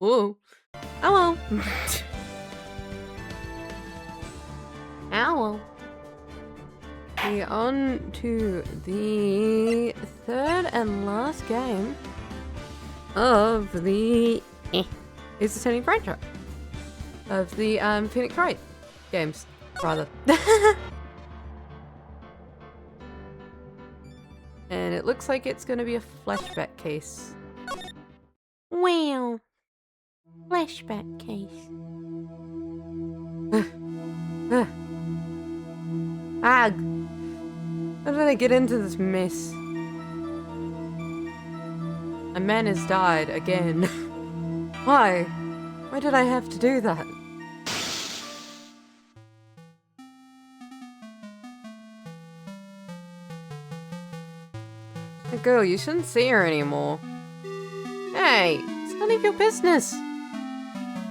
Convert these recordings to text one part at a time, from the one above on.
Oh, well. Owl. We are on to the third and last game of the Ace Attorney franchise. Of the Phoenix Wright games, rather. And it looks like it's gonna be a flashback case. Wow. Flashback case. How did I get into this mess? A man has died again. Why? Why did I have to do that? Hey girl, you shouldn't see her anymore. Hey, it's none of your business.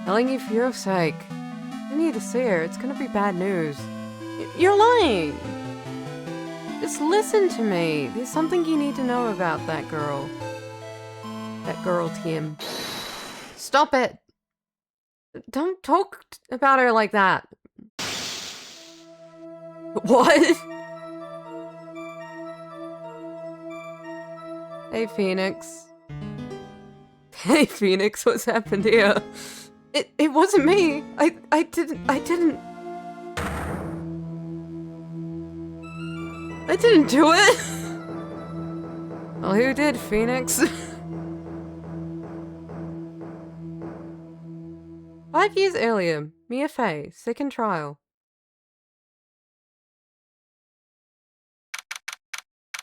Telling you for your sake. You need to see her, it's gonna be bad news. You're lying! Just listen to me. There's something you need to know about that girl. That girl, Tim. Stop it! Don't talk about her like that. What? Hey, Phoenix. Hey, Phoenix, what's happened here? It wasn't me. I didn't do it. Well, who did, Phoenix? 5 years earlier, Mia Fey, second trial.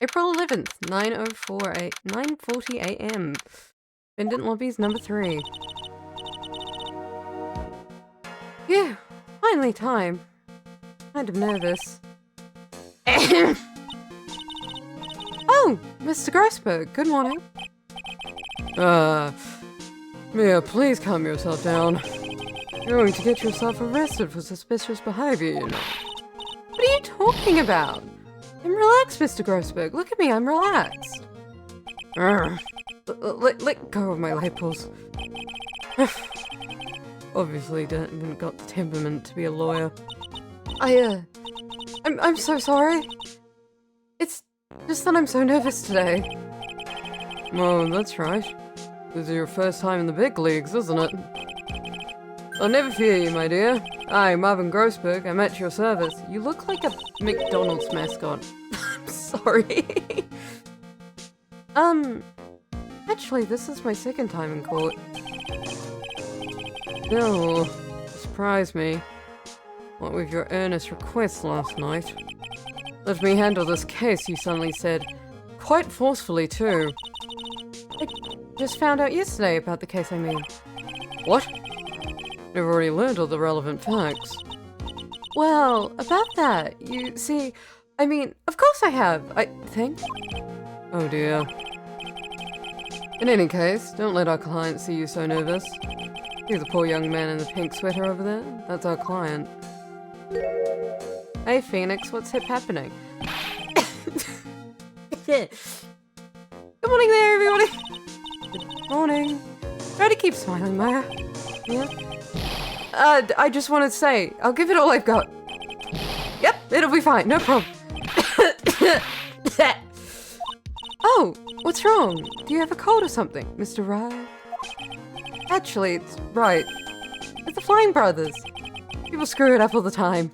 April 11th, 9:40 a.m. Defendant lobbies number 3. Yeah, finally time. Kind of nervous. Oh, Mr. Grossberg, good morning. Mia, please calm yourself down. You're going to get yourself arrested for suspicious behavior, you know. What are you talking about? I'm relaxed, Mr. Grossberg. Look at me, I'm relaxed. Let go of my lapels. Obviously didn't got the temperament to be a lawyer. I'm so sorry. It's just that I'm so nervous today. Oh, that's right. This is your first time in the big leagues, isn't it? I'll never fear you, my dear. I'm Marvin Grossberg. I'm at your service. You look like a McDonald's mascot. I'm sorry. Actually, this is my second time in court. No, surprise me. What with your earnest request last night. Let me handle this case, you suddenly said. Quite forcefully, too. I just found out yesterday about the case, I mean. What? You've already learned all the relevant facts. Well, about that, you see, I mean, of course I have, I think. Oh dear. In any case, don't let our client see you so nervous. See the poor young man in the pink sweater over there? That's our client. Hey Phoenix, what's happening? Good morning there, everybody! Good morning. Try to keep smiling, Maya. Yeah? I just wanted to say, I'll give it all I've got. Yep, it'll be fine, no problem. Oh, what's wrong? Do you have a cold or something, Mr. Wright? Actually, it's right. It's the Flying Brothers. People screw it up all the time.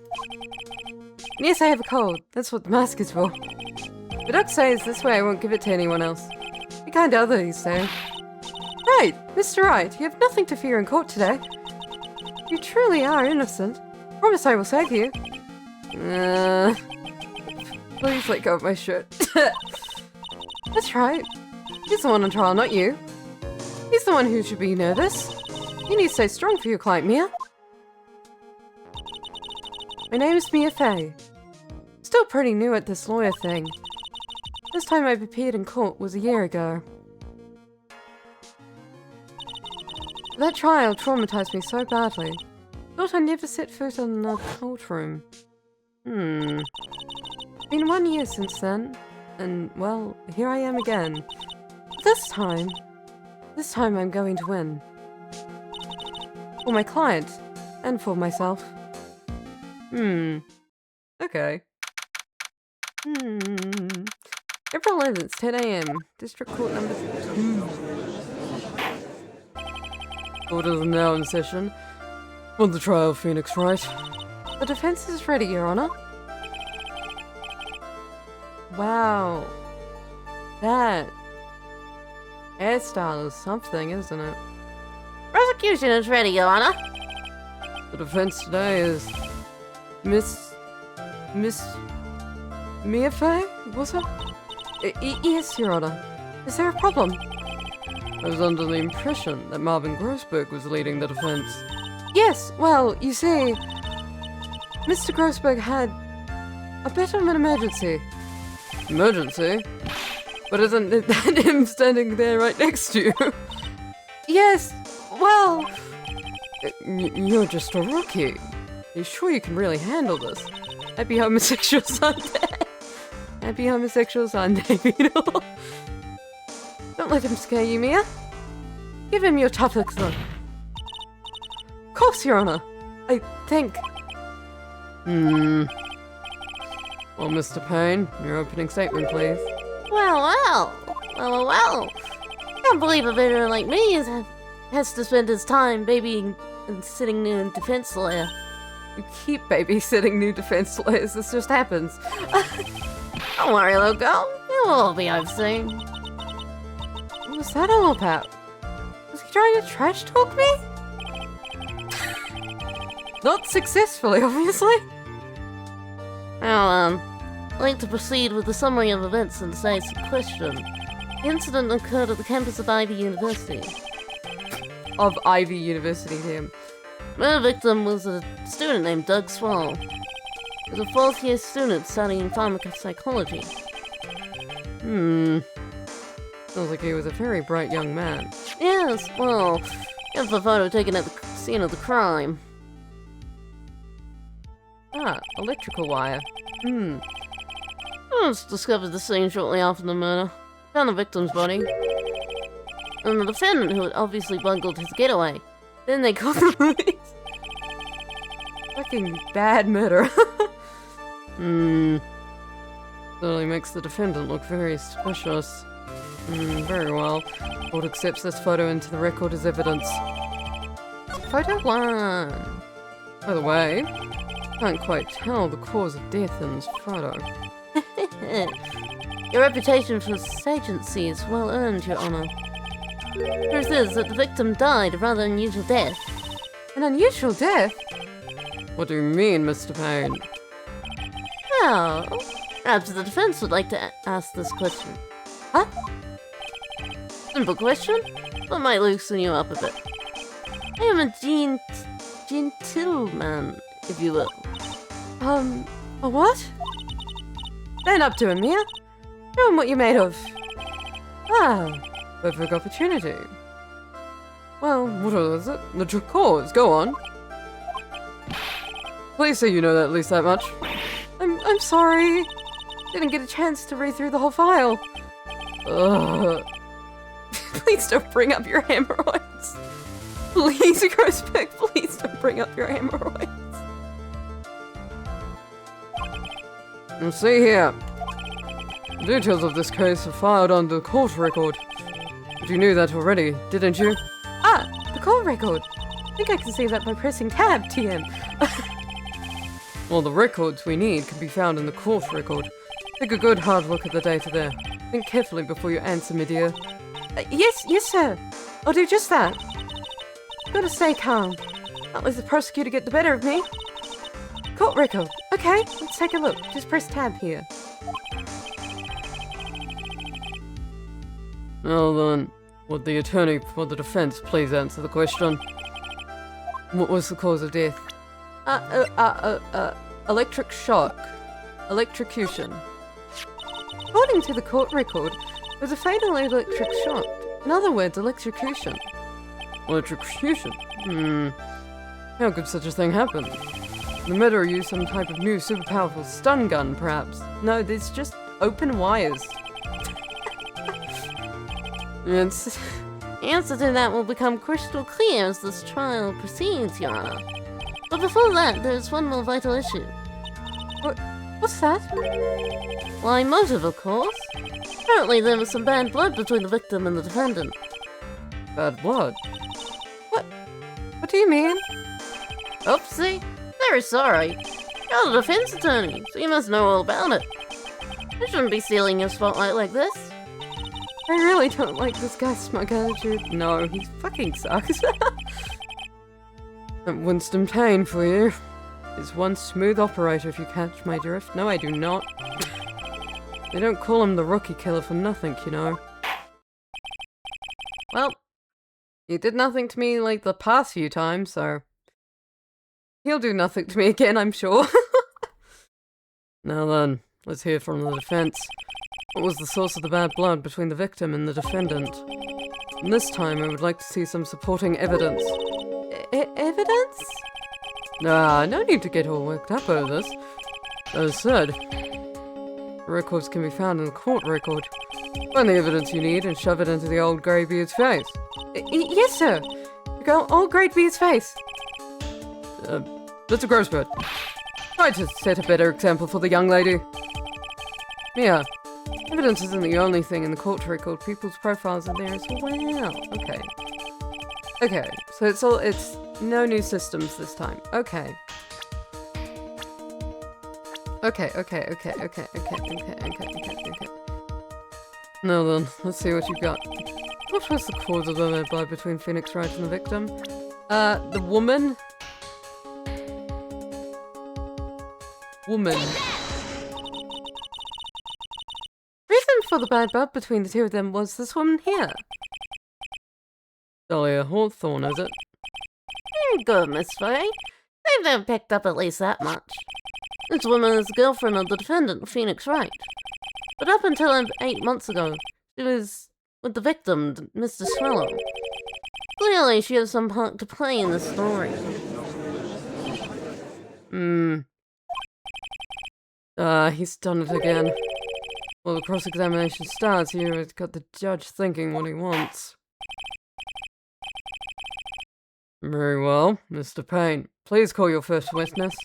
And yes, I have a cold. That's what the mask is for. The doc says this way I won't give it to anyone else. Be kind to others, you say. Right, Mr. Wright, you have nothing to fear in court today. You truly are innocent. Promise I will save you. Please let go of my shirt. That's right. He's the one on trial, not you. He's the one who should be nervous. You need to stay strong for your client, Mia. My name is Mia Fey. Still pretty new at this lawyer thing. First time I appeared in court was a year ago. That trial traumatized me so badly. Thought I'd never set foot in another courtroom. Been 1 year since then, and well, here I am again. This time I'm going to win. for my client, and for myself. Okay. April 11th, 10 a.m. District Court number 2. Court is now in session. On the trial, Phoenix Wright. The defense is ready, Your Honor. Wow. That hairstyle is something, isn't it? Prosecution is ready, Your Honor. The defense today is Miss Mia Fey? Was it? Yes, Your Honor. Is there a problem? I was under the impression that Marvin Grossberg was leading the defense. Yes, well, you see, Mr. Grossberg had a bit of an emergency. Emergency? But isn't that him standing there right next to you? Yes, well, you're just a rookie. Are you sure you can really handle this? Happy homosexual Sunday. Happy homosexual Sunday, Beetle. Don't let him scare you, Mia. Give him your toughest look. Of course, Your Honor. I think. Well, Mr. Payne, your opening statement, please. Well. Can't believe a veteran like me has to spend his time babying and sitting near a defense lawyer. You keep babysitting new defense lawyers. This just happens. Don't worry, little girl. It will all be over soon. What was that all about? Was he trying to trash talk me? Not successfully, obviously. Well, I'd like to proceed with the summary of events in today's question. The incident occurred at the campus of Ivy University. Of Ivy University, damn. The victim was a student named Doug Swall. He was a fourth-year student studying pharmacopsychology. Sounds like he was a very bright young man. Yes, well, here's the photo taken at the scene of the crime. Ah, electrical wire. I was discovered the scene shortly after the murder. Found the victim's body. And the defendant, who had obviously bungled his getaway. Then they called the police. Fucking bad murder. Certainly makes the defendant look very suspicious. Very well. Court accepts this photo into the record as evidence. Photo 1. By the way, can't quite tell the cause of death in this photo. Your reputation for sagency is well earned, Your Honor. Truth is that the victim died a rather unusual death. An unusual death? What do you mean, Mr. Payne? Well, perhaps the defense would like to ask this question. Huh? Simple question, but might loosen you up a bit. I am a gentleman, if you will. A what? Stand up to him, Mia. Show him what you're made of. Ah, perfect opportunity. Well, what is it? The true cause. Go on. Please say you know that at least that much. I'm sorry. Didn't get a chance to read through the whole file. Ugh. Please don't bring up your hemorrhoids. Please, Grossbeck, please don't bring up your hemorrhoids. And see here. The details of this case are filed on the court record. But you knew that already, didn't you? Ah, the court record. I think I can see that by pressing tab, TM. Well, the records we need can be found in the court record. Take a good hard look at the data there. Think carefully before you answer me, dear. Yes, sir. I'll do just that. Gotta stay calm. Not let the prosecutor get the better of me. Court record. Okay, let's take a look. Just press tab here. Now then, would the attorney for the defense please answer the question? What was the cause of death? Electric shock. Electrocution. According to the court record, it was a fatal electric shock. In other words, electrocution. Electrocution? How could such a thing happen? The murderer used some type of new super powerful stun gun, perhaps. No, there's just open wires. The answer to that will become crystal clear as this trial proceeds, Your Honor. But before that, there's one more vital issue. What's that? Why, motive, of course. Apparently there was some bad blood between the victim and the defendant. Bad blood? What do you mean? Oopsie. Very sorry. You're the defense attorney, so you must know all about it. You shouldn't be stealing your spotlight like this. I really don't like this guy's smug attitude. No, he fucking sucks. And Winston Payne for you. Is one smooth operator, if you catch my drift. No, I do not. They don't call him the rookie killer for nothing, you know. Well, he did nothing to me like the past few times, so he'll do nothing to me again, I'm sure. Now then, let's hear from the defense. What was the source of the bad blood between the victim and the defendant? And this time I would like to see some supporting evidence. Evidence? Nah, no need to get all worked up over this. As said, records can be found in the court record. Find the evidence you need and shove it into the old greybeard's face. Yes, sir. Go old greybeard's face. Mr. Grossbird, try to set a better example for the young lady. Yeah, evidence isn't the only thing in the court record. People's profiles are there as well. Okay, so it's no new systems this time. Okay. Okay. Now then, let's see what you've got. What was the cause of the bad blood between Phoenix Wright and the victim? The woman. Reason for the bad blood between the two of them was this woman here. Dahlia Hawthorne, is it? Very good, Miss Faye. They've never picked up at least that much. This woman is the girlfriend of the defendant, Phoenix Wright. But up until 8 months ago, she was with the victim, Mr. Swallow. Clearly, she has some part to play in the story. He's done it again. Well, the cross-examination starts here. It's got the judge thinking what he wants. Very well, Mr. Payne. Please call your first witness.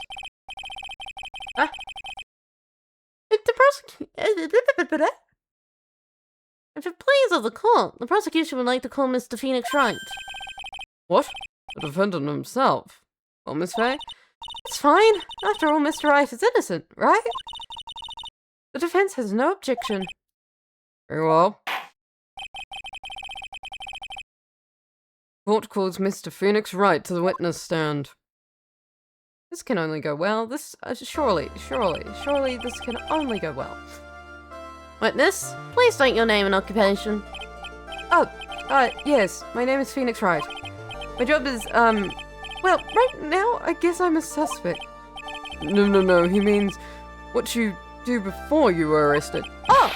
If it please of the court, the prosecution would like to call Mr. Phoenix Wright. What? The defendant himself? Well, Miss Faye? It's fine. After all, Mr. Wright is innocent, right? The defense has no objection. Very well. Court calls Mr. Phoenix Wright to the witness stand. This can only go well. Surely this can only go well. Witness, please state your name and occupation. Yes, my name is Phoenix Wright. My job is, well, right now, I guess I'm a suspect. No, he means what you do before you were arrested. I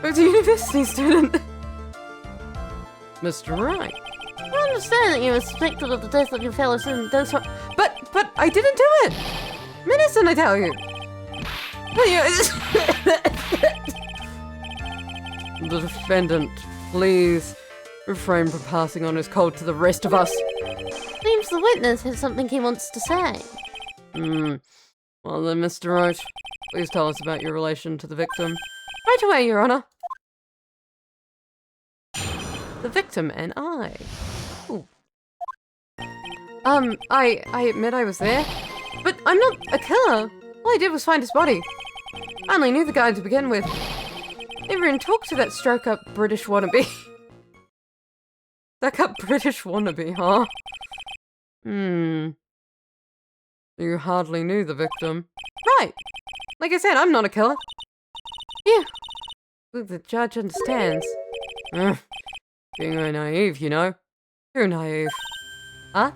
was a university student. Mr. Wright. I understand that you were suspected of the death of your fellow student. But I didn't do it. I'm innocent, I tell you. The defendant, please refrain from passing on his cold to the rest of us. Seems the witness has something he wants to say. Well then, Mr. Wright, please tell us about your relation to the victim. Right away, Your Honor. The victim and I. Ooh. I admit I was there, but I'm not a killer. All I did was find his body. I only knew the guy to begin with. Never even talked to that stroke-up British wannabe. Stuck-up British wannabe, huh? You hardly knew the victim. Right. Like I said, I'm not a killer. Yeah. The judge understands. Being very naive, you know. Too naive. Huh?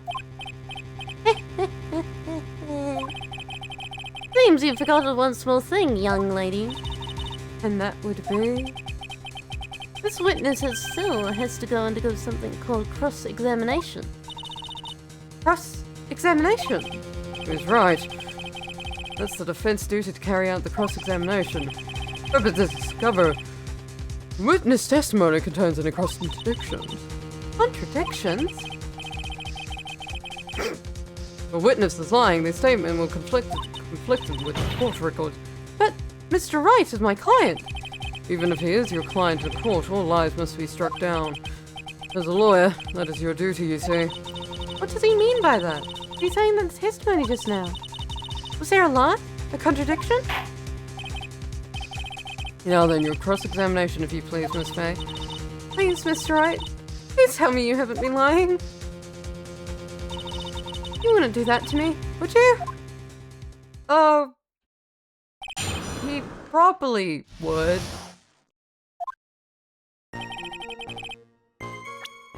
Seems you've forgotten one small thing, young lady. And that would be? This witness still has to go undergo something called cross-examination. Cross-examination? He's right. That's the defense duty to carry out the cross-examination. But to discover Witness testimony contains any contradictions. Contradictions? If a witness is lying, their statement will conflicted with the court records. But Mr. Wright is my client. Even if he is your client in court, all lies must be struck down. As a lawyer, that is your duty, you see. What does he mean by that? He's saying that the testimony just now. Was there a lie? A contradiction? Now then, your cross-examination, if you please, Miss Fay. Please, Mr. Wright. Please tell me you haven't been lying. You wouldn't do that to me, would you? Oh. He probably would.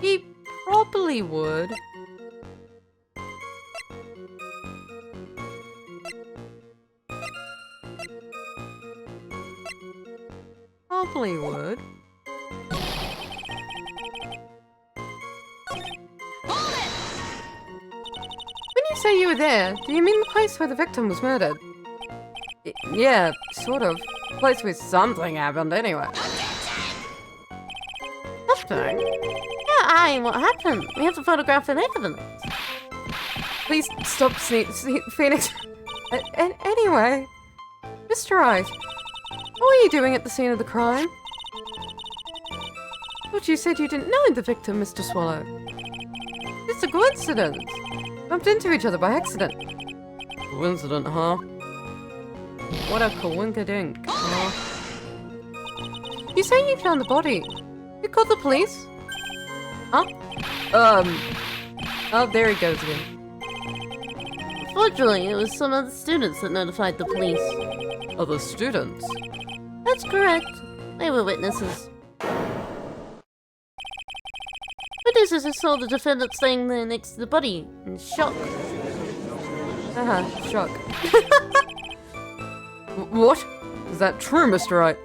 He probably would. Probably would. When you say you were there, do you mean the place where the victim was murdered? Yeah, sort of. The place where something happened, anyway. Something? Yeah, what happened? We have to photograph and evidence. Please stop Phoenix. Anyway, Mr. Wright, what were you doing at the scene of the crime? But you said you didn't know the victim, Mr. Swallow. It's a coincidence. Bumped into each other by accident. Coincident, huh? What a coinkadink, huh? You say you found the body. You called the police? Huh? Oh, there he goes again. Fortunately, it was some other students that notified the police. Other students? That's correct. They were witnesses. Witnesses who saw the defendant staying there next to the body in shock. Shock. What? Is that true, Mr. Wright?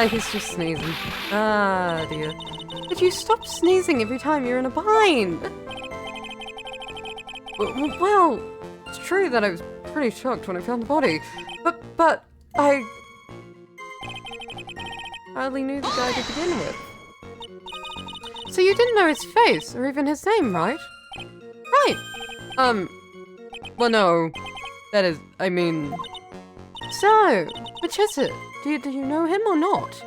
He's just sneezing. Dear. But you stop sneezing every time you're in a bind. Well, it's true that I was pretty shocked when I found the body, but I hardly knew the guy to begin with. So you didn't know his face, or even his name, right? Right. Well, no. That is, I mean... So, which is it? Do you know him or not?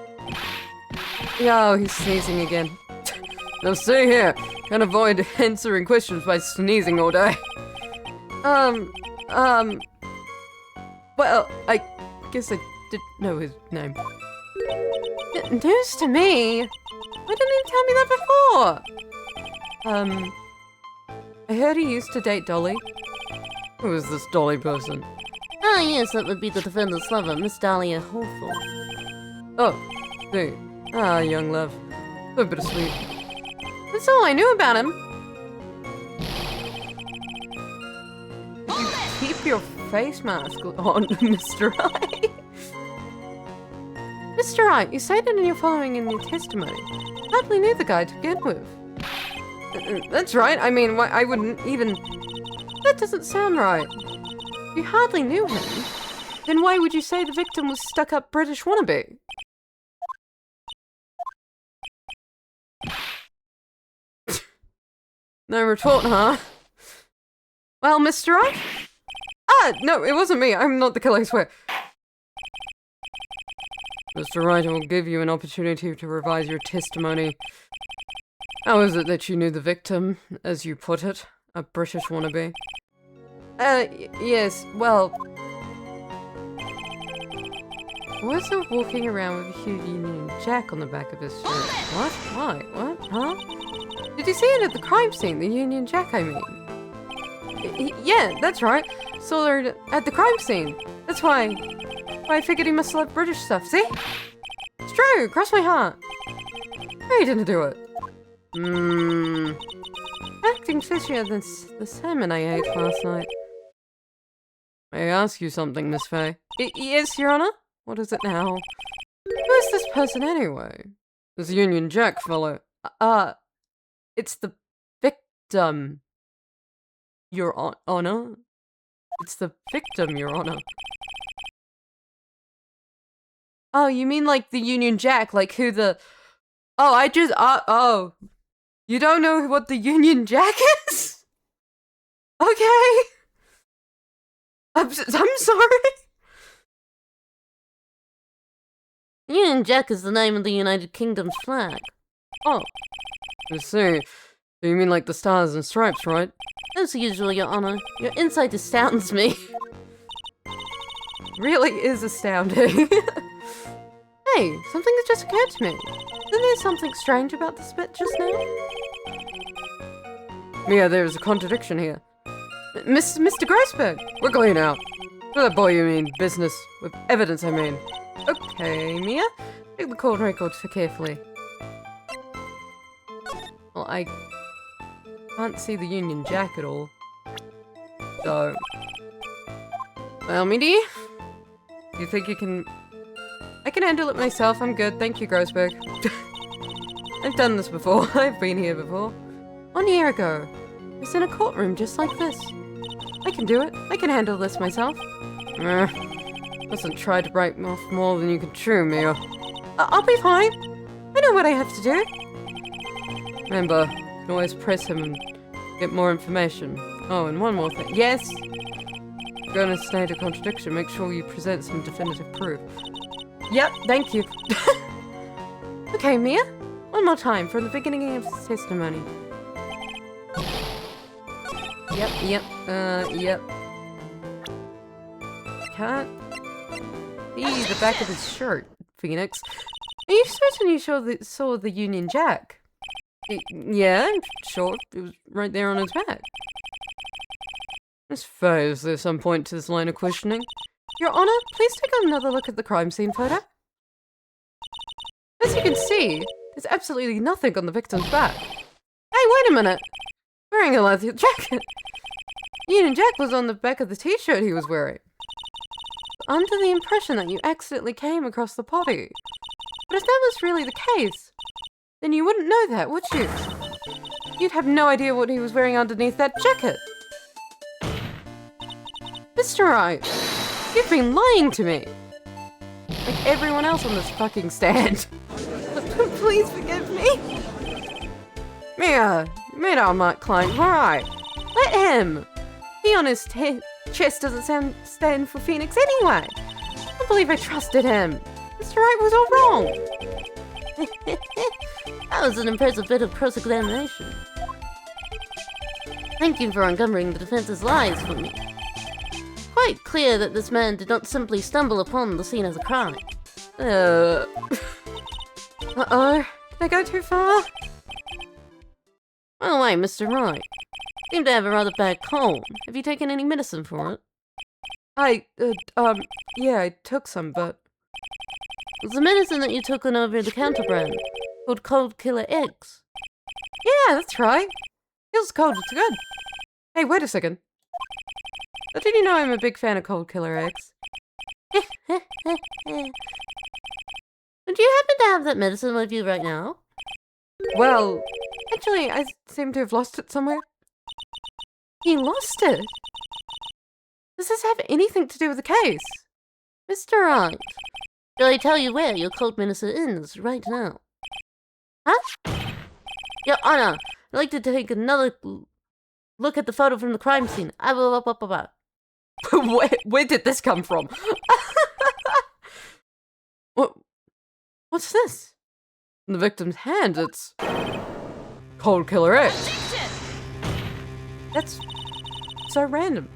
Oh, he's sneezing again. Now stay here. Can't avoid answering questions by sneezing all day. Well, I guess I did know his name. News to me. Why didn't you tell me that before? I heard he used to date Dolly. Who is this Dolly person? Ah, yes, that would be the defendant's lover, Miss Dahlia Hawthorne. Oh, see. Ah, young love. So bittersweet. That's all I knew about him. Did you keep your face mask on, Mr. Wright? Mr. Wright, you stated in your following in your testimony. I hardly knew the guy to begin with. That's right. I mean, I wouldn't even... That doesn't sound right. You hardly knew him. Then why would you say the victim was stuck-up British wannabe? No retort, huh? Well, Mr. Wright? No, it wasn't me. I'm not the killer, I swear. Mr. Wright, I will give you an opportunity to revise your testimony. How is it that you knew the victim, as you put it, a British wannabe? Yes, well... Why is he walking around with a huge Union Jack on the back of his shirt? What? Why? What? Huh? Did you see it at the crime scene, the Union Jack, I mean? Yeah, that's right. Saw her at the crime scene. That's why I figured he must love British stuff, see? It's true, cross my heart. No, he didn't do it. Acting fishier than the salmon I ate last night. May I ask you something, Miss Fay? Yes, Your Honor? What is it now? Who is this person anyway? This Union Jack fellow. It's the victim, Your Honor? It's the victim, Your Honor. Oh, you mean like the Union Jack, like who the... Oh, oh. You don't know what the Union Jack is? Okay. I'm sorry. Union Jack is the name of the United Kingdom's flag. Oh. I see. So you mean like the stars and stripes, right? As usual, Your Honor. Your insight astounds me. Really is astounding. Hey, something has just occurred to me. Isn't there something strange about this bit just now? Mia, there's a contradiction here. Mr. Grossberg, we're going out. With that boy, you mean business. With evidence, I mean. Okay, Mia. Take the cold record carefully. Well, I can't see the Union Jack at all. So... Well, me dear? You think you can... I can handle it myself, I'm good, thank you, Grossberg. I've done this before, I've been here before. 1 year ago, I was in a courtroom just like this. I can do it, I can handle this myself. Mustn't try to break off more than you can chew, Mia. I'll be fine. I know what I have to do. Remember, you can always press him and get more information. Oh, and one more thing. Yes! If you're going to state a contradiction, make sure you present some definitive proof. Yep, thank you. Okay, Mia. One more time from the beginning of the testimony. Yep. Can't see the back of his shirt, Phoenix. Are you certain you saw the Union Jack? Yeah, I'm sure. It was right there on his back. I suppose there's some point to this line of questioning. Your Honor, please take another look at the crime scene photo. As you can see, there's absolutely nothing on the victim's back. Hey, wait a minute! Wearing a leather jacket! Union Jack was on the back of the t-shirt he was wearing. Under the impression that you accidentally came across the body. But if that was really the case, then you wouldn't know that, would you? You'd have no idea what he was wearing underneath that jacket. Mr. Wright, you've been lying to me. Like everyone else on this fucking stand. Please forgive me. Mia, you made our Mark Klein right. Let him. He on his chest doesn't stand for Phoenix anyway. I can't believe I trusted him. Mr. Wright was all wrong. That was an impressive bit of cross-examination. Thank you for uncovering the defense's lies for me. Quite clear that this man did not simply stumble upon the scene of the crime. Uh-oh. Did I go too far? Oh wait, Mr. Wright. You seem to have a rather bad cold. Have you taken any medicine for it? Yeah, I took some, but... It's a medicine that you took on over-the-counter brand, called Cold Killer X. Yeah, that's right. Feels cold, it's good. Hey, wait a second. Did you know I'm a big fan of Cold Killer X? Would you happen to have that medicine with you right now? Well, actually, I seem to have lost it somewhere. You lost it? Does this have anything to do with the case? Mr. Wright, shall I tell you where your cold medicine is right now? Huh? Your Honor, I'd like to take another look at the photo from the crime scene. Where did this come from? What's this? In the victim's hand, it's... Cold Killer X. That's so random.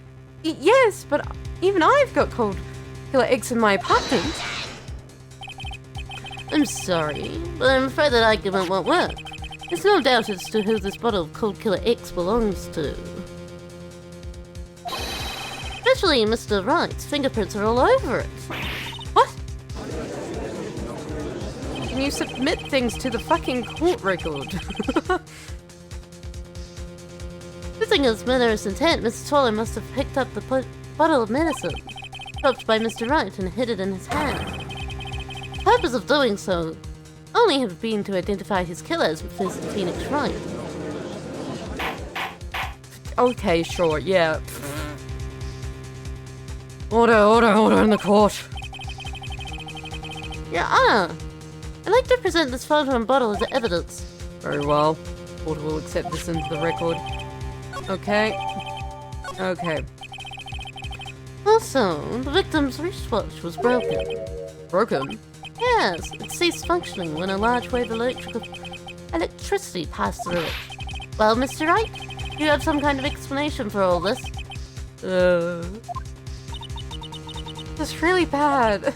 Yes, but even I've got Cold Killer X in my apartment. I'm sorry, but I'm afraid that argument won't work. There's no doubt as to who this bottle of Cold Killer X belongs to. Especially Mr. Wright's fingerprints are all over it. What? Can you submit things to the fucking court record? Using his murderous intent, Mr. Toller must have picked up the bottle of medicine dropped by Mr. Wright and hid it in his hand. The purpose of doing so only have been to identify his killer as Mr. Phoenix Wright. Okay, sure, yeah. Order in the court. Your Honor, I'd like to present this photo and bottle as evidence. Very well. Court will accept this into the record. Okay. Okay. Also, the victim's wristwatch was broken. Broken? Yes, it ceased functioning when a large wave of electricity passed through it. Well, Mr. Wright, do you have some kind of explanation for all this? That's really bad.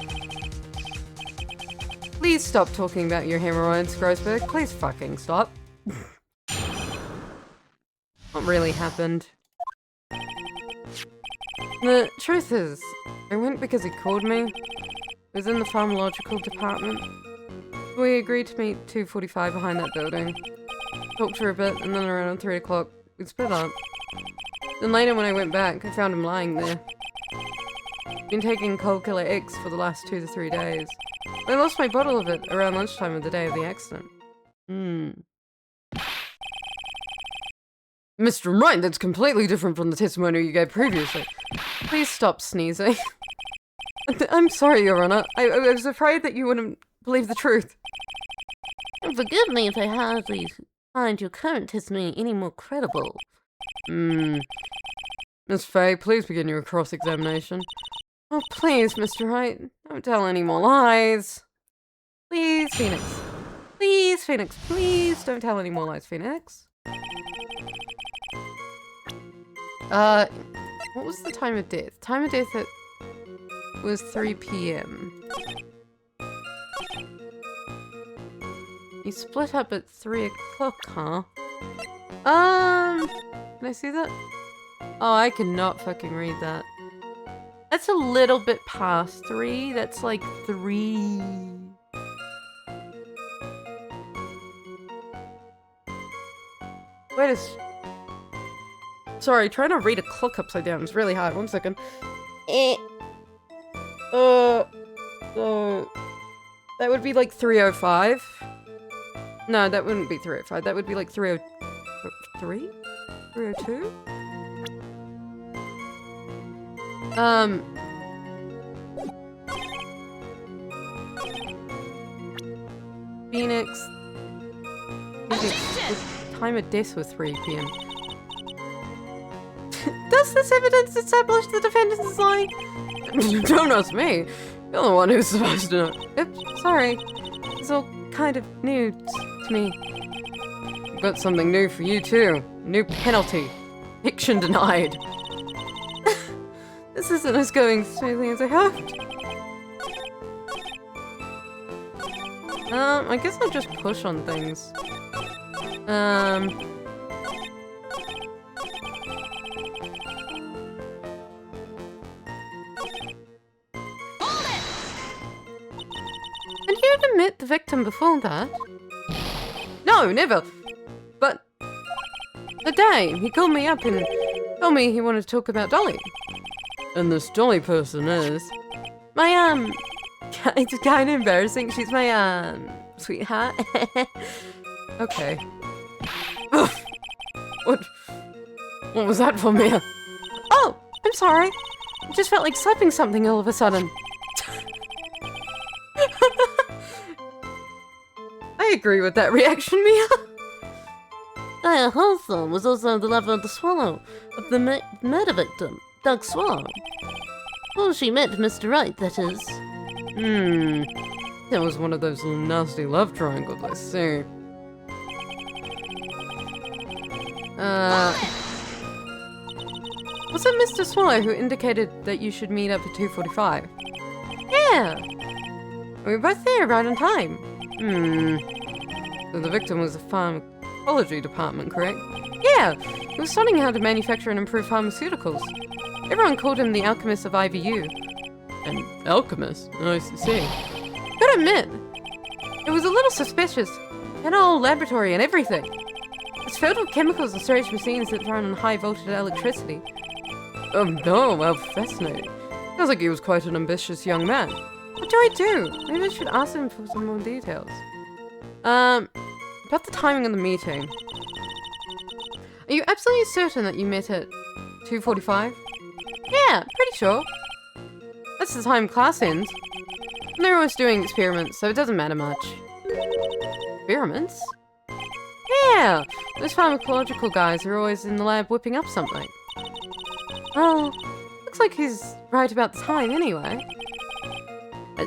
Please stop talking about your hemorrhoids, Grossberg. Please fucking stop. What really happened? The truth is, I went because he called me. It was in the pharmacological department. We agreed to meet 2:45 behind that building. Talked for a bit, and then around 3 o'clock, we split up. Then later when I went back, I found him lying there. Been taking Cold Killer X for the last 2 to 3 days. I lost my bottle of it around lunchtime of the day of the accident. Mr. Wright, that's completely different from the testimony you gave previously. Please stop sneezing. I'm sorry, Your Honor. I was afraid that you wouldn't believe the truth. And forgive me if I hardly find your current testimony any more credible. Miss Faye, please begin your cross-examination. Oh, please, Mr. Wright. Don't tell any more lies. Please, Phoenix. Please, Phoenix. Please don't tell any more lies, Phoenix. What was the time of death? Time of death was 3 p.m. You split up at 3 o'clock, huh? Can I see that? Oh, I cannot fucking read that. That's a little bit past 3. That's like 3. Wait a Sorry, trying to read a clock upside down is really hard. 1 second. That would be like 3:05. No, that wouldn't be 3:05. That would be like 3:03? 3:02? Phoenix. The time of death was 3 p.m. Does this evidence establish the defendant is lying? Don't ask me. You're the one who's supposed to know. Oops, sorry. It's all kind of new to me. I've got something new for you too. New penalty. Fiction denied. This isn't as going smoothly as I hoped. I guess I'll just push on things. And you'd admit the victim before that? No, never. But the day he called me up and told me he wanted to talk about Dolly. And this Dolly person is my it's kind of embarrassing. She's my sweetheart. Okay. What was that for, Mia? Oh, I'm sorry. I just felt like slapping something all of a sudden. I agree with that reaction, Mia. Diane Hawthorne was also the lover of the Swallow, of the murder victim, Doug Swallow. Well, she met Mr. Wright, that is. That was one of those nasty love triangles, I see. Was it Mr. Swallow who indicated that you should meet up at 2:45? Yeah! We were both there right on time. So the victim was the pharmacology department, correct? Yeah! He was studying how to manufacture and improve pharmaceuticals. Everyone called him the alchemist of IVU. An alchemist? Nice to see. Gotta admit, it was a little suspicious. Had a whole laboratory and everything. It's filled with chemicals and strange machines that run on high voltage electricity. Oh no, how fascinating. Sounds like he was quite an ambitious young man. What do I do? Maybe I should ask him for some more details. About the timing of the meeting. Are you absolutely certain that you met at 2:45? Yeah, pretty sure. That's the time class ends. They're always doing experiments, so it doesn't matter much. Experiments? Yeah! Those pharmacological guys are always in the lab whipping up something. Well, looks like he's right about the time anyway.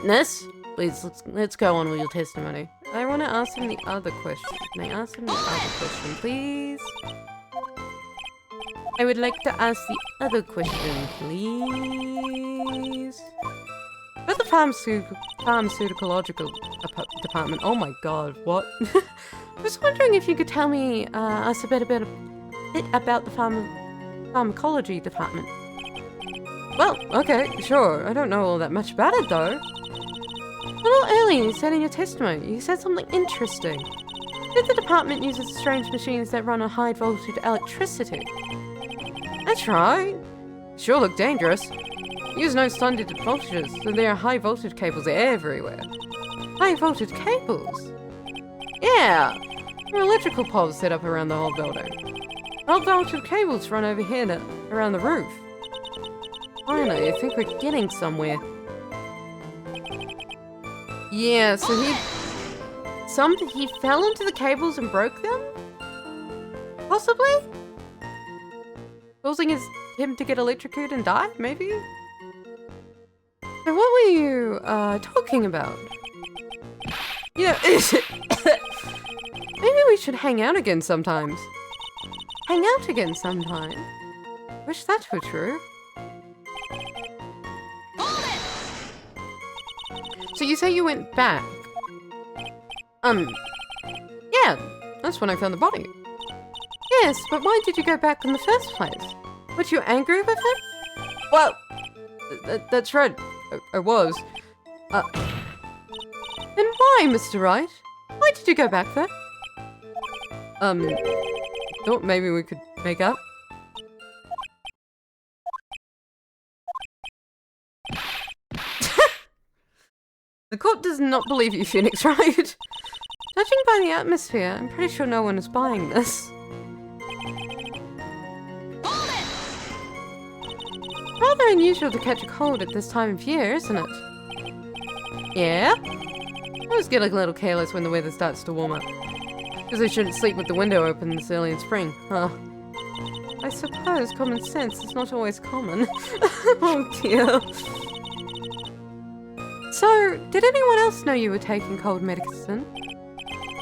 Ness, please, let's go on with your testimony. I want to ask him the other question. Can I ask him the other question, please? I would like to ask the other question, please. About the pharmacological department. Oh my god, what? I was wondering if you could tell me us a bit about the pharmacology department. Well, okay, sure. I don't know all that much about it though. A little earlier you said in your testimony, you said something interesting. That the department uses strange machines that run on high voltage electricity. That's right. Sure look dangerous. Use no standard voltages, so there are high voltage cables everywhere. High voltage cables? Yeah! There are electrical poles set up around the whole building. High voltage cables run over here around the roof. Finally, I think we're getting somewhere. Yeah, so he fell into the cables and broke them? Possibly? Causing him to get electrocuted and die, maybe? So what were you, talking about? You know, maybe we should hang out again sometimes. Hang out again sometime? Wish that were true. So you say you went back? Yeah, that's when I found the body. Yes, but why did you go back in the first place? Were you angry with him? Well, that's right, I was. Then why, Mr. Wright? Why did you go back there? Thought maybe we could make up. The court does not believe you, Phoenix, right? Judging by the atmosphere, I'm pretty sure no one is buying this. Rather unusual to catch a cold at this time of year, isn't it? Yeah? I always get a little careless when the weather starts to warm up. Because I shouldn't sleep with the window open this early in spring, huh? I suppose common sense is not always common. Oh dear. So, did anyone else know you were taking cold medicine?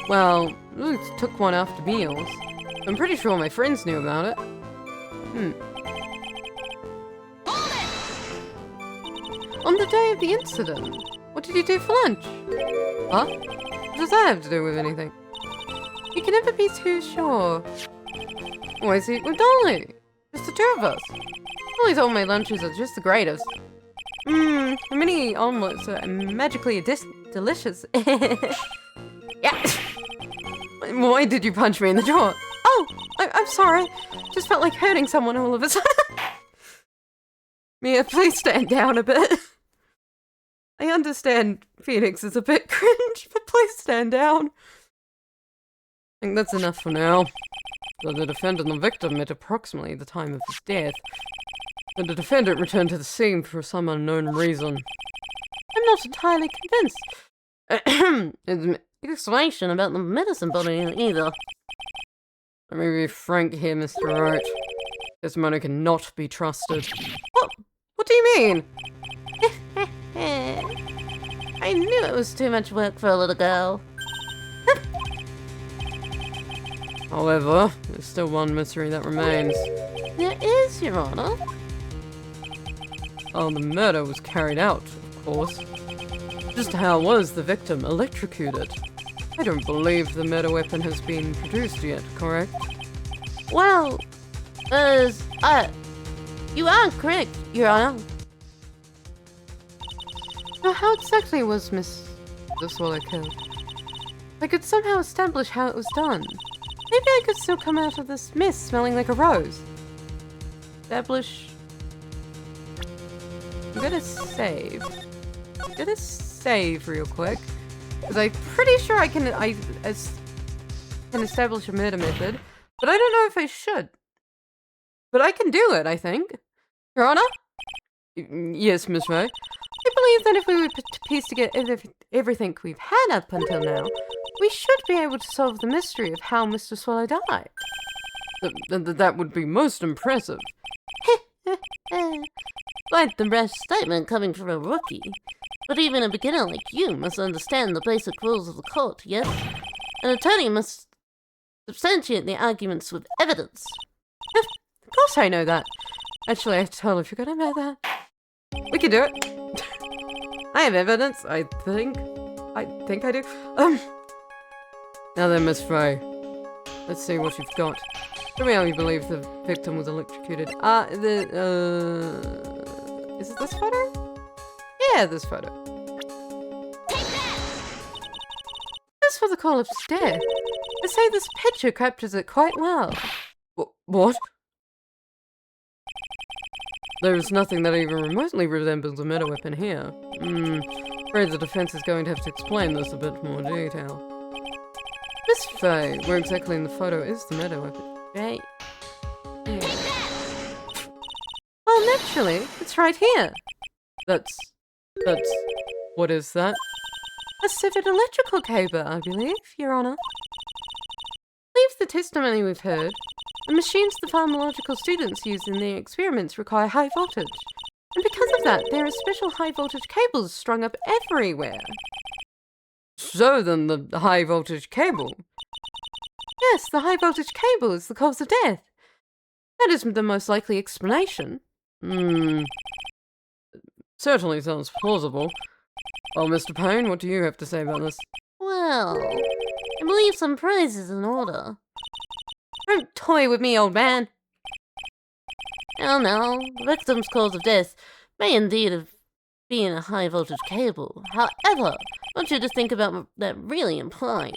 Well, I took one after meals. I'm pretty sure my friends knew about it. On the day of the incident, what did you do for lunch? Huh? What does that have to do with anything? You can never be too sure. Always eat with Dolly. Just the two of us. Dolly told my lunches are just the greatest. The mini omelets are magically delicious. Yeah. Why did you punch me in the jaw? Oh, I'm sorry. Just felt like hurting someone all of a sudden. Mia, please stand down a bit. I understand Phoenix is a bit cringe, but please stand down. I think that's enough for now. The defendant and the victim met approximately the time of his death. But the defendant returned to the scene for some unknown reason. I'm not entirely convinced. Explanation about the medicine bottle either. Let me be frank here, Mr. Wright. Testimony cannot be trusted. What do you mean? I knew it was too much work for a little girl. However, there's still one mystery that remains. There is, Your Honor. Oh, the murder was carried out, of course. Just how was the victim electrocuted? I don't believe the murder weapon has been produced yet, correct? Well, you are correct, Your Honor. So how exactly was Miss Swallow killed? I could somehow establish how it was done. Maybe I could still come out of this mess smelling like a rose. Establish... I'm gonna save. Real quick. Because I'm pretty sure I can establish a murder method. But I don't know if I should. But I can do it, I think. Your Honor? Yes, Miss May. I believe that if we were to piece together everything we've had up until now, we should be able to solve the mystery of how Mr. Swallow died. That would be most impressive. Quite the rash statement coming from a rookie. But even a beginner like you must understand the basic rules of the court, yes? An attorney must substantiate the arguments with evidence. Of course I know that. Actually, I totally forgot about that. We can do it. I have evidence, I think. I do. Now then, Miss Frey. Let's see what you've got. Tell me how you believe the victim was electrocuted. Is it this photo? Yeah, this photo. As for the call of death, I say this picture captures it quite well. What? There is nothing that even remotely resembles a meta weapon here. Afraid the defense is going to have to explain this a bit more detail. Miss Frey, where exactly in the photo is the meta weapon? Right? Yeah. Well, naturally, it's right here. That's... What is that? A severed electrical cable, I believe, Your Honor. I believe the testimony we've heard. The machines the pharmacological students use in their experiments require high voltage. And because of that, there are special high voltage cables strung up everywhere. So then the high voltage cable? Yes, the high voltage cable is the cause of death. That is the most likely explanation. Certainly sounds plausible. Well, Mr. Payne, what do you have to say about this? Well, I believe some praise is in order. Don't toy with me, old man. Oh no, the victim's cause of death may indeed have been a high voltage cable. However, I want you to think about what that really implies.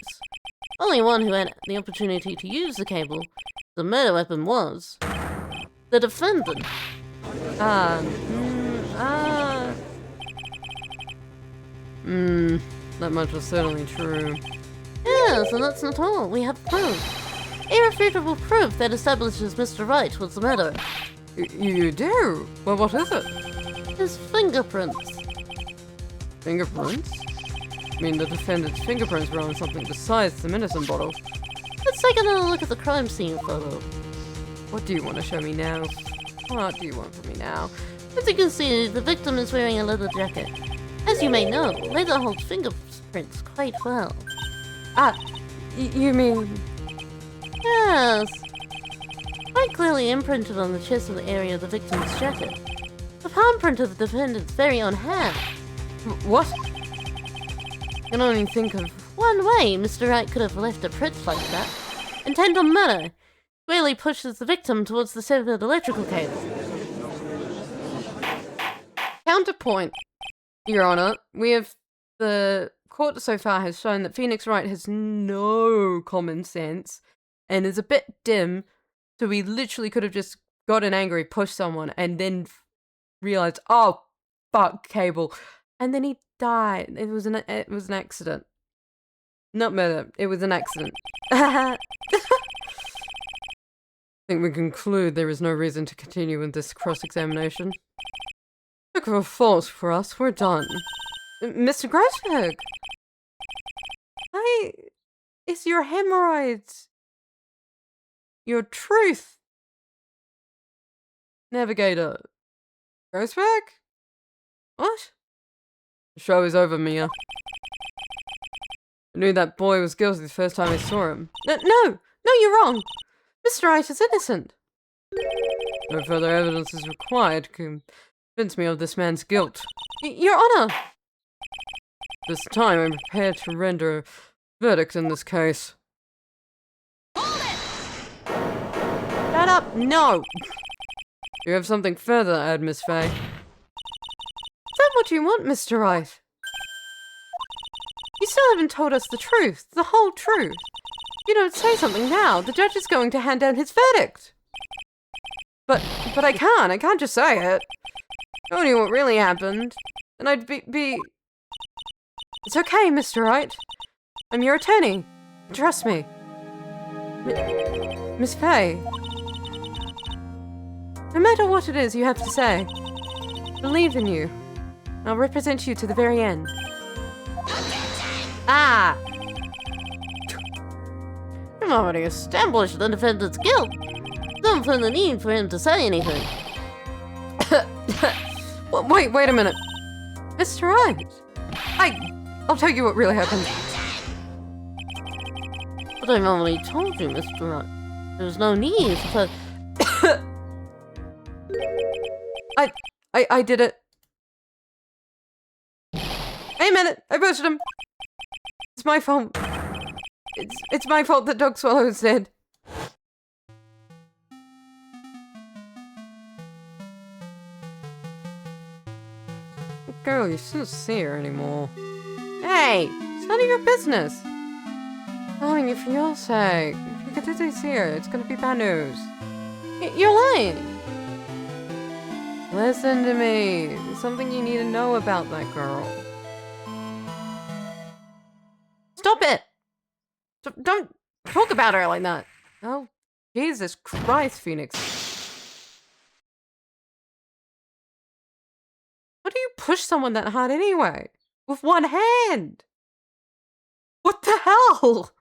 Only one who had the opportunity to use the cable, the murder weapon, was the defendant. That much was certainly true. Yes, and that's not all. We have proof. Irrefutable proof that establishes Mr. Wright was the murderer. You do? Well, what is it? His fingerprints. Fingerprints? I mean, the defendant's fingerprints were on something besides the medicine bottle. Let's take another look at the crime scene photo. What do you want to show me now? What do you want from me now? As you can see, the victim is wearing a leather jacket. As you may know, leather holds fingerprints quite well. You mean... Yes. Quite clearly imprinted on the chest of the area of the victim's jacket. The palm print of the defendant's very own hand. What? I can only think of... One way Mr. Wright could have left a print like that. Intent on murder. Clearly pushes the victim towards the severed electrical cable. Counterpoint, Your Honor. The court so far has shown that Phoenix Wright has no common sense and is a bit dim, so he literally could have just gotten angry, pushed someone, and then realized, oh, fuck, cable. And then he died. It was an accident. Not murder. It was an accident. I think we conclude there is no reason to continue with this cross-examination. Look for false for us. We're done. Mr. Grossberg! Why is your hemorrhoids your truth? Navigator. Grossberg? What? The show is over, Mia. I knew that boy was guilty the first time I saw him. No, you're wrong. Mr. Wright is innocent. No further evidence is required to convince me of this man's guilt. Your Honor! This time I'm prepared to render a verdict in this case. Hold it! Shut up! No! You have something further to add, Miss Fay. Is that what you want, Mr. Wright? You still haven't told us the truth, the whole truth. If you don't say something now, the judge is going to hand down his verdict. But I can't just say it. I told you what really happened, and I'd be... It's okay, Mr. Wright. I'm your attorney. Trust me. Miss Fay. No matter what it is you have to say, I believe in you. I'll represent you to the very end. Ah! I've already established the defendant's guilt. Don't feel the need for him to say anything. Wait a minute. Mr. Wright. I'll tell you what really happened. But I've already told you, Mr. Wright. There's no need for... I did it. Hey, a minute. I busted him. It's my fault. It's my fault that Dog Swallow is dead. Girl, you're sincere anymore. Hey, it's none of your business. Telling you for your sake. If you get to this here, it's gonna be bad news. You're lying. Listen to me. There's something you need to know about that girl. Stop it! Don't talk about her like that. Oh, Jesus Christ, Phoenix. How do you push someone that hard anyway? With one hand? What the hell?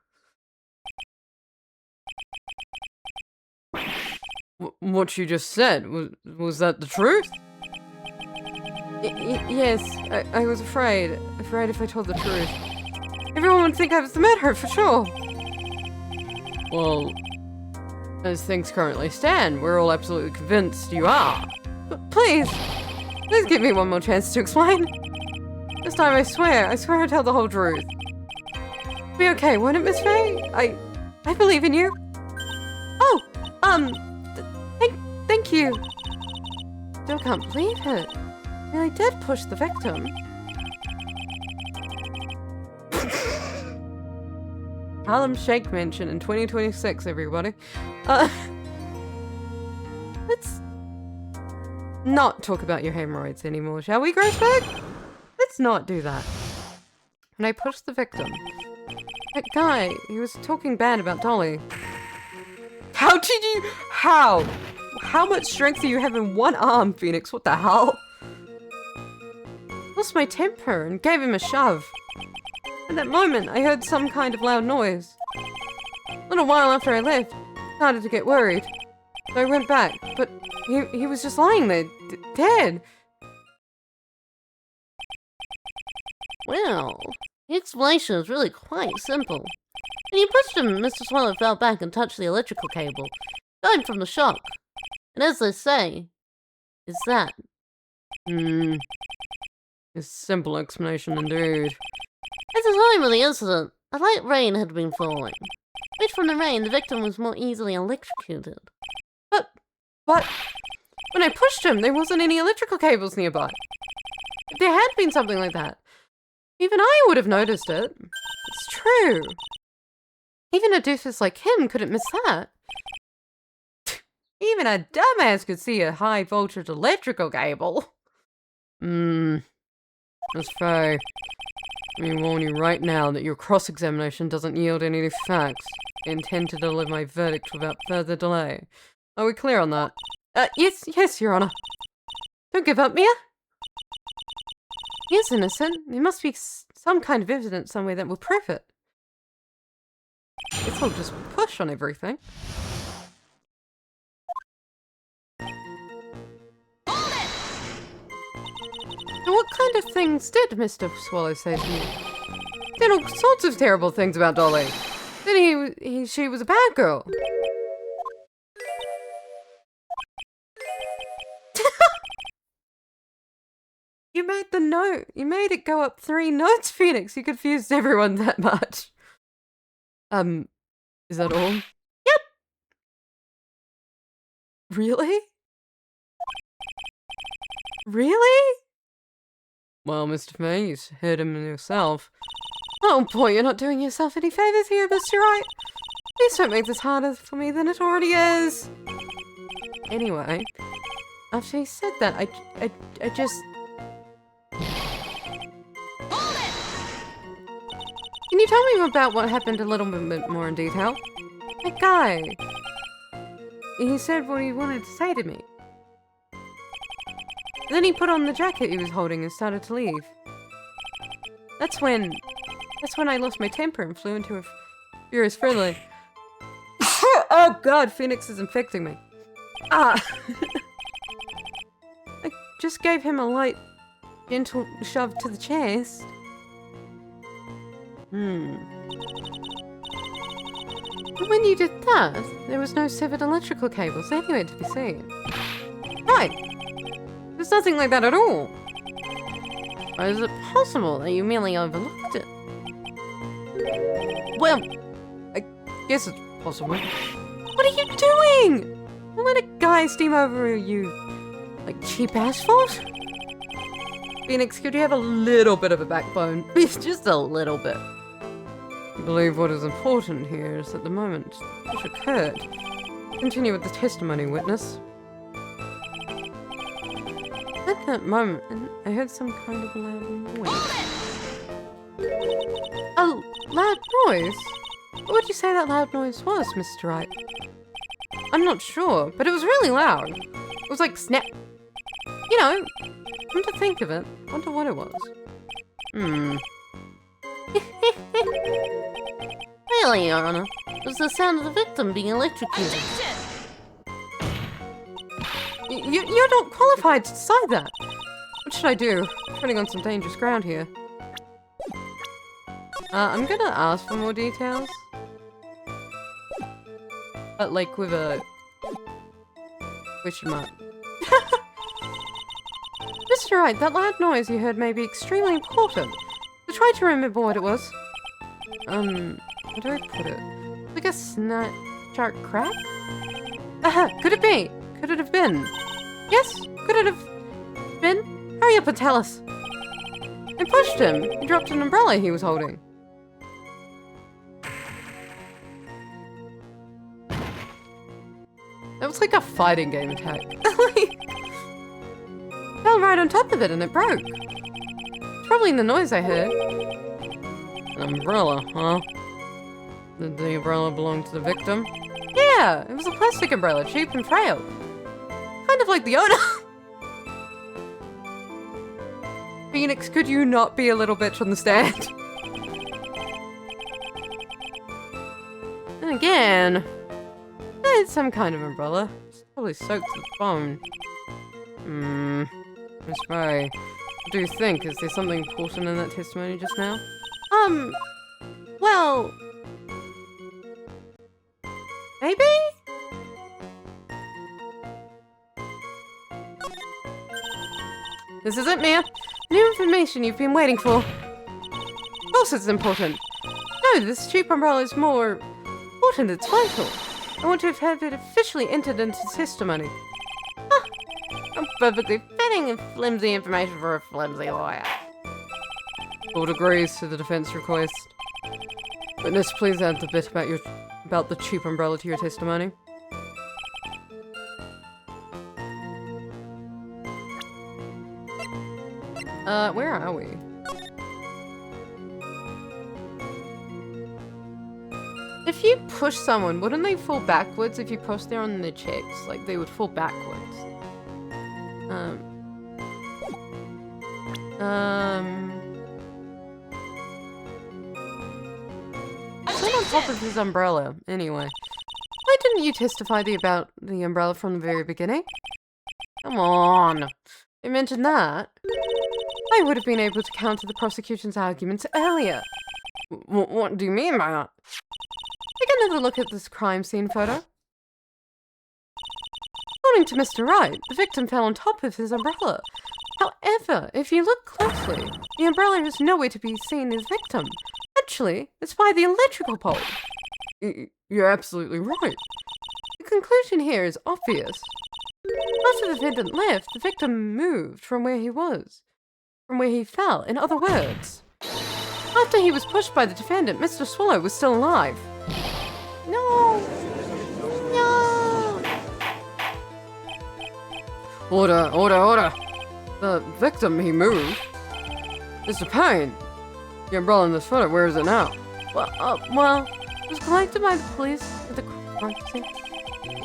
What you just said, was that the truth? Yes, I was afraid. Afraid if I told the truth. Everyone would think I was the murderer, for sure. Well, as things currently stand, we're all absolutely convinced you are. But please give me one more chance to explain. This time I swear I'll tell the whole truth. Be okay, won't it, Miss Faye? I believe in you. Oh, thank you. Still can't believe it. Really did push the victim. Harlem Shake Mansion in 2026, everybody. Let's not talk about your hemorrhoids anymore, shall we, Grossberg? Let's not do that. And I pushed the victim. That guy, he was talking bad about Dolly. How did you... How? How much strength do you have in one arm, Phoenix? What the hell? Lost my temper and gave him a shove. At that moment, I heard some kind of loud noise. A little while after I left, I started to get worried. So I went back, but he was just lying there, dead. Well, the explanation is really quite simple. When you pushed him, Mr. Swallow fell back and touched the electrical cable, died from the shock. And as they say, is that. A simple explanation indeed. At the time of the incident, a light rain had been falling. Away from the rain, the victim was more easily electrocuted. But when I pushed him, there wasn't any electrical cables nearby. If there had been something like that, even I would have noticed it. It's true. Even a doofus like him couldn't miss that. Even a dumbass could see a high voltage electrical cable. Miss Faye, let me warn you right now that your cross-examination doesn't yield any facts. I intend to deliver my verdict without further delay. Are we clear on that? Yes, Your Honor. Don't give up, Mia. He is innocent. There must be some kind of evidence somewhere that will prove it. Guess I'll just push on everything. So what kind of things did Mr. Swallow say to you? He did all sorts of terrible things about Dolly. Then she was a bad girl. You made the note. You made it go up 3 notes, Phoenix. You confused everyone that much. Is that all? Yep. Really? Really? Well, Mr. May, you heard him yourself. Oh boy, you're not doing yourself any favors here, Mr. Wright. Please don't make this harder for me than it already is. Anyway, after he said that, I just... Can you tell me about what happened a little bit more in detail? That guy. He said what he wanted to say to me. Then he put on the jacket he was holding and started to leave. That's when I lost my temper and flew into a furious friendly. Oh god, Phoenix is infecting me. I just gave him a light, gentle shove to the chest. But when you did that, there was no severed electrical cables anywhere to be seen. Right. There's nothing like that at all. Or is it possible that you merely overlooked it? Well, I guess it's possible. What are you doing? Don't let a guy steam over you like cheap asphalt? Phoenix, could you have a little bit of a backbone? just a little bit. I believe what is important here is that the moment this occurred. Continue with the testimony, witness. At that moment, I heard some kind of loud noise. A loud noise? What would you say that loud noise was, Mr. Wright? I'm not sure, but it was really loud. It was like snap. You know, come to think of it, I wonder what it was. Really, Your Honor, it was the sound of the victim being electrocuted. You're not qualified to decide that. What should I do? I'm treading on some dangerous ground here. I'm gonna ask for more details. But like with a question mark. Mr. Wright, that loud noise you heard may be extremely important. So try to remember what it was. How do I put it? Like a sharp crack? Aha! Could it be? Could it have been? Yes? Could it have been? Hurry up and tell us! I pushed him! He dropped an umbrella he was holding. That was like a fighting game attack. Fell right on top of it and it broke. It's probably the noise I heard. An umbrella, huh? Did the umbrella belong to the victim? Yeah, it was a plastic umbrella, cheap and frail. Kind of like the owner. Phoenix, could you not be a little bitch on the stand? And again, it's some kind of umbrella. It's probably soaked to the bone. Miss May, what do you think? Is there something important in that testimony just now? Well, maybe? This is it, Mia. New information you've been waiting for. Of course it's important. No, this cheap umbrella is more important. It's vital. I want to have it officially entered into testimony. perfectly fitting and flimsy information for a flimsy lawyer. Court agrees to the defense request. Witness, please add the bit about the cheap umbrella to your testimony. Where are we? If you push someone, wouldn't they fall backwards if you push there on their checks? Like, they would fall backwards. Sit on top of his umbrella, anyway. Why didn't you testify about the umbrella from the very beginning? Come on. You mentioned that. I would have been able to counter the prosecution's arguments earlier. What do you mean by that? Take another look at this crime scene photo. According to Mr. Wright, the victim fell on top of his umbrella. However, if you look closely, the umbrella is nowhere to be seen as victim. Actually, it's by the electrical pole. You're absolutely right. The conclusion here is obvious. After the defendant left, the victim moved from where he was. From where he fell, in other words. After he was pushed by the defendant, Mr. Swallow was still alive. No! No! Order, order, order! The victim, he moved. Mr. Payne! The umbrella in this photo, where is it now? Well, it was collected by the police at the crime scene.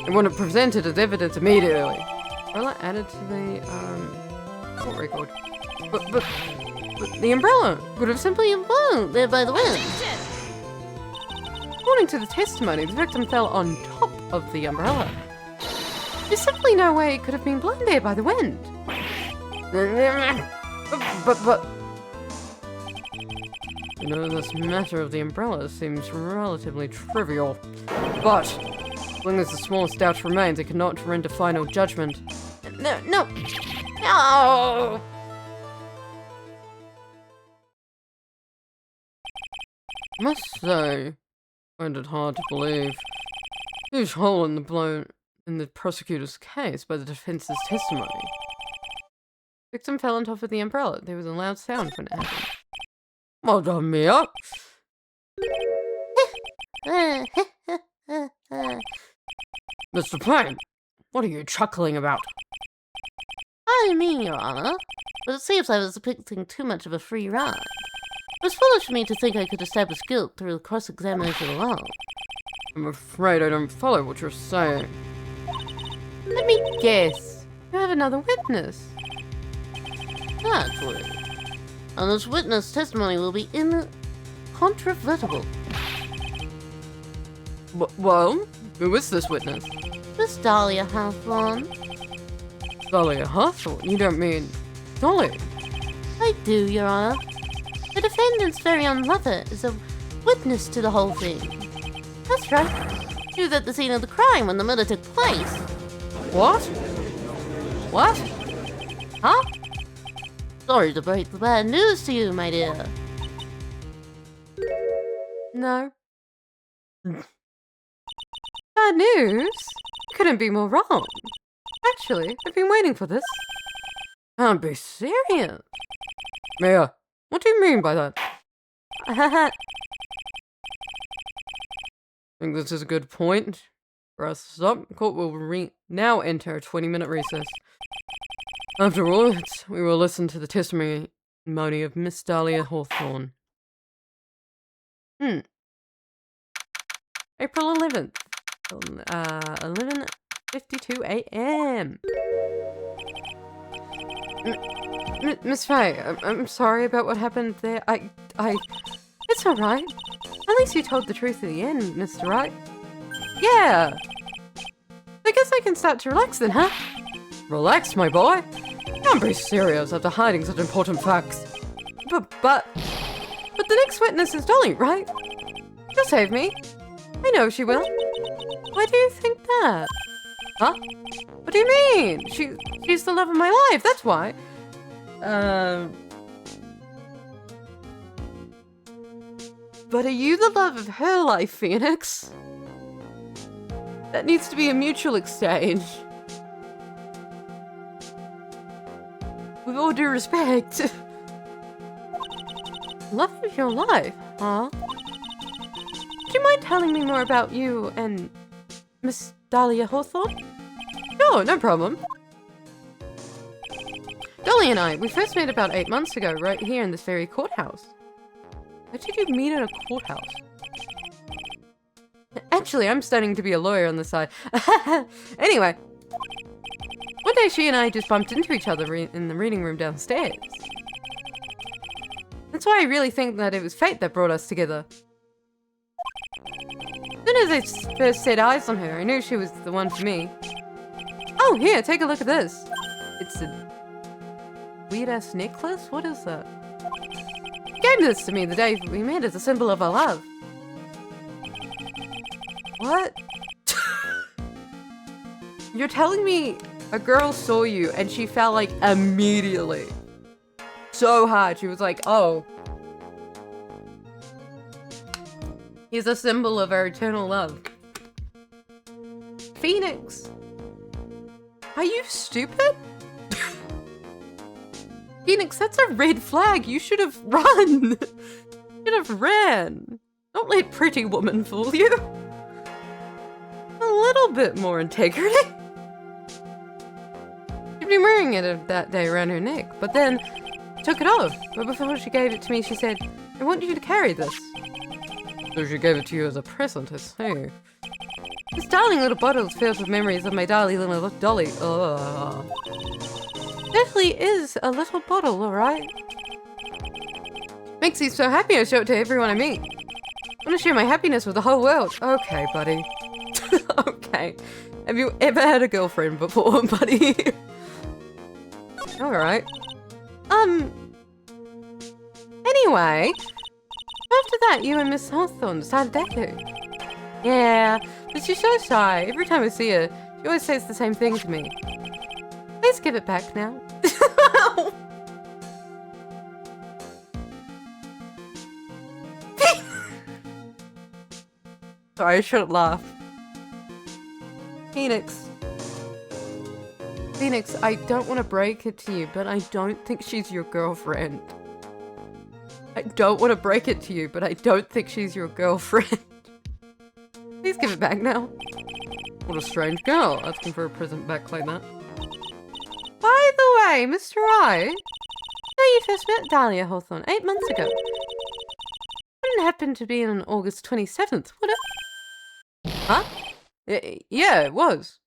It would have presented as evidence immediately. Umbrella added to the, court record. But the umbrella would have simply... blown there by the wind. Attention! According to the testimony, the victim fell on top of the umbrella. There's simply no way it could have been blown there by the wind. But... You know, this matter of the umbrella seems relatively trivial. But, as long as the smallest doubt remains, it cannot render final judgment. No. I must say, I find it hard to believe. Huge hole in the prosecutor's case by the defense's testimony. Victim fell on top of the umbrella. There was a loud sound when it happened. Well done, Mia. Mr. Payne, what are you chuckling about? I mean, Your Honor, but it seems I was depicting too much of a free ride. It was foolish for me to think I could establish guilt through cross-examination alone. I'm afraid I don't follow what you're saying. Let me Guess. You have another witness. Actually, and this witness testimony will be incontrovertible. Well, who is this witness? Miss Dahlia Hawthorne. Dahlia Hawthorne? You don't mean... Dolly? I do, Your Honor. The defendant's very own mother is a witness to the whole thing. That's right. She was at the scene of the crime when the murder took place. What? What? Huh? Sorry to break the bad news to you, my dear. No. Bad news? Couldn't be more wrong. Actually, I've been waiting for this. Can't be serious. Mia, what do you mean by that? I think this is a good point for us to stop. Court will now enter a 20-minute recess. After all, we will listen to the testimony of Miss Dahlia Hawthorne. April 11th, 11:52 a.m. Miss Faye, I'm sorry about what happened there. It's alright. At least you told the truth at the end, Mr. Wright. Yeah. I guess I can start to relax then, huh? Relax, my boy. Can't be serious after hiding such important facts. But the next witness is Dolly, right? She'll save me. I know she will. Why do you think that? Huh? What do you mean? She's the love of my life, that's why. But are you the love of her life, Phoenix? That needs to be a mutual exchange. With all due respect. Love of your life, huh? Do you mind telling me more about you and Miss Dahlia Hawthorne? Sure, no problem. Dolly and I, we first met about 8 months ago, right here in this very courthouse. How did you meet in a courthouse? Actually, I'm studying to be a lawyer on the side. Anyway, one day she and I just bumped into each other in the reading room downstairs. That's why I really think that it was fate that brought us together. As soon as I first set eyes on her, I knew she was the one for me. Oh, here, take a look at this. It's a weird-ass necklace? What is that? She gave this to me the day we met as a symbol of our love. What? You're telling me a girl saw you and she fell like immediately. So hard. She was like, oh. He's a symbol of our eternal love. Phoenix. Are you stupid? Phoenix, that's a red flag. You should have run. You should have ran. Don't let pretty woman fool you. A little bit more integrity. She'd been wearing it that day around her neck, but then took it off. But before she gave it to me, she said, I want you to carry this. So she gave it to you as a present, I see. This darling little bottle is filled with memories of my darling little Dolly. Oh. Definitely is a little bottle, alright? Makes me so happy I show it to everyone I meet. I want to share my happiness with the whole world. Okay, buddy. Okay. Have you ever had a girlfriend before, buddy? Alright. Anyway. After that, you and Miss Hawthorne decided that too. Yeah, but she's so shy. Every time I see her, she always says the same thing to me. Please give it back now. Sorry, I shouldn't laugh. Phoenix. Phoenix, I don't want to break it to you, but I don't think she's your girlfriend. I don't want to break it to you, but I don't think she's your girlfriend. Please give it back now. What a strange girl, asking for a present back like that. By the way, Mr. I, you first met Dahlia Hawthorne 8 months ago. Wouldn't happen to be on August 27th, would it? Huh? Yeah, it was.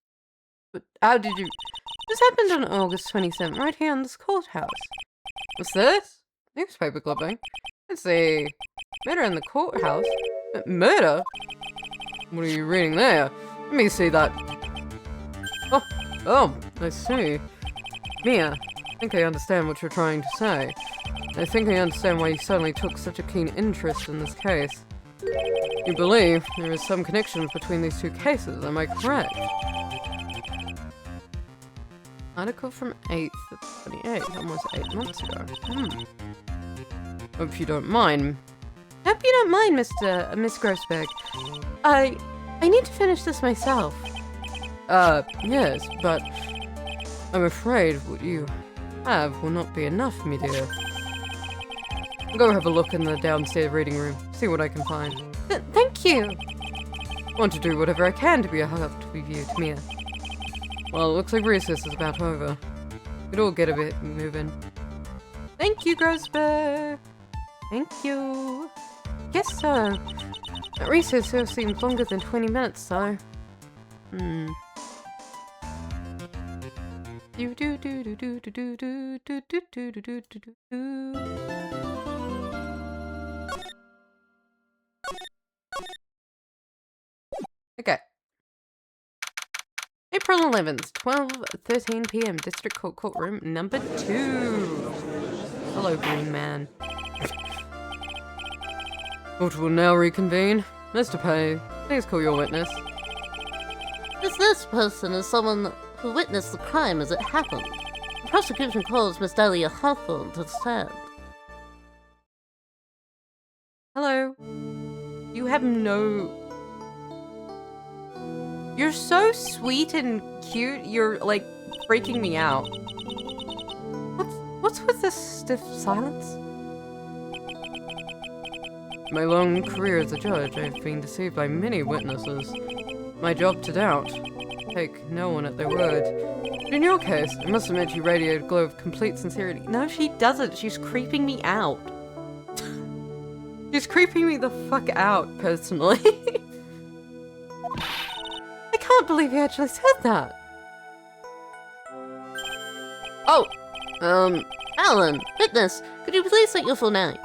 But how did you... This happened on August 27th, right here in this courthouse. What's this? Newspaper clipping. Let's see. Murder in the courthouse? Murder? What are you reading there? Let me see that. Oh, I see. Mia, I think I understand what you're trying to say. I think I understand why you suddenly took such a keen interest in this case. You believe there is some connection between these two cases, am I correct? Article from 8th of 28, almost 8 months ago. Hope you don't mind. Hope you don't mind, Miss Grossberg. I need to finish this myself. Yes, but I'm afraid what you have will not be enough, me dear. Go have a look in the downstairs reading room, see what I can find. Thank you! I want to do whatever I can to be a help to you, Mia. Well, it looks like recess is about over. We'd all get a bit moving. Thank you, Grossberg! Thank you! Guess so. That recess still seems longer than 20 minutes, though. Okay. April 11th, 12:13 p.m. District Court Courtroom number 2. Hello, Green Man. Court will now reconvene. Mr. Pei, please call your witness. This person is someone who witnessed the crime as it happened. The prosecution calls Miss Dahlia Hawthorne to the stand. Hello. You have no... You're so sweet and cute, you're, like, freaking me out. What's with this stiff silence? My long career as a judge, I've been deceived by many witnesses. My job to doubt. Take no one at their word. But in your case, I must admit you radiate a glow of complete sincerity. No, she doesn't. She's creeping me out. She's creeping me the fuck out, personally. I can't believe he actually said that. Oh! Alan, witness, could you please state your full name?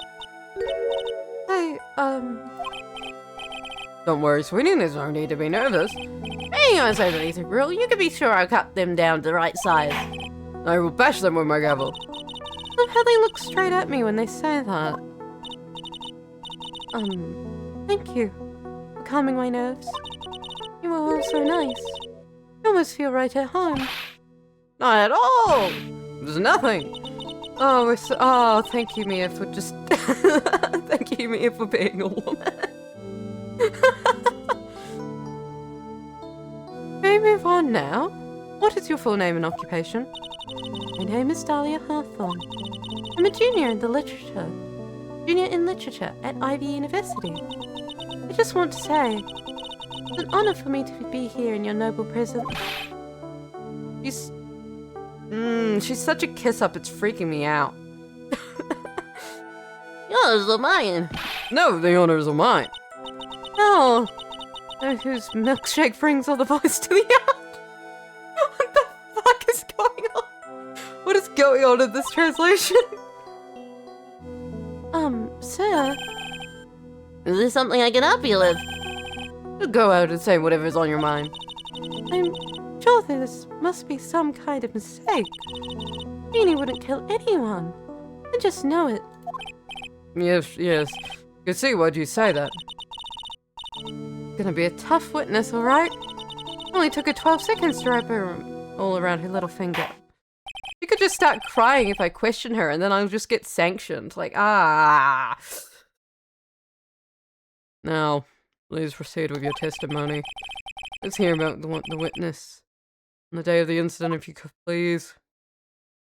Don't worry, sweetie, there's no need to be nervous. Hey, you won't say anything, real. You can be sure I cut them down to the right size. I will bash them with my gavel. Love how they look straight at me when they say that. Thank you for calming my nerves. You were all so nice. I almost feel right at home. Not at all! There's nothing. Oh, we're so... Oh, thank you, Mia, for just... Thank you, Mia, for being a woman. May we move on now? What is your full name and occupation? My name is Dahlia Hawthorne. I'm a junior in literature at Ivy University. I just want to say, it's an honor for me to be here in your noble presence. She's such a kiss-up, it's freaking me out. Yours are mine. No, the honors are mine. Oh, whose milkshake brings all the boys to the yard? What the fuck is going on? What is going on in this translation? Sir? Is there something I can help you with? Go out and say whatever's on your mind. I'm sure this must be some kind of mistake. Feeny wouldn't kill anyone. I just know it. Yes, yes. You see why'd you say that? Gonna be a tough witness, alright? Only took her 12 seconds to wrap her all around her little finger. You could just start crying if I question her, and then I'll just get sanctioned. Like, ah. Now, please proceed with your testimony. Let's hear about the witness. On the day of the incident, if you could, please.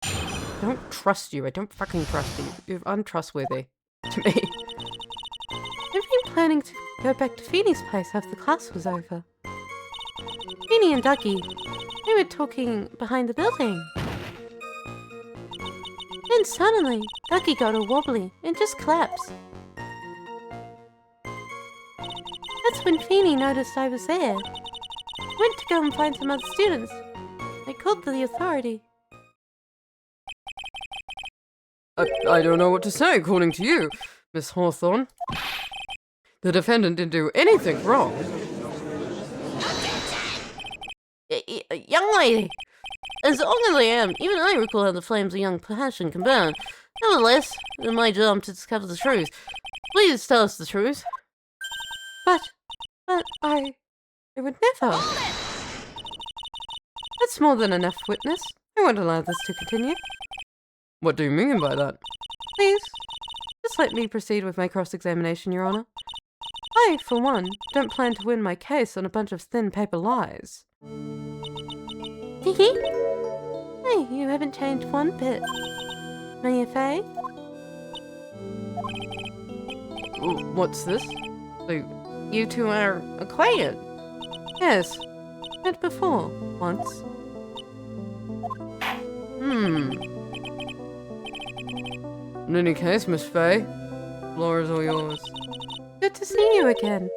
I don't trust you. I don't fucking trust you. You're untrustworthy to me. I've been planning to go back to Feeny's place after the class was over. Feeny and Ducky, they were talking behind the building. Then suddenly, Ducky got all wobbly and just collapsed. That's when Feeny noticed I was there. Went to go and find some other students. They called the authority. I don't know what to say, according to you, Miss Hawthorne. The defendant didn't do anything wrong. Young lady, as old as I am, even I recall how the flames of young passion can burn. Nevertheless, it's my job to discover the truth. Please tell us the truth. But I would never. That's more than enough, witness. I won't allow this to continue. What do you mean by that? Please, just let me proceed with my cross-examination, Your Honor. I, for one, don't plan to win my case on a bunch of thin paper lies. Hey, you haven't changed one bit. Are you Faye? What's this? So, you two are acquainted? Yes, met before, once. In any case, Miss Faye, the floor is all yours. Good to see you again,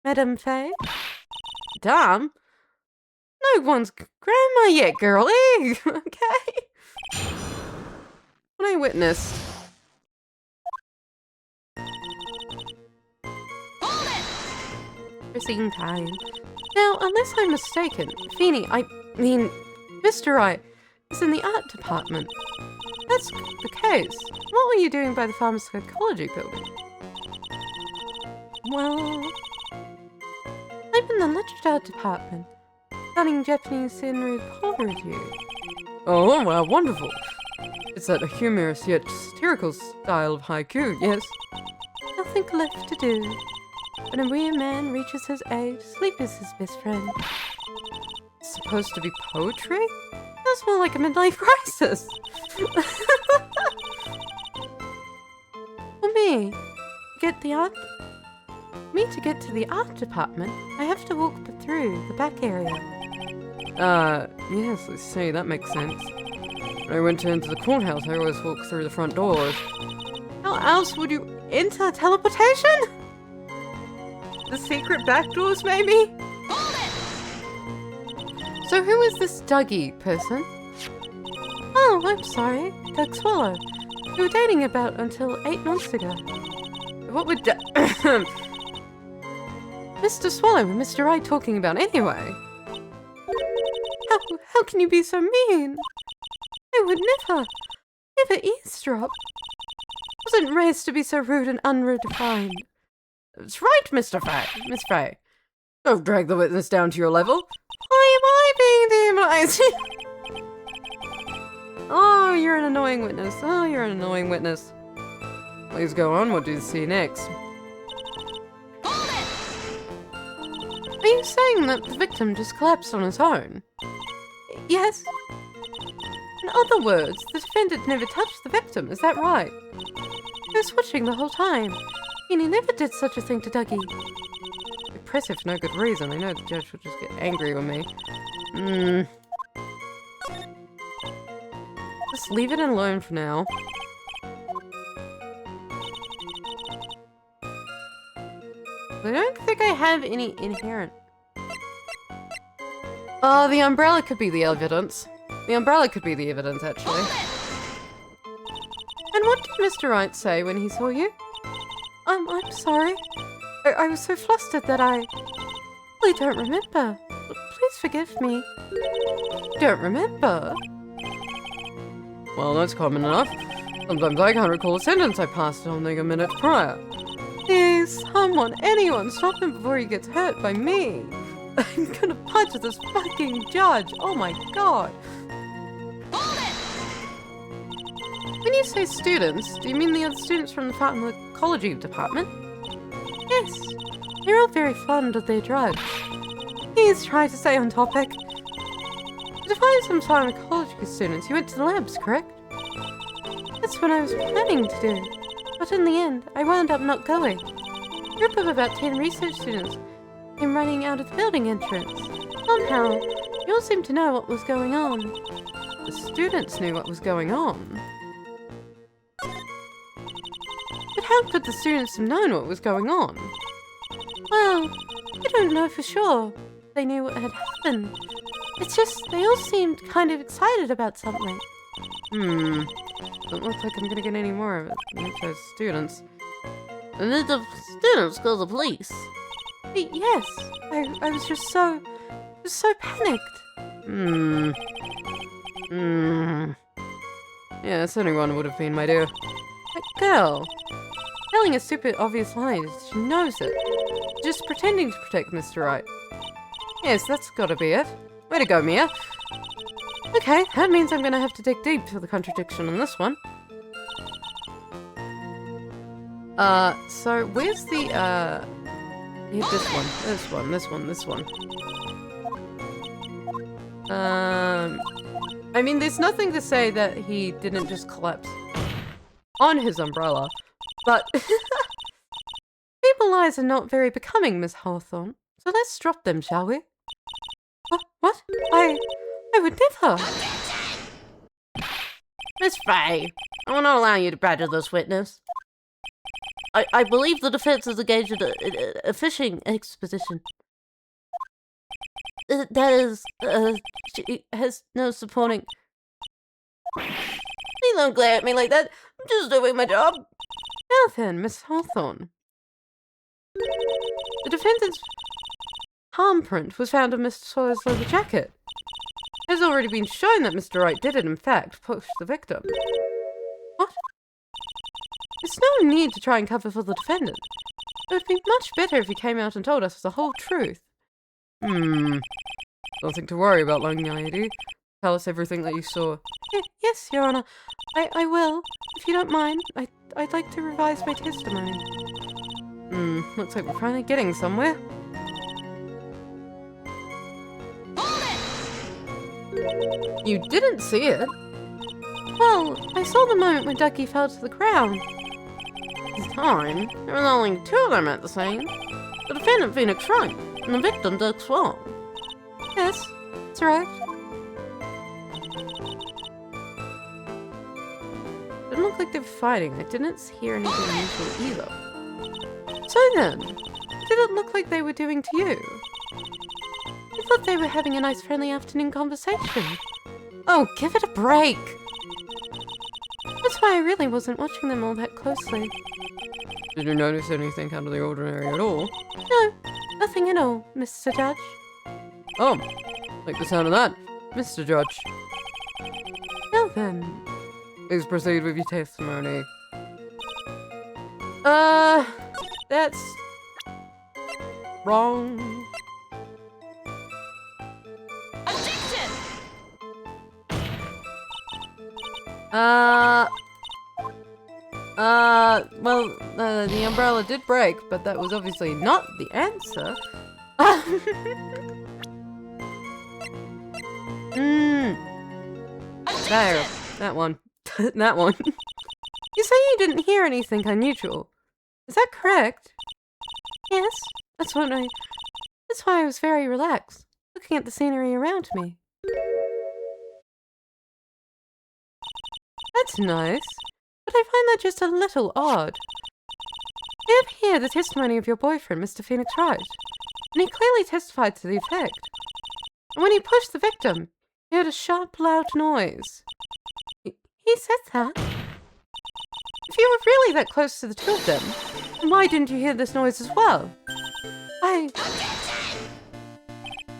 Madame Faye. Damn. No one's grandma yet, girlie. Okay. What I witnessed. Pressing time. Now, unless I'm mistaken, Feeny, Mr. Wright, is in the art department. That's the case. What were you doing by the pharmacology building? Well, I'm in the literature department, studying Japanese scenery poetry. Oh, wow, wonderful. It's that humorous yet satirical style of haiku, yes? Nothing left to do. When a weird man reaches his age, sleep is his best friend. It's supposed to be poetry? That's more like a midlife crisis. For me, to get to the art department, I have to walk through the back area. Yes, I see, that makes sense. When I went to enter the courthouse, I always walked through the front doors. How else would you enter teleportation? The secret back doors, maybe? So who is this Dougie person? Oh, I'm sorry. Doug Swallow. We were dating about until 8 months ago. What would Mr. Swallow and Mr. Wright talking about anyway? How can you be so mean? I would never eavesdrop. Wasn't raised to be so rude and unredefined. That's right, Mr. Faye. Miss Faye. Don't drag the witness down to your level. Why am I being demonized? Oh, you're an annoying witness. Oh, you're an annoying witness. Please go on. What do you see next? Are you saying that the victim just collapsed on his own? Yes. In other words, the defendant never touched the victim, is that right? He was watching the whole time, and he never did such a thing to Dougie. Impressive for no good reason. I know the judge will just get angry with me. Just leave it alone for now. I don't think I have any inherent. Oh, the umbrella could be the evidence. The umbrella could be the evidence, actually. And what did Mr. Wright say when he saw you? I'm sorry. I was so flustered that I really don't remember. Please forgive me. Don't remember? Well, that's common enough. Sometimes I can't recall a sentence I passed only a minute prior. Please, someone, anyone, stop him before he gets hurt by me. I'm gonna punch this fucking judge. Oh my god. Hold it! When you say students, do you mean the other students from the pharmacology department? Yes. They're all very fond of their drugs. Please try to stay on topic. To find some pharmacology students, you went to the labs, correct? That's what I was planning to do. But in the end, I wound up not going. A group of about 10 research students came running out of the building entrance. Somehow, you all seemed to know what was going on. The students knew what was going on. But how could the students have known what was going on? Well, I don't know for sure. They knew what had happened. It's just, they all seemed kind of excited about something. Doesn't look like I'm gonna get any more of it. Meet those students. And did the students call the police? Yes, I was just so panicked. Yes, anyone would have been, my dear. That girl, telling a stupid obvious lie, she knows it. Just pretending to protect Mr. Wright. Yes, that's gotta be it. Way to go, Mia. Okay, that means I'm gonna have to dig deep for the contradiction on this one. So where's the, yeah, this one. I mean, there's nothing to say that he didn't just collapse on his umbrella, but people's lies are not very becoming, Miss Hawthorne. So let's drop them, shall we? What? I would never. Miss Fay, I will not allow you to badger this witness. I believe the defense is engaged in a fishing expedition. That is, she has no supporting... Please don't glare at me like that. I'm just doing my job. Now then, Miss Hawthorne. The defendant's palm print was found on Mr. Sawyer's leather jacket. It has already been shown that Mr. Wright did, in fact, push the victim. What? There's no need to try and cover for the defendant. It would be much better if he came out and told us the whole truth. Nothing to worry about, Lanyadi. Tell us everything that you saw. Yes, Your Honor. I will. If you don't mind, I'd like to revise my testimony. Looks like we're finally getting somewhere. You didn't see it? Well, I saw the moment when Ducky fell to the ground. At the time, there were only 2 of them at the scene. The defendant, Phoenix Wright, and the victim, Doug Swan. Yes, that's right. Didn't look like they were fighting. I didn't hear anything unusual either. So then, what did it look like they were doing to you? I thought they were having a nice friendly afternoon conversation. Oh, give it a break! That's why I really wasn't watching them all that closely. Did you notice anything out of the ordinary at all? No, nothing at all, Mr. Judge. Oh, like the sound of that, Mr. Judge. Now then, please proceed with your testimony. That's wrong. Objection! Well, the umbrella did break, but that was obviously not the answer. There, that one. That one. You say you didn't hear anything unusual. Is that correct? Yes, that's why I was very relaxed, looking at the scenery around me. That's nice, but I find that just a little odd. I have here the testimony of your boyfriend, Mr. Phoenix Wright, and he clearly testified to the effect. And when he pushed the victim, he heard a sharp, loud noise. He said that? If you were really that close to the two of them, then why didn't you hear this noise as well?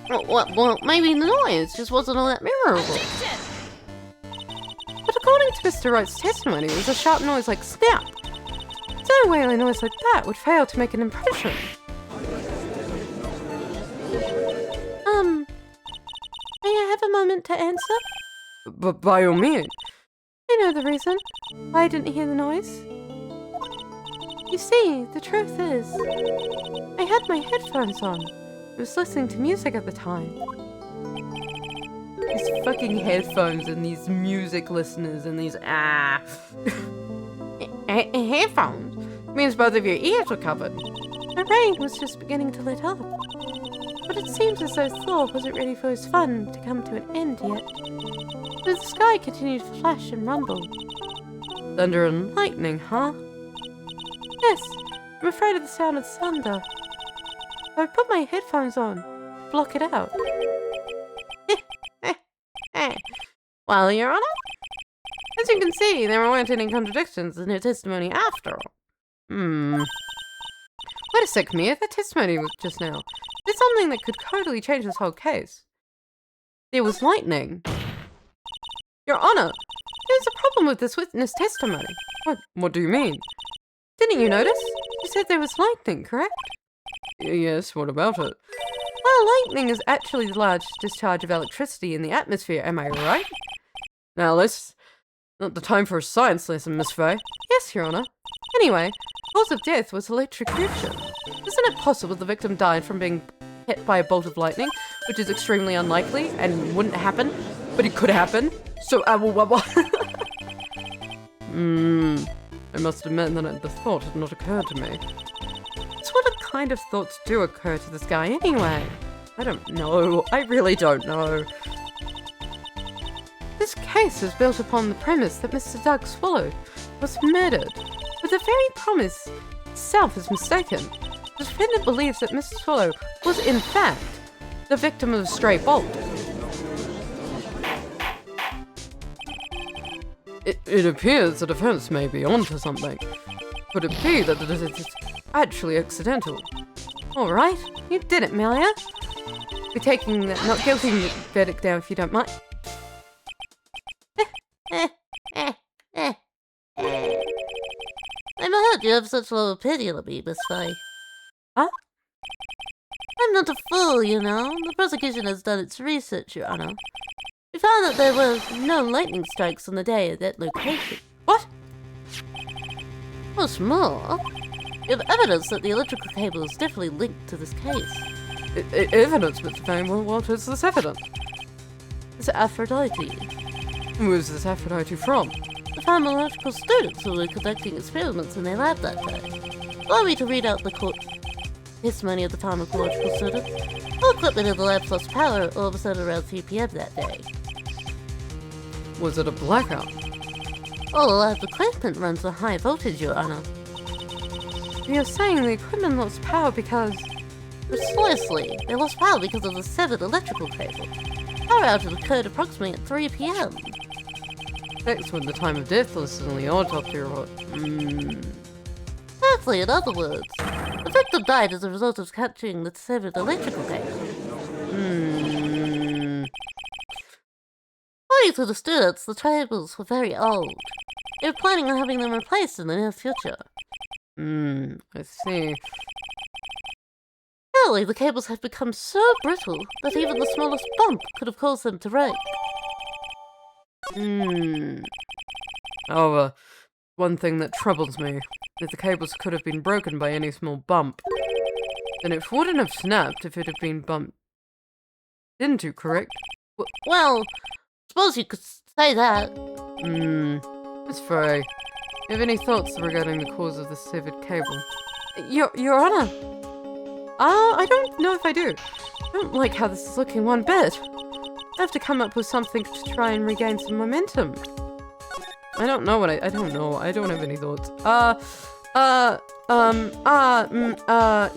Well, maybe the noise just wasn't all that memorable. Objection! But according to Mr. Wright's testimony, it was a sharp noise like snap. There's no way a noise like that would fail to make an impression. May I have a moment to answer? But by all means. I know the reason why I didn't hear the noise. You see, the truth is, I had my headphones on. I was listening to music at the time. These fucking headphones and these music listeners and these Headphones? means both of your ears were covered. My brain was just beginning to lit up. But it seems as though Thor wasn't ready for his fun to come to an end yet. So the sky continued to flash and rumble. Thunder and lightning, huh? Yes, I'm afraid of the sound of thunder. So I put my headphones on to block it out. Well, Your Honor, as you can see, there weren't any contradictions in her testimony after all. Wait a sec, Mia, that testimony was just now. There's something that could totally change this whole case. There was lightning. Your Honor, there's a problem with this witness testimony. What do you mean? Didn't you notice? You said there was lightning, correct? Yes, what about it? Well, lightning is actually the largest discharge of electricity in the atmosphere, am I right? Now, this not the time for a science lesson, Miss Fay. Yes, Your Honor. Anyway, cause of death was electrocution. Isn't it possible the victim died from being hit by a bolt of lightning, which is extremely unlikely and wouldn't happen, but it could happen? So, I must admit that the thought had not occurred to me. So what kind of thoughts do occur to this guy anyway? I don't know. I really don't know. This case is built upon the premise that Mr. Doug Swallow was murdered, but the very premise itself is mistaken. The defendant believes that Mr. Swallow was, in fact, the victim of a stray bolt. It appears the defense may be onto something. Could it be that it's actually accidental? Alright, you did it, Melia. We're taking the not guilty verdict down if you don't mind. I'm hurt you have such low opinion of me, Miss Fay. Huh? I'm not a fool, you know. The prosecution has done its research, Your Honor. We found that there were no lightning strikes on the day at that location. What? What's more, we have evidence that the electrical cable is definitely linked to this case. Evidence, Mr. Fay? Well, what is this evidence? It's Aphrodite. Who is this Aphrodite from? The pharmacological students who were conducting experiments in their lab that day. Allow me to read out the court testimony of the pharmacological students. All equipment in the lab lost power all of a sudden around 3 p.m. that day. Was it a blackout? All the lab equipment runs on high voltage, Your Honor. You're saying the equipment lost power because... Precisely. They lost power because of the severed electrical cable. Power outage occurred approximately at 3 p.m. That's when the time of death was in the autopsy report. Exactly, in other words, the victim died as a result of catching the severed electrical cable. According to the students, the cables were very old. They were planning on having them replaced in the near future. I see. Apparently, the cables had become so brittle that even the smallest bump could have caused them to break. However, one thing that troubles me is the cables could have been broken by any small bump. Then it wouldn't have snapped if it had been bumped into, correct? Well, suppose you could say that. Miss Fay, you have any thoughts regarding the cause of the severed cable? Your Honor! I don't know if I do. I don't like how this is looking one bit. I have to come up with something to try and regain some momentum. I don't know what I don't know. I don't have any thoughts.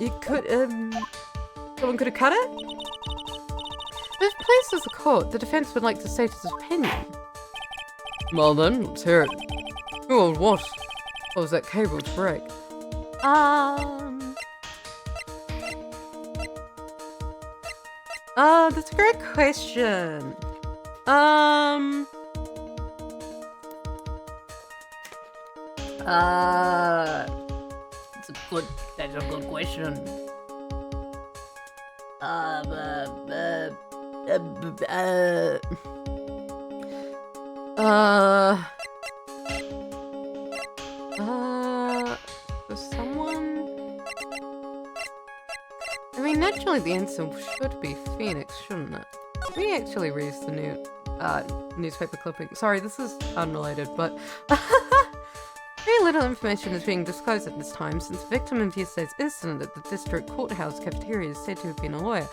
You could, someone could have cut it? If placed as a court, the defense would like to state its opinion. Well then, let's hear it. Who or what was that cable to break? That's a great question. That's a good question. For someone? I mean, naturally the answer should be Phoenix, shouldn't it? Let me actually read the new, newspaper clipping. Sorry, this is unrelated, but very little information is being disclosed at this time since the victim of yesterday's incident at the district courthouse cafeteria is said to have been a lawyer.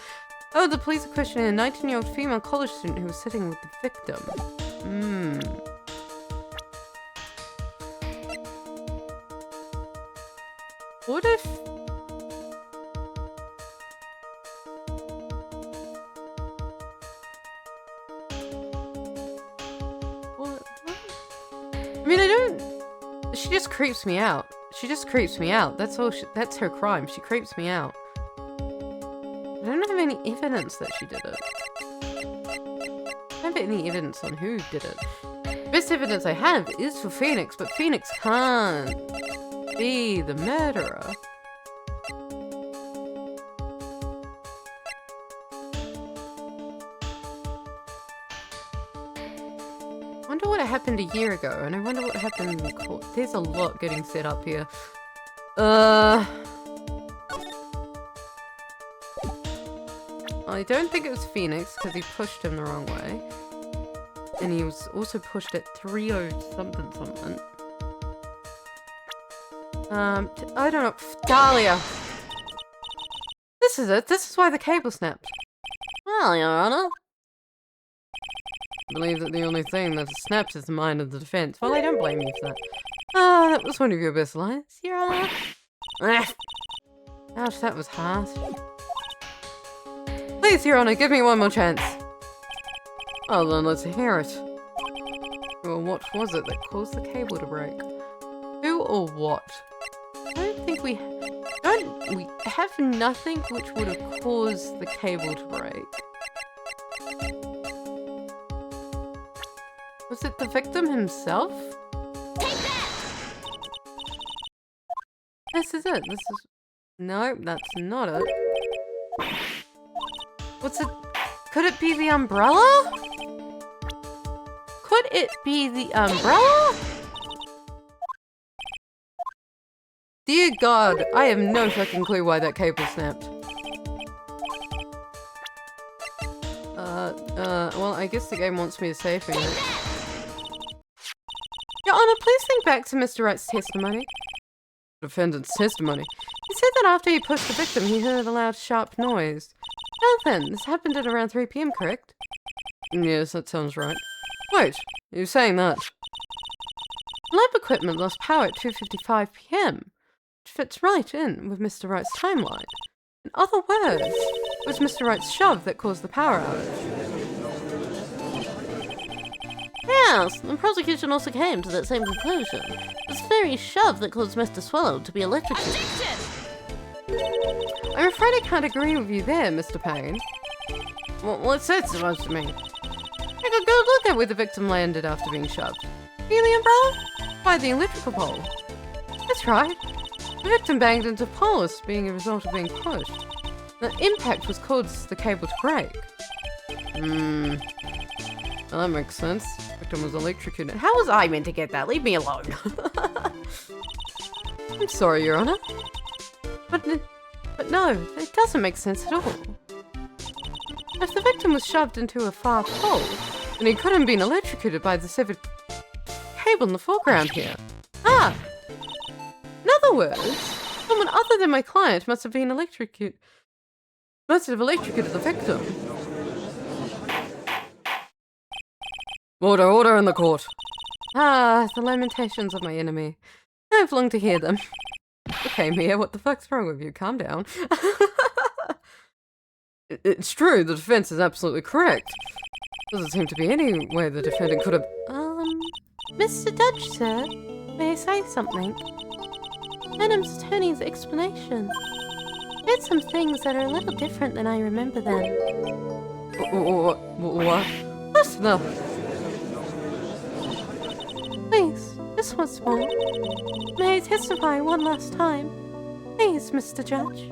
Oh, the police are questioning a 19-year-old female college student who was sitting with the victim. What if... What? I mean, I don't... She just creeps me out. She just creeps me out. That's all. That's her crime. She creeps me out. I don't have any evidence that she did it. I don't have any evidence on who did it. Best evidence I have is for Phoenix, but Phoenix can't be the murderer. I wonder what happened a year ago, and I wonder what happened in the court. There's a lot getting set up here. I don't think it was Phoenix, because he pushed him the wrong way. And he was also pushed at 3:0 something. I don't know. Dahlia! This is it. This is why the cable snapped. Well, Your Honor. I believe that the only thing that snapped is the mind of the defense. Well, I don't blame you for that. Ah, that was one of your best lines, Your Honor. Ouch, that was harsh. Please, Your Honor, give me one more chance. Oh, then let's hear it. Well, what was it that caused the cable to break? Who or what? I don't think we have nothing which would have caused the cable to break. Was it the victim himself? Take that! This is it. This is... No, that's not it. What's it? Could it be the umbrella? Could it be the umbrella? Dear God, I have no fucking clue why that cable snapped. Well, I guess the game wants me to say things. Your Honor, please think back to Mr. Wright's testimony. Defendant's testimony. He said that after he pushed the victim, he heard a loud, sharp noise. Jonathan, this happened at around 3 PM, correct? Yes, that sounds right. Wait, you're saying that? Lab equipment lost power at 2:55 PM, which fits right in with Mr. Wright's timeline. In other words, it was Mr. Wright's shove that caused the power outage. Yes, the prosecution also came to that same conclusion. This very shove that caused Mr. Swallow to be electrocuted. Objection! I'm afraid I can't agree with you there, Mr. Payne. What's that supposed to mean? Take a good look at where the victim landed after being shoved. Near the umbrella? By the electrical pole. That's right. The victim banged into poles being a result of being pushed. The impact was caused the cable to break. Well, that makes sense. The victim was electrocuted. How was I meant to get that? Leave me alone. I'm sorry, Your Honor. But no, it doesn't make sense at all. If the victim was shoved into a far pole, then he couldn't have been electrocuted by the severed cable in the foreground here. Ah! In other words, someone other than my client must have electrocuted the victim. Order in the court. Ah, the lamentations of my enemy. I've longed to hear them. Okay, Mia, what the fuck's wrong with you? Calm down. It's true, the defense is absolutely correct. Doesn't seem to be any way the defendant could have... Mr. Judge, sir, May I say something? Adam's attorney's explanation said some things that are a little different than I remember them. What? What's the... Please, just once more. May I testify one last time? Please, Mr. Judge.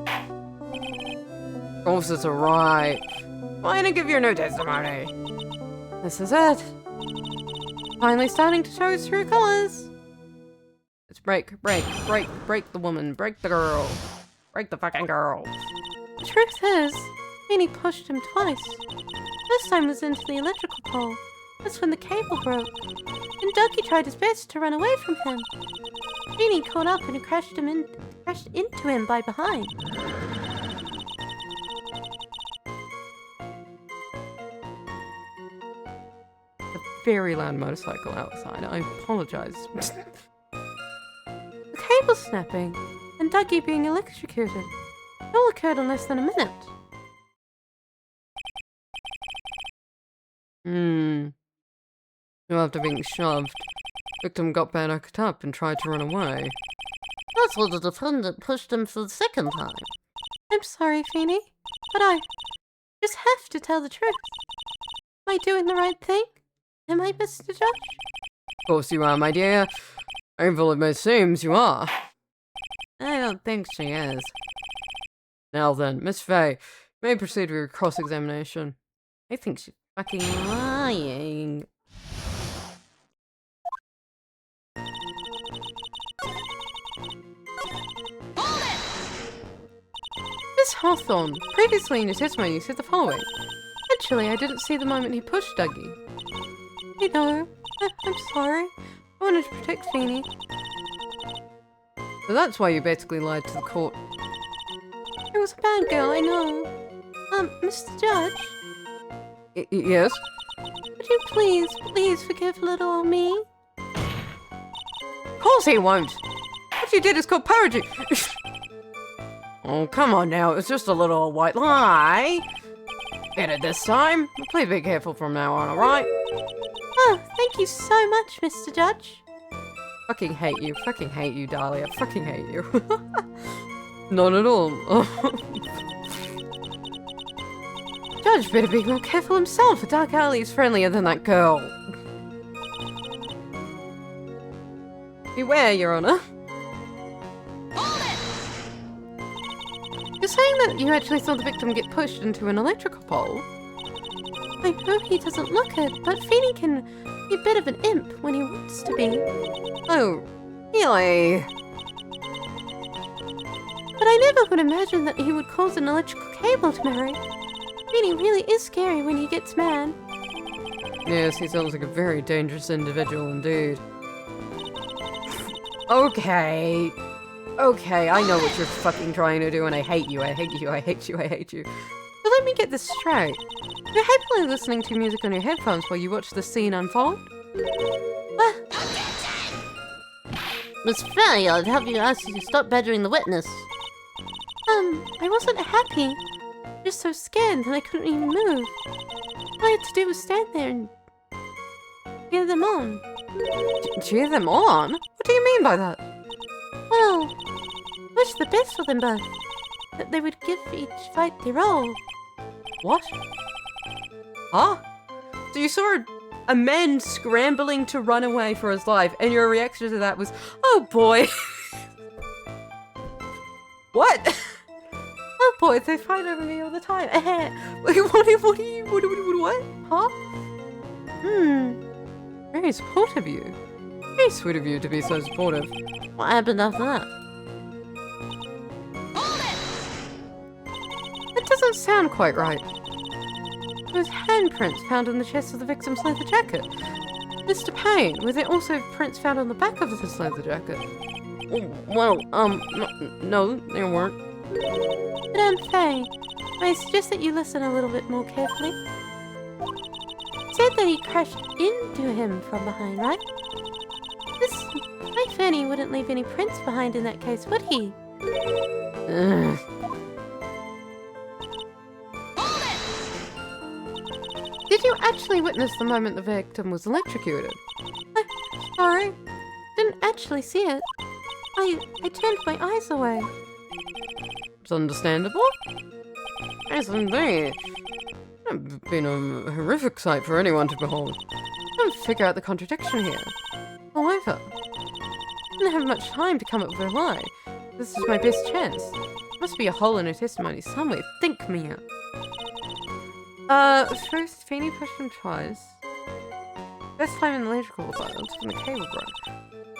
Officer, right. Why not give your new testimony? This is it. Finally starting to show his true colors. Let's break the woman, break the girl. Break the fucking girl. The truth is, Feeny pushed him twice. This time was into the electrical pole. That's when the cable broke. And Ducky tried his best to run away from him. Feeny caught up and crashed into him by behind. A very loud motorcycle outside. I apologize. The cable snapping and Ducky being electrocuted. It all occurred in less than a minute. After being shoved, victim got backed up and tried to run away. That's what the defendant pushed him for the second time. I'm sorry, Feeny, but I just have to tell the truth. Am I doing the right thing? Am I, Mr. Judge? Of course you are, my dear. Painful it may seem, you are. I don't think she is. Now then, Miss Faye, you may proceed with your cross-examination. I think she's fucking lying. Miss Hawthorne, previously in your testimony you said the following. Actually, I didn't see the moment he pushed Dougie. I know. I'm sorry. I wanted to protect Feeny. So that's why you basically lied to the court. I was a bad girl, I know. Mr. Judge? Yes? Would you please forgive little old me? Of course he won't! What you did is called perjury! Oh, come on now, it's just a little white lie! Get it this time? Please be careful from now on, alright? Oh, thank you so much, Mr. Judge. Fucking hate you, Dahlia. Fucking hate you. Not at all. Judge better be more careful himself. A dark alley is friendlier than that girl. Beware, Your Honor. You're saying that you actually saw the victim get pushed into an electrical pole? I know he doesn't look it, but Feeny can be a bit of an imp when he wants to be. Oh, really? But I never would imagine that he would cause an electrical cable to marry. Feeny really is scary when he gets mad. Yes, he sounds like a very dangerous individual indeed. Okay. Okay, I know what you're fucking trying to do and I hate you, I hate you, I hate you, I hate you. But let me get this straight. You're happily listening to music on your headphones while you watch the scene unfold? Miss Faye, I'd have you ask you to stop badgering the witness. I wasn't happy. Just so scared that I couldn't even move. All I had to do was stand there and cheer them on. Cheer them on? What do you mean by that? Well, wish the best for them both. That they would give each fight their all. What? Huh? So you saw a man scrambling to run away for his life, and your reaction to that was, oh boy. What? Oh boy, they fight over me all the time. What? Huh? Very supportive of you. Very sweet of you to be so supportive. What happened after that? That doesn't sound quite right. There was handprints found on the chest of the victim's leather jacket. Mr. Payne, were there also prints found on the back of his leather jacket? Well, no, there weren't. But Faye, I suggest that you listen a little bit more carefully. You said that he crashed into him from behind, right? My Fanny wouldn't leave any prints behind in that case, would he? Did you actually witness the moment the victim was electrocuted? Sorry. Didn't actually see it. I turned my eyes away. It's understandable. Yes, indeed. It's been a horrific sight for anyone to behold. I don't figure out the contradiction here. However, I didn't have much time to come up with a lie. This is my best chance. Must be a hole in her testimony somewhere. Think me out. First, Feeny pushed him twice. First time in the electrical violence when the cable broke.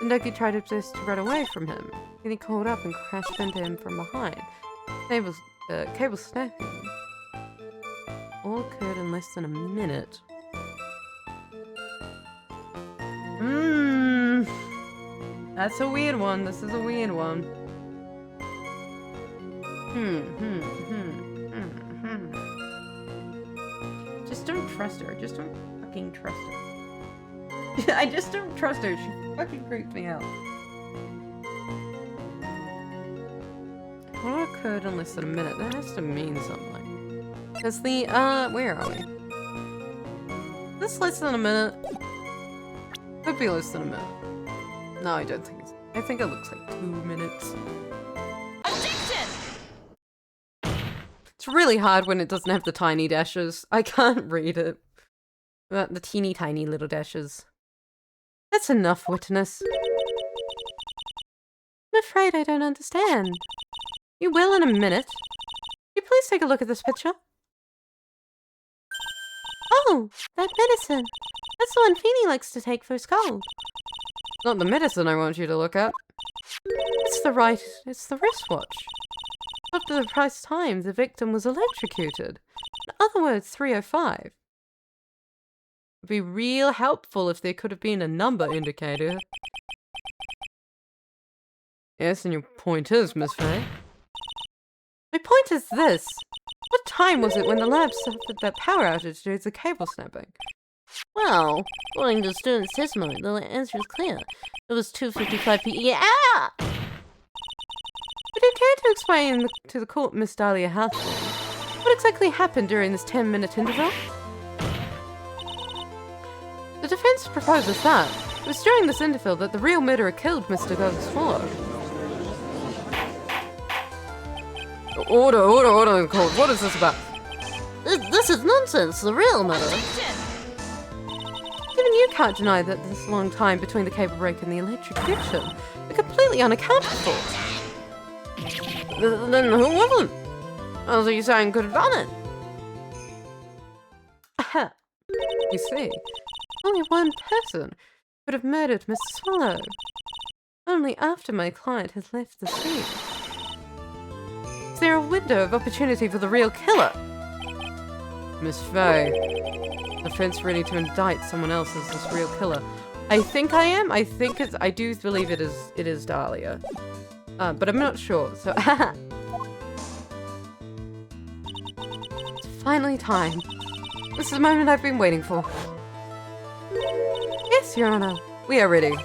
Then Dougie tried his best to run away from him. Then he caught up and crashed into him from behind. Cable snapping. All occurred in less than a minute. That's a weird one. This is a weird one. Just don't trust her. Just don't fucking trust her. I just don't trust her. She fucking creeps me out. What occurred in less than a minute? That has to mean something. Because the, where are we? This less than a minute? Could be less than a minute. No, I don't think it's... I think it looks like 2 minutes. Objection! It's really hard when it doesn't have the tiny dashes. I can't read it. The teeny tiny little dashes. That's enough, witness. I'm afraid I don't understand. You will in a minute. Can you please take a look at this picture? Oh, that medicine. That's the one Feeny likes to take for his cold. Not the medicine I want you to look at. It's the wristwatch. After the precise time, the victim was electrocuted. In other words, 3:05. It'd be real helpful if there could have been a number indicator. Yes, and your point is, Miss Faye? My point is this. What time was it when the lab suffered that power outage due to the cable snapping? Well, according to the student's testimony, the answer is clear. It was 2:55 p.m. Yeah! Would you care to explain to the court, Miss Dahlia Hathaway, what exactly happened during this 10-minute interval? The defense proposes that it was during this interval that the real murderer killed Mr. Gus Swallow. Order in court. What is this about? This is nonsense. The real murderer. Objection! Even you can't deny that this long time between the cable break and the electrocution are completely unaccounted for. Then who wasn't? As you saying could have done it? Aha. You see, only one person could have murdered Mr. Swallow. Only after my client has left the scene. Is there a window of opportunity for the real killer? Miss Faye, defense ready to indict someone else as this real killer. I think I am. I do believe it is Dahlia. But I'm not sure, so it's finally time. This is the moment I've been waiting for. Yes, Your Honor. We are ready.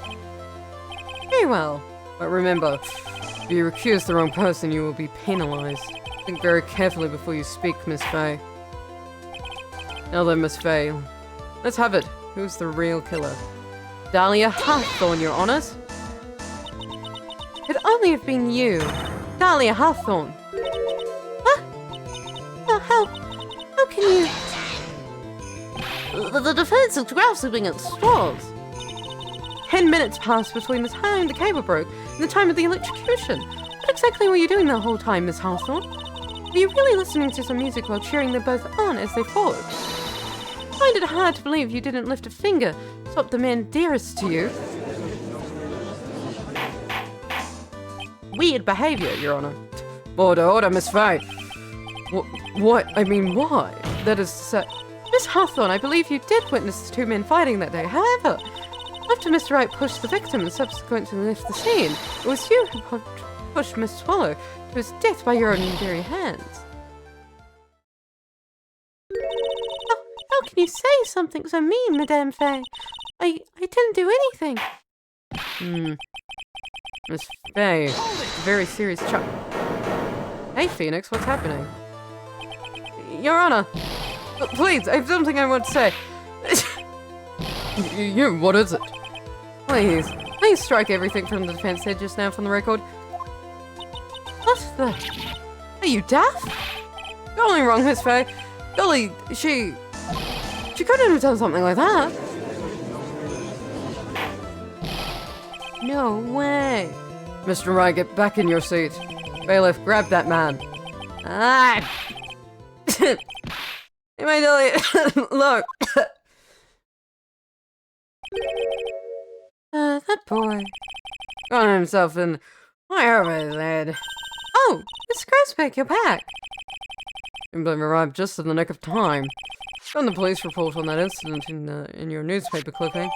Very well. But remember, if you accuse the wrong person, you will be penalized. Think very carefully before you speak, Miss Faye. Now then, Miss Faye, let's have it. Who's the real killer? Dahlia Hawthorne, Your Honors. Could only have been you, Dahlia Hawthorne. What? How can you... The defense is grasping at straws. 10 minutes passed between the time the cable broke and the time of the electrocution. What exactly were you doing the whole time, Miss Hawthorne? Were you really listening to some music while cheering them both on as they fought? I find it hard to believe you didn't lift a finger to stop the man dearest to you. Weird behavior, Your Honor. Order, Miss Faye. What? I mean, why? That is to say... Miss Hawthorne, I believe you did witness the two men fighting that day. However, after Mr. Wright pushed the victim and subsequently left the scene, it was you who pushed Miss Swallow to his death by your own very hands. How can you say something so mean, Madame Faye? I didn't do anything. Miss Faye, very serious Hey, Phoenix, what's happening? Your Honor, please, I have something I want to say. What is it? Please, I Please strike everything from the defense said just now from the record. What the? Are you deaf? You're only wrong, Miss Faye. Golly, she couldn't have done something like that. No way. Mr. Wright, get back in your seat. Bailiff, grab that man. Ah! Hey, my dolly, look. That boy. Got himself in wherever his head. Oh, Miss Grosbeck, you're back. You've arrived just in the nick of time. Found the police report on that incident in your newspaper clipping.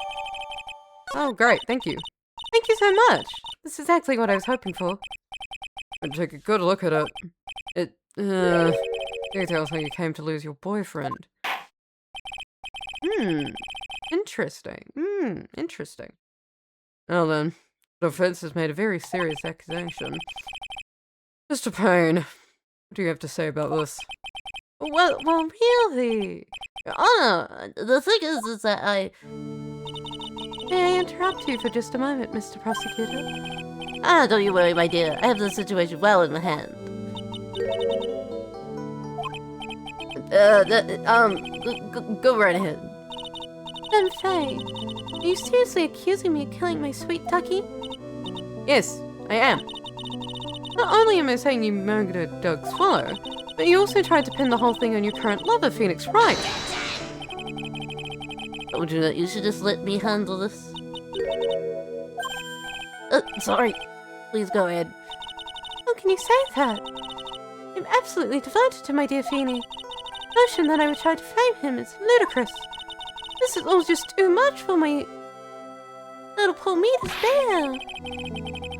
Oh, great, thank you. Thank you so much. This is exactly what I was hoping for. I'd take a good look at it. It, details how you came to lose your boyfriend. Interesting. Interesting. Now then, the defense has made a very serious accusation. Mr. Payne, what do you have to say about this? Well, really? Your Honor, the thing is that I... May I interrupt you for just a moment, Mr. Prosecutor? Don't you worry, my dear. I have the situation well in hand. Go right ahead. Then Faye, are you seriously accusing me of killing my sweet ducky? Yes, I am. Not only am I saying you murdered Doug Swallow, but you also tried to pin the whole thing on your current lover, Phoenix Wright. Told you that you should just let me handle this. Sorry. Please go ahead. How can you say that? I'm absolutely devoted to my dear Feeny. The notion that I would try to frame him is ludicrous. This is all just too much for my little poor me to bear.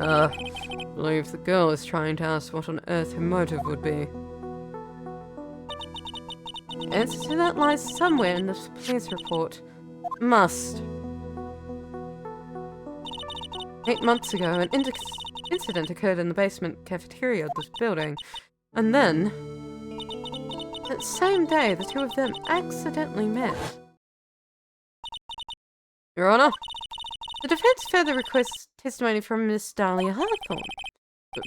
I believe the girl is trying to ask what on earth her motive would be. The answer to that lies somewhere in the police report. Must. 8 months ago, an incident occurred in the basement cafeteria of this building. And then, that same day, the two of them accidentally met. Your Honor, the defense further requests testimony from Miss Dahlia Hawthorne.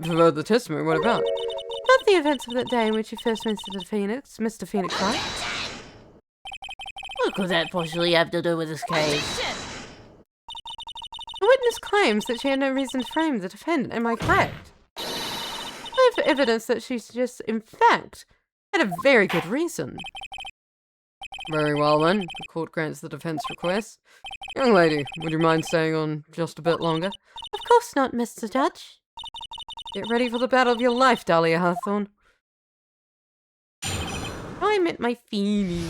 Further testimony? What about? About the events of that day in which you first met Mr. Phoenix Wright. What could that possibly have to do with this case? The witness claims that she had no reason to frame the defendant. Am I correct? I have evidence that she just, in fact, had a very good reason. Very well then, the court grants the defense request. Young lady, would you mind staying on just a bit longer? Of course not, Mr. Judge. Get ready for the battle of your life, Dahlia Hawthorne. I met my Feeny.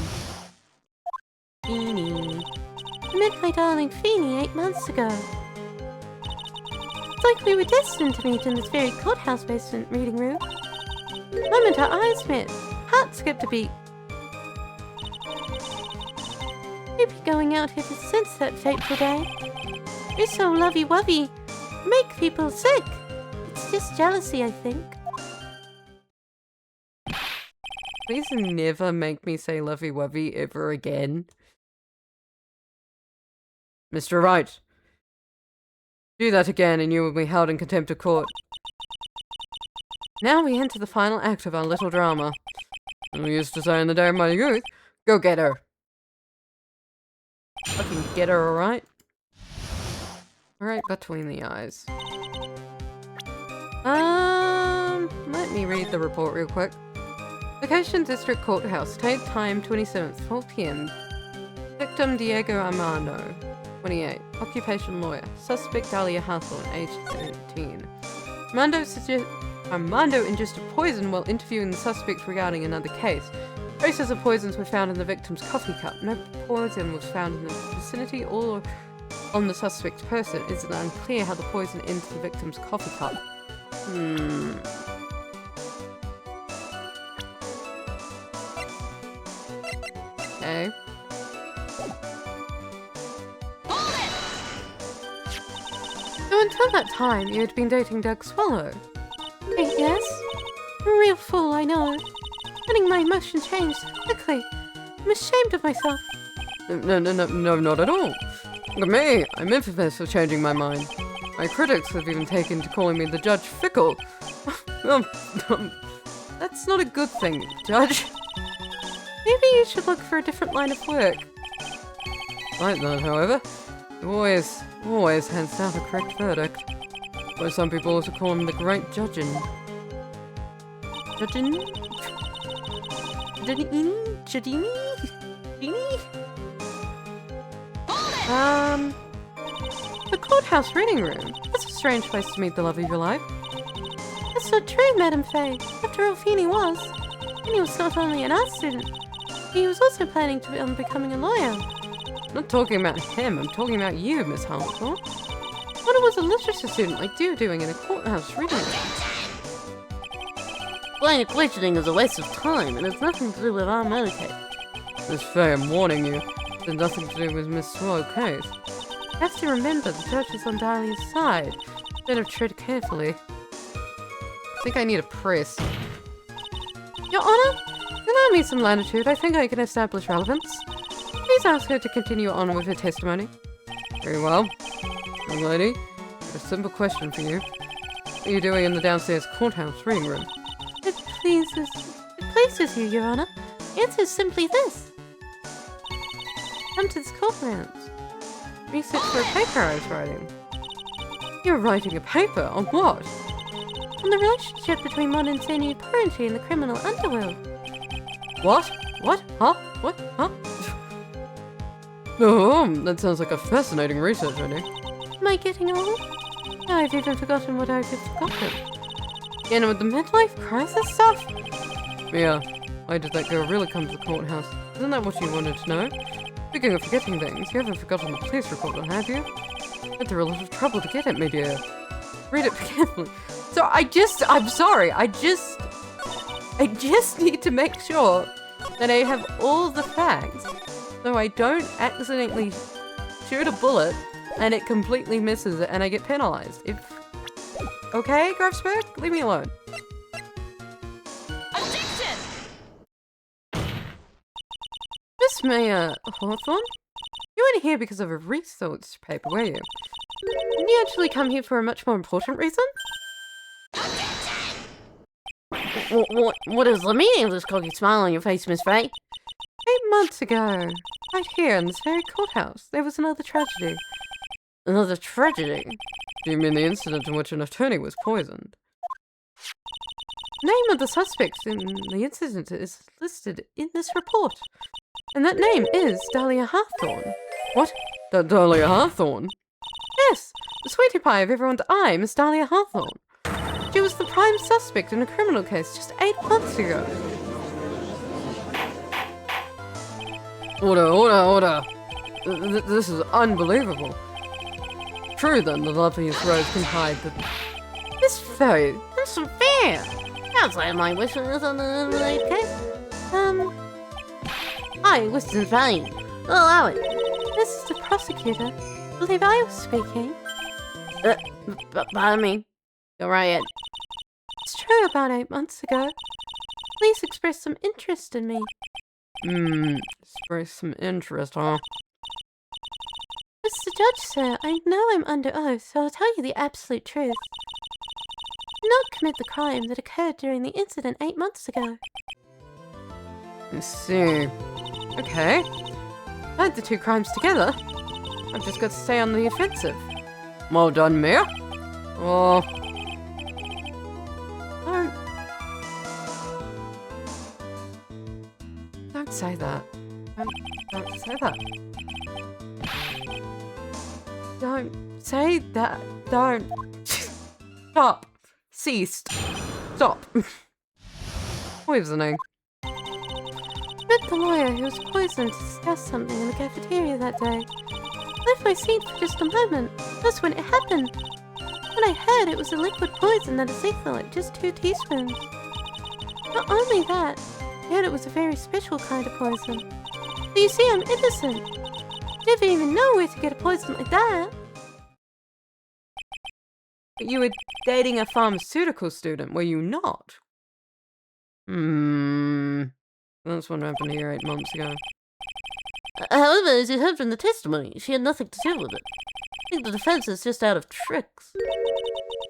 Feeny. I met my darling Feeny 8 months ago. It's like we were destined to meet in this very courthouse basement reading room. The moment our eyes met, heart skipped a beat. We'd be going out here since that fateful day. You're so lovey-wovey. Make people sick. It's just jealousy, I think. Please never make me say lovey-wovey ever again. Mr. Wright. Do that again and you will be held in contempt of court. Now we enter the final act of our little drama. We used to say in the day of my youth, go get her. Fucking get her, alright? Alright, between the eyes. Let me read the report real quick. Location District Courthouse. Date time 27th, 4 p.m. Victim Diego Armando, 28. Occupation lawyer. Suspect Dahlia Hawthorne, age 17. Armando ingested poison while interviewing the suspect regarding another case. Traces of poisons were found in the victim's coffee cup. No poison was found in the vicinity or on the suspect's person. It is unclear how the poison entered the victim's coffee cup. Okay. So until that time, you had been dating Doug Swallow. Yes? I'm a real fool, I know. Letting my emotions change so quickly. I'm ashamed of myself. No, not at all. Look at me! I'm infamous for changing my mind. My critics have even taken to calling me the Judge Fickle. That's not a good thing, Judge. Maybe you should look for a different line of work. Like that, however, he always hands down the correct verdict. Though some people also call him the Great Judgin. The courthouse reading room. That's a strange place to meet the love of your life. That's not true, Madame Faye. After all, Feeney was. And he was not only an art student, he was also planning to becoming a lawyer. I'm not talking about him, I'm talking about you, Miss Hartthorne. What was a literature student like you doing in a courthouse reading room? Line of questioning is a waste of time, and it's nothing to do with our motorcade. Miss Faye, I'm warning you. It has nothing to do with Miss Swallow's case. You have to remember the judge is on Dahlia's side. Better tread carefully. I think I need a press. Your Honor, allow me some latitude. I think I can establish relevance. Please ask her to continue on with her testimony. Very well. Young lady, I have a simple question for you. What are you doing in the downstairs courthouse reading room? It pleases you, Your Honor. The answer is simply this. Come to this courtrounds. Research for a paper I was writing. You're writing a paper? On what? On the relationship between modern senior parenting and the criminal underworld. What? What? Huh? What? Huh? Oh, that sounds like a fascinating research idea. Am I getting old? Now I've even forgotten what I've forgotten. Again with the midlife crisis stuff? Yeah, why did that girl really come to the courthouse? Isn't that what you wanted to know? Speaking of forgetting things, you haven't forgotten the police report, have you? Went through a lot of trouble to get it, my dear. Read it carefully. So I'm sorry, I just need to make sure that I have all the facts so I don't accidentally shoot a bullet and it completely misses it and I get penalized. Okay, Grafsberg, leave me alone. Objection! Miss Maya Hawthorne? You weren't here because of a research paper, were you? Didn't you actually come here for a much more important reason? What is the meaning of this cocky smile on your face, Miss Faye? 8 months ago, right here in this very courthouse, there was another tragedy. Another tragedy? Do you mean the incident in which an attorney was poisoned? Name of the suspect in the incident is listed in this report. And that name is Dahlia Hawthorne. What? Dahlia Hawthorne? Yes, the sweetie pie of everyone's eye, Miss Dahlia Hawthorne. She was the prime suspect in a criminal case just 8 months ago. Order. This is unbelievable. True then, the loveliest rose can hide the... Miss Faye, That's unfair! Outside my wishes on the related case. Hi, Winston Faye. Allow it. this is the prosecutor. I believe I was speaking. Pardon me. Go right ahead. It's true about 8 months ago. Please express some interest in me. Express some interest, huh? Mr. Judge, sir, I know I'm under oath, so I'll tell you the absolute truth. I did not commit the crime that occurred during the incident 8 months ago. I see. Okay. Add the two crimes together. I've just got to stay on the offensive. Well done, Mayor. Oh. Don't say that. Don't say that. Don't say that. Don't. Stop. Ceased. Stop. Poisoning. Met the lawyer who was poisoned to discuss something in the cafeteria that day. Left my seat for just a moment. That's when it happened. When I heard it was a liquid poison that is lethal at just 2 teaspoons. Not only that, I heard it was a very special kind of poison. But you see, I'm innocent. Never even know where to get a poison like that. But you were dating a pharmaceutical student, were you not? That's what happened here 8 months ago. However, as you heard from the testimony, she had nothing to do with it. I think the defense is just out of tricks.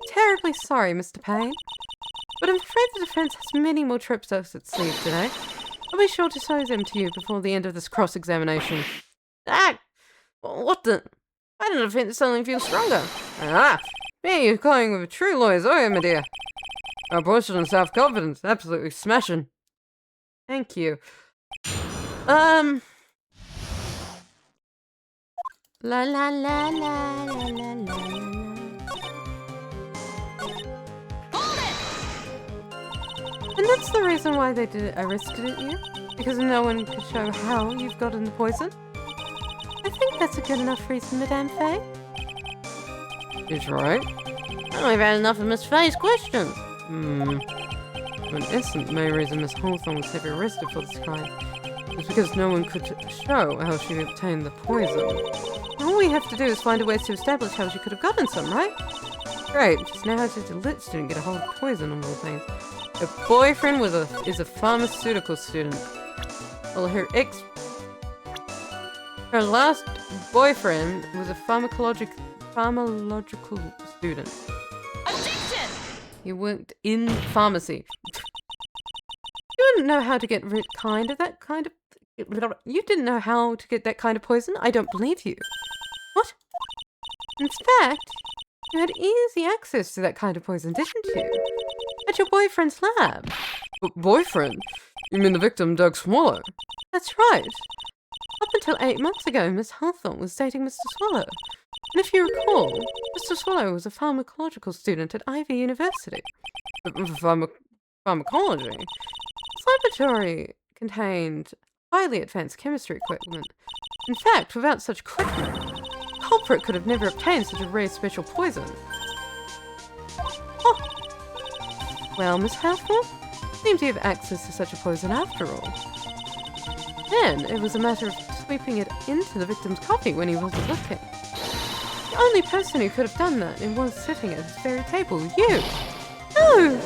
Terribly sorry, Mr. Payne. But I'm afraid the defense has many more tricks up its sleeve today. I'll be sure to show them to you before the end of this cross-examination. Ah! What the? Why did the defense suddenly feel stronger? Ah! Me, you're calling with a true lawyer's oil, my dear. Our portion of self-confidence, absolutely smashing. Thank you. La la la la la la la la. And that's the reason why they arrested you? Because no one could show how you've gotten the poison? I think that's a good enough reason, Madame Faye. He's right. I've had enough of Miss Faye's questions. An instant main reason Miss Hawthorne was heavily arrested for this crime is because no one could show how she obtained the poison. All we have to do is find a way to establish how she could have gotten some, right? Great, just now how did the lit student get a hold of poison of all things? Her boyfriend is a pharmaceutical student. Well, her last boyfriend was a pharmacological student. Objection! He worked in pharmacy. You didn't know how to get rid of that kind of... You didn't know how to get that kind of poison? I don't believe you. What? In fact, you had easy access to that kind of poison, didn't you? At your boyfriend's lab. Boyfriend? You mean the victim, Doug Swallow? That's right. Up until 8 months ago, Miss Hawthorne was dating Mr. Swallow. And if you recall, Mr. Swallow was a pharmacological student at Ivy University. Pharmacology? His laboratory contained highly advanced chemistry equipment. In fact, without such equipment, the culprit could have never obtained such a rare special poison. Oh. Well, Miss Hawthorne, seemed to have access to such a poison after all. Then, it was a matter of sweeping it into the victim's coffee when he wasn't looking. The only person who could have done that in one sitting at his very table, you! No!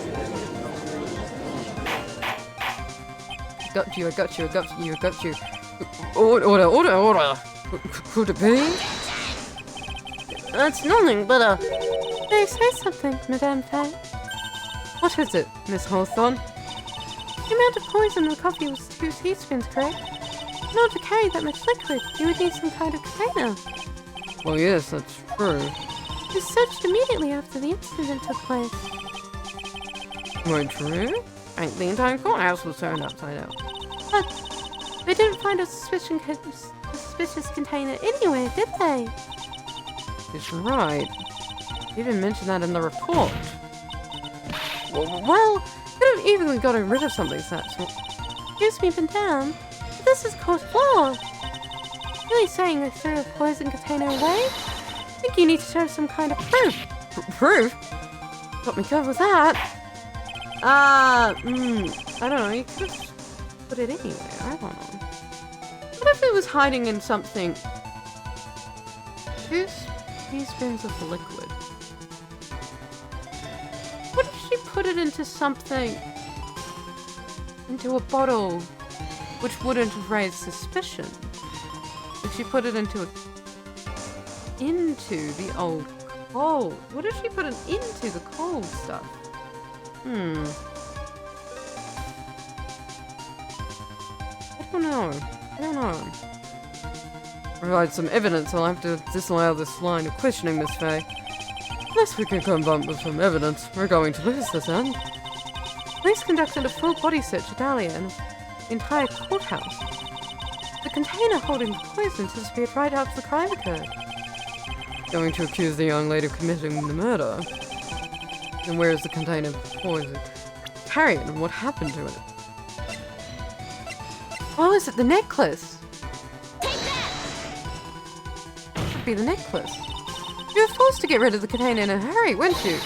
I got you. Order. Could it be? That's nothing but May I say something, Madame Faye? What is it, Miss Hawthorne? The amount of poison in the coffee was 2 teaspoons, correct? In order to carry that much liquid, you would need some kind of container. Well, yes, that's true. It was searched immediately after the incident took place. Quite true? right, the entire courthouse was turned upside down. But they didn't find a suspicious container anywhere, did they? It's right. You didn't mention that in the report. Well, could have easily gotten rid of something that small. excuse me, Madame, but this is court of law. Really saying they threw a poison container away? I think you need to show some kind of proof. Proof? Got me covered with that. I don't know, you could have put it anywhere, I don't know. What if it was hiding in something? 2 teaspoons of liquid. What if she put it into something? Into a bottle, which wouldn't have raised suspicion. If she put it into the old coal. What if she put it into the cold stuff? I don't know. Provide some evidence, I'll have to disallow this line of questioning, Miss Faye. Unless we can come up with some evidence, we're going to lose this end. Police conducted a full body search at Dahlia and the entire courthouse. The container holding the poison disappeared right after the crime occurred. Going to accuse the young lady of committing the murder. And where is the container of poison? Carry it, and what happened to it? Oh, is it the necklace? Take that! Could be the necklace. You were forced to get rid of the container in a hurry, weren't you?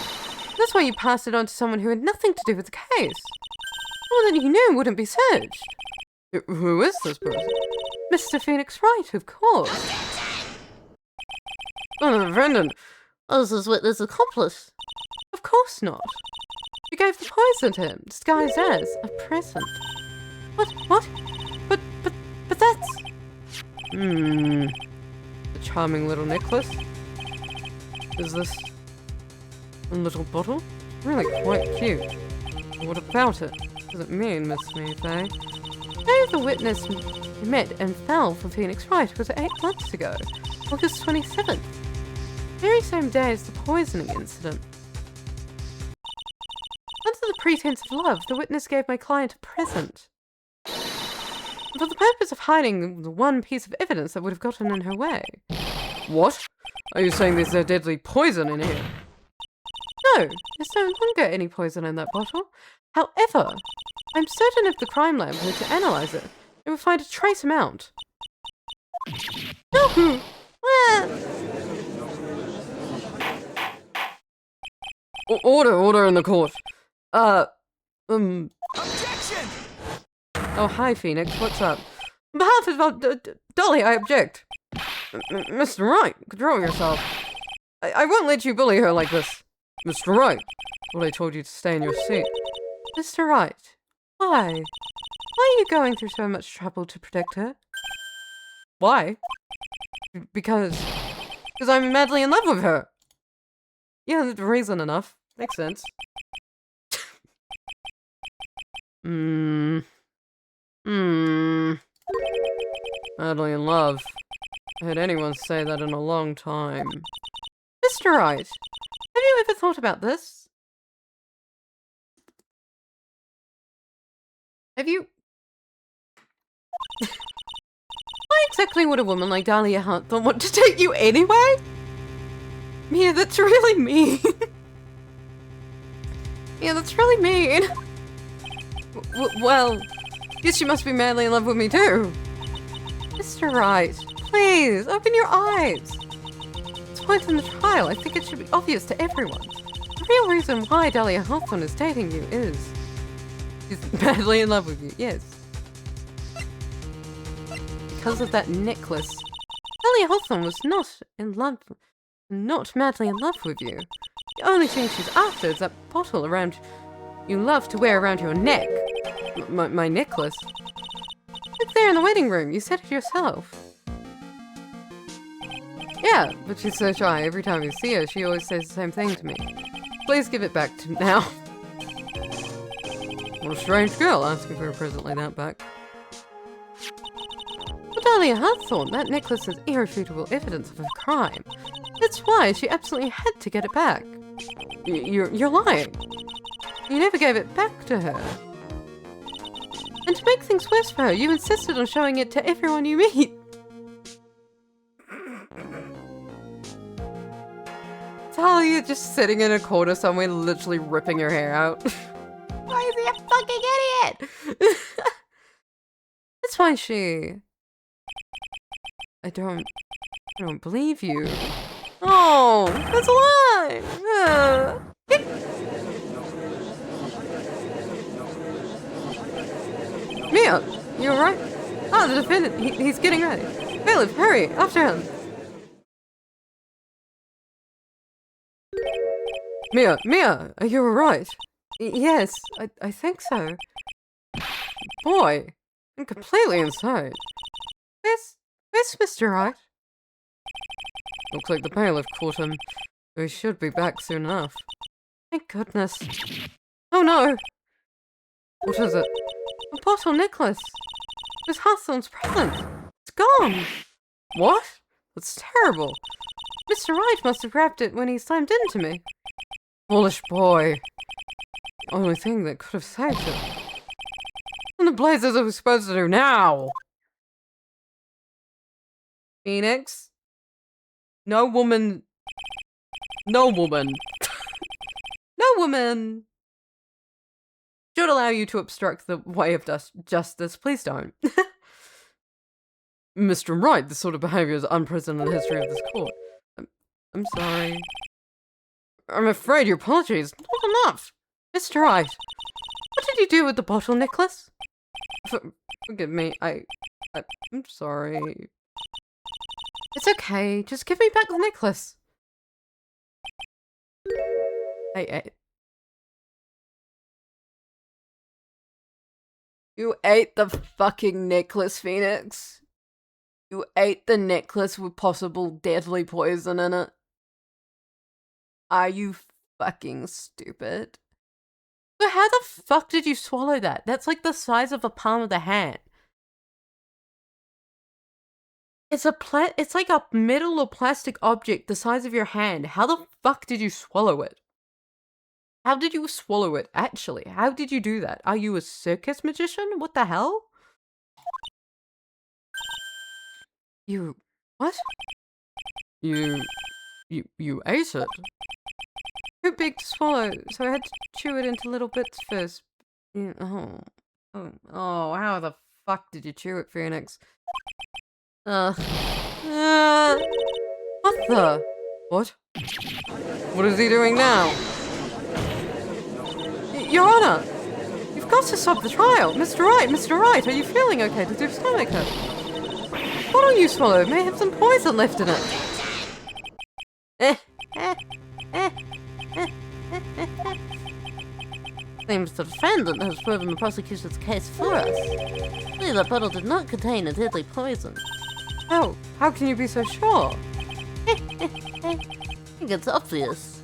That's why you passed it on to someone who had nothing to do with the case. Someone that you knew wouldn't be searched. Who is this person? Mr. Phoenix Wright, of course. Oh, the defendant. Oh, this is witness accomplice. Of course not. You gave the poison to him, disguised as a present. What? But that's... A charming little necklace. Is this a little bottle? Really quite cute. What about it? What does it mean, Miss Mayfair? Day the witness met and fell for Phoenix Wright was 8 months ago, August 27th. Very same day as the poisoning incident. Under the pretense of love, the witness gave my client a present. For the purpose of hiding the one piece of evidence that would have gotten in her way. What? Are you saying there's no deadly poison in here? No, there's no longer any poison in that bottle. However, I'm certain if the crime lab were to analyze it, they would find a trace amount. No! Order in the court. Objection! Oh, hi, Phoenix. What's up? On behalf of Dolly, I object. Mr. Wright, control yourself. I won't let you bully her like this. Mr. Wright, well, I told you to stay in your seat. Mr. Wright, why? Why are you going through so much trouble to protect her? Why? Because I'm madly in love with her. Yeah, that's reason enough. Makes sense. Madly in love. I heard anyone say that in a long time. Mr. Wright, have you ever thought about this? Have you... Why exactly would a woman like Dahlia Hawthorne want to take you anyway? Mia, that's really mean. Yeah, that's really mean. Well, guess you must be madly in love with me too. Mr. Wright, please, open your eyes. At this point in the trial, I think it should be obvious to everyone. The real reason why Dahlia Hawthorne is dating you is... She's madly in love with you, yes. because of that necklace. Dahlia Hawthorne was not madly in love with you. The only thing she's after is that bottle around you love to wear around your neck. My necklace? It's there in the waiting room. You said it yourself. Yeah, but she's so shy. Every time you see her, she always says the same thing to me. Please give it back to now. What a strange girl asking for a present like that back. For Dahlia Hawthorne, that necklace is irrefutable evidence of a crime. That's why she absolutely had to get it back. You're lying. You never gave it back to her. And to make things worse for her, you insisted on showing it to everyone you meet. Talia just sitting in a corner somewhere, literally ripping her hair out. Why is he a fucking idiot? That's why she... I don't believe you. Oh, that's a lie! Mia, you alright? Ah, the defendant, he's getting ready. Bailiff, hurry, after him. Mia, are you alright? Yes, I think so. Boy, I'm completely insane. Where's Mr. Wright? Looks like the bailiff caught him. We should be back soon enough. Thank goodness. Oh no! What is it? A bottle necklace. It was Hawthorne's present. It's gone. What? That's terrible. Mr. Wright must have grabbed it when he slammed into me. Foolish boy. The only thing that could have saved him. What in the blazes are we supposed to do now? Phoenix? No woman should allow you to obstruct the way of justice. Please don't. Mr. Wright, this sort of behavior is unprecedented in the history of this court. I'm sorry. I'm afraid your apology is not enough. Mr. Wright, what did you do with the bottle necklace? Forgive me, I'm sorry. It's okay, just give me back the necklace. Hey. You ate the fucking necklace, Phoenix. You ate the necklace with possible deadly poison in it. Are you fucking stupid? But how the fuck did you swallow that? That's like the size of a palm of the hand. It's like a metal or plastic object the size of your hand. How the fuck did you swallow it? How did you swallow it, actually? How did you do that? Are you a circus magician? What the hell? You... what? You ate it. Too big to swallow, so I had to chew it into little bits first. Oh, how the fuck did you chew it, Phoenix? What the? What? What is he doing now? Your Honor! You've got to stop the trial! Mr. Wright, are you feeling okay? Does your stomach hurt? What all you swallowed may have some poison left in it. Seems the defendant has proven the prosecution's case for us. Clearly, that bottle did not contain a deadly poison. How can you be so sure? I think it's obvious.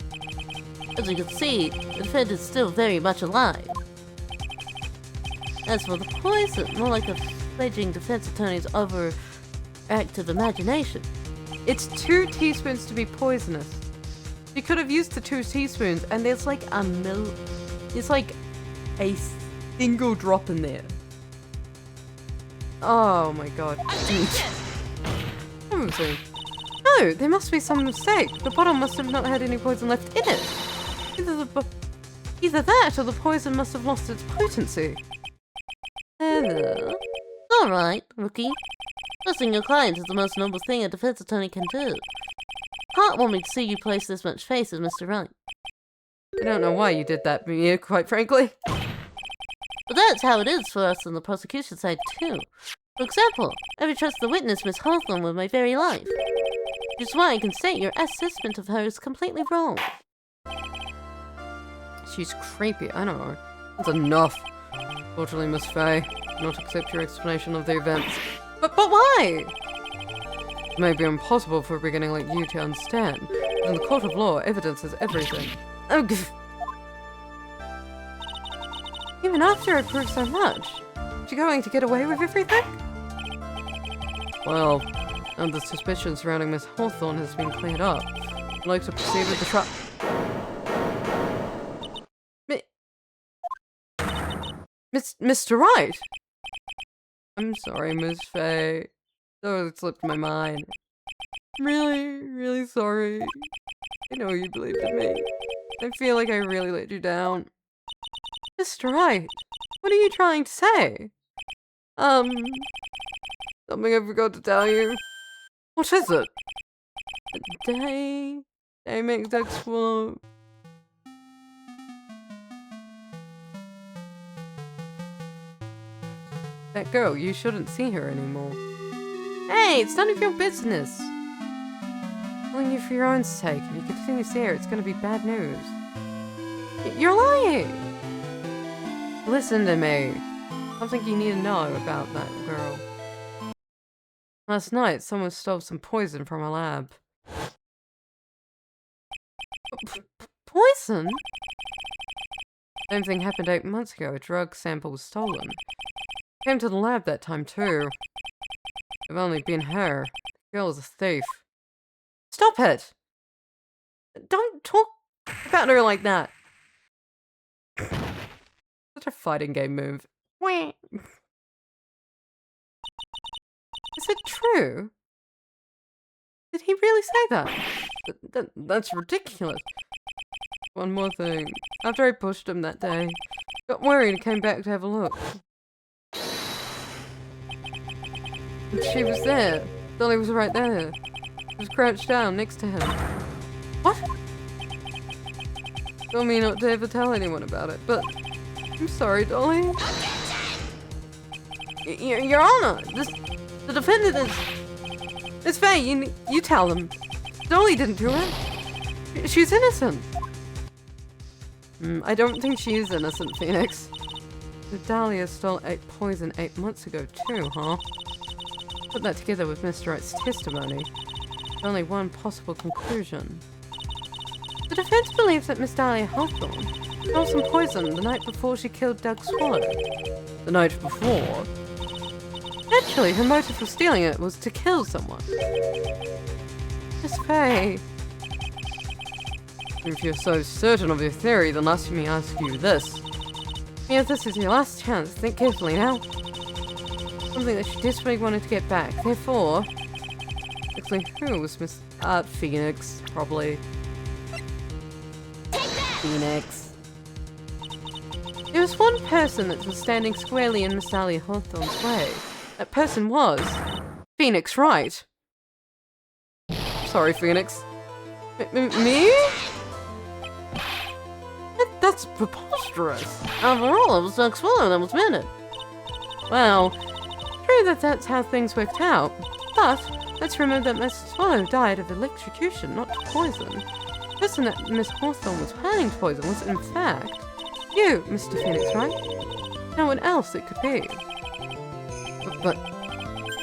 As you can see, the defendant is still very much alive. As for the poison, more like a fledgling defense attorney's overactive imagination. It's 2 teaspoons to be poisonous. You could have used the 2 teaspoons, and there's like it's like a single drop in there. Oh my god. No, there must be some mistake. The bottle must have not had any poison left in it. Either that or the poison must have lost its potency. Alright, rookie. Trusting your client is the most noble thing a defense attorney can do. Can't want me to see you place this much faith in Mr. Wright. I don't know why you did that, Mia, quite frankly. But that's how it is for us on the prosecution side, too. For example, I would trust the witness, Miss Hawthorne, with my very life. Which is why I can state your assessment of her is completely wrong. She's creepy, I don't know. That's enough. Fortunately, Miss Faye, I not accept your explanation of the events. But why? It may be impossible for a beginning like you to understand, but in the court of law, evidence is everything. Oh, even after I proved so much, is she going to get away with everything? Well, now the suspicion surrounding Miss Hawthorne has been cleared up. I'd like to proceed with the trial. Mr. Wright? I'm sorry, Miss Faye. So it slipped my mind. I'm really sorry. I know you believed in me. I feel like I really let you down. Mr. Wright, what are you trying to say? Something I forgot to tell you. What is it? Day makes that swamp. That girl, you shouldn't see her anymore. Hey, it's none of your business. I'm telling you for your own sake. If you continue to see her, it's going to be bad news. You're lying! Listen to me. Something you need to know about that girl. Last night, someone stole some poison from a lab. Poison? Same thing happened 8 months ago. A drug sample was stolen. Came to the lab that time too. If only been her. The girl is a thief. Stop it! Don't talk about her like that. Such a fighting game move. Is it true? Did he really say that? That's ridiculous. One more thing. After I pushed him that day, got worried and came back to have a look. And she was there. Dolly was right there. She was crouched down next to him. What? Told me not to ever tell anyone about it, but I'm sorry, Dolly. Your Honor, the defendant is... It's Faye, you tell them. Dolly didn't do it. She's innocent. I don't think she is innocent, Phoenix. The Dahlia stole poison 8 months ago too, huh? Put that together with Mr. Wright's testimony. There's only one possible conclusion. The defense believes that Miss Dahlia Hawthorne stole some poison the night before she killed Doug Swallow. The night before. Naturally, her motive for stealing it was to kill someone. Miss Faye. If you're so certain of your theory, then let me ask you this. Yeah, this is your last chance. Think carefully now. Something that she desperately wanted to get back. Therefore, Actually, who was Miss Phoenix? Probably. Phoenix. there was one person that was standing squarely in Miss Dahlia Hawthorne's way. That person was Phoenix Wright. Sorry, Phoenix. Me? That's preposterous. After all, it was Doug Swallow that was murdered. Well, true that that's how things worked out, but let's remember that Mr. Swallow died of electrocution, not poison. The person that Miss Hawthorne was planning to poison was, in fact, you, Mr. Phoenix Wright. No one else it could be. But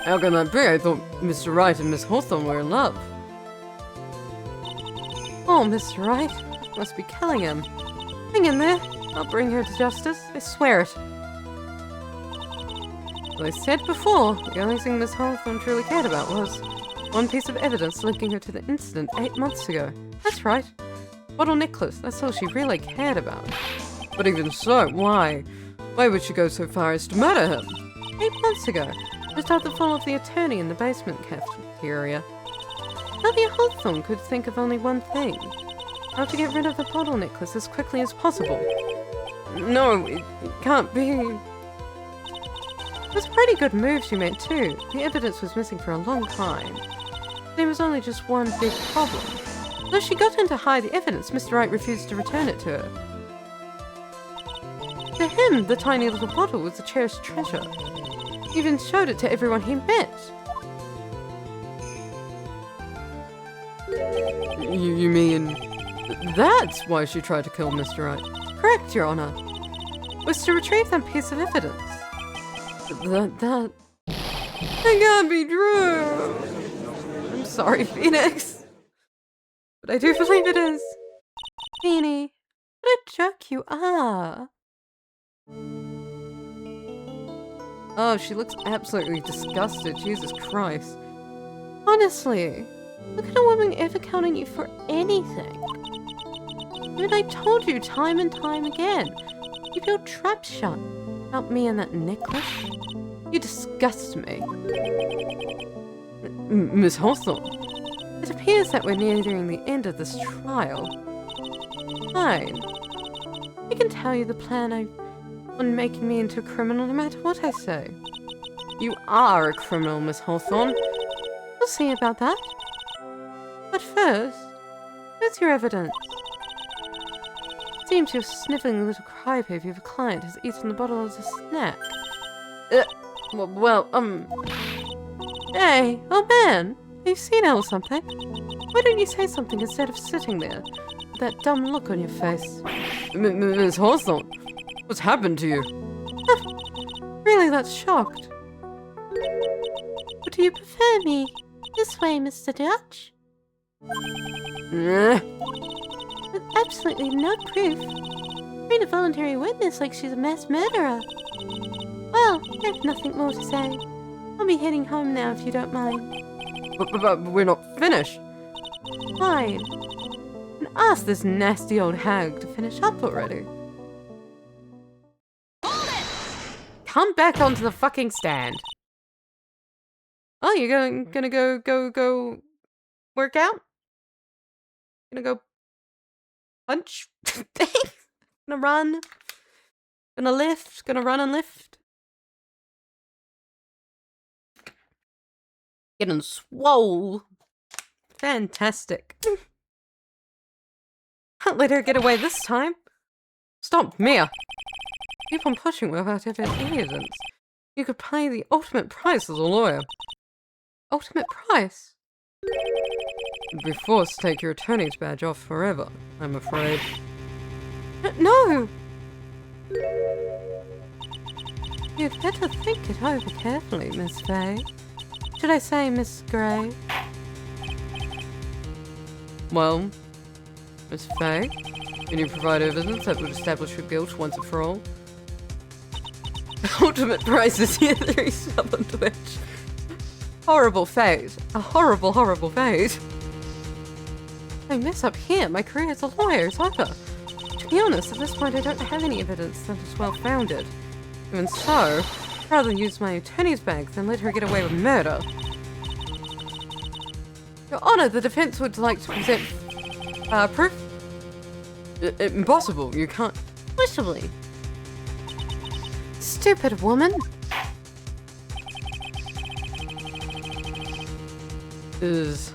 how can that be? I thought Mr. Wright and Miss Hawthorne were in love. Oh, Mr. Wright, must be killing him. Hang in there. I'll bring her to justice. I swear it. As I said before, the only thing Miss Hawthorne truly cared about was one piece of evidence linking her to the incident 8 months ago. That's right. Bottle necklace, that's all she really cared about. But even so, why? Why would she go so far as to murder him? 8 months ago, just after the fall of the attorney in the basement cafeteria. Dahlia Hawthorne could think of only one thing. How to get rid of the bottle necklace as quickly as possible. No, it can't be. It was a pretty good move she made too. The evidence was missing for a long time. There was only just one big problem. Though she got in to hide the evidence, Mr. Wright refused to return it to her. To him, the tiny little bottle was a cherished treasure. He even showed it to everyone he met. You mean that's why she tried to kill Mr. Wright? Correct, Your Honor. Was to retrieve that piece of evidence. That can't be true. I'm sorry, Phoenix. But I do believe it is. Feeny, what a jerk you are. Oh, she looks absolutely disgusted. Jesus Christ. Honestly, look at a woman ever counting you for anything. And I told you time and time again, keep your trap shut. Not me and that necklace. You disgust me. Miss Hawthorne. It appears that we're nearing the end of this trial. Fine. I can tell you the plan on making me into a criminal no matter what I say. You are a criminal, Miss Hawthorne. We'll see about that. But first, where's your evidence? Seems your sniveling little crybaby of a client has eaten the bottle as a snack. Well, Hey, old man, have you seen or something? Why don't you say something instead of sitting there with that dumb look on your face? Miss Hawthorne, what's happened to you? Really, that's shocked. Or do you prefer me this way, Mr. Dutch? With absolutely no proof. Being a voluntary witness like she's a mass murderer. Well, I have nothing more to say. I'll be heading home now if you don't mind. But we're not finished. Fine. And ask this nasty old hag to finish up already. Come back onto the fucking stand. Oh, you're gonna go work out? Gonna go punch? Gonna run? Gonna lift? Gonna run and lift? Getting swole. Fantastic. Can't let her get away this time. Stop, Mia. Keep on pushing without any evidence. You could pay the ultimate price as a lawyer. Ultimate price? You'd be forced to take your attorney's badge off forever, I'm afraid. No! You'd better think it over carefully, Miss Faye. should I say, Miss Gray? Well, Miss Faye, can you provide evidence that would establish your guilt once and for all? Ultimate prize is here, 3 sub on Twitch. Horrible fate. A horrible, horrible fate. I mess up here. My career as a lawyer is over. To be honest, at this point I don't have any evidence that is well-founded. Even so, I'd rather use my attorney's bag than let her get away with murder. Your Honor, the defense would like to present proof. Impossible. You can't. Possibly. Stupid woman. It is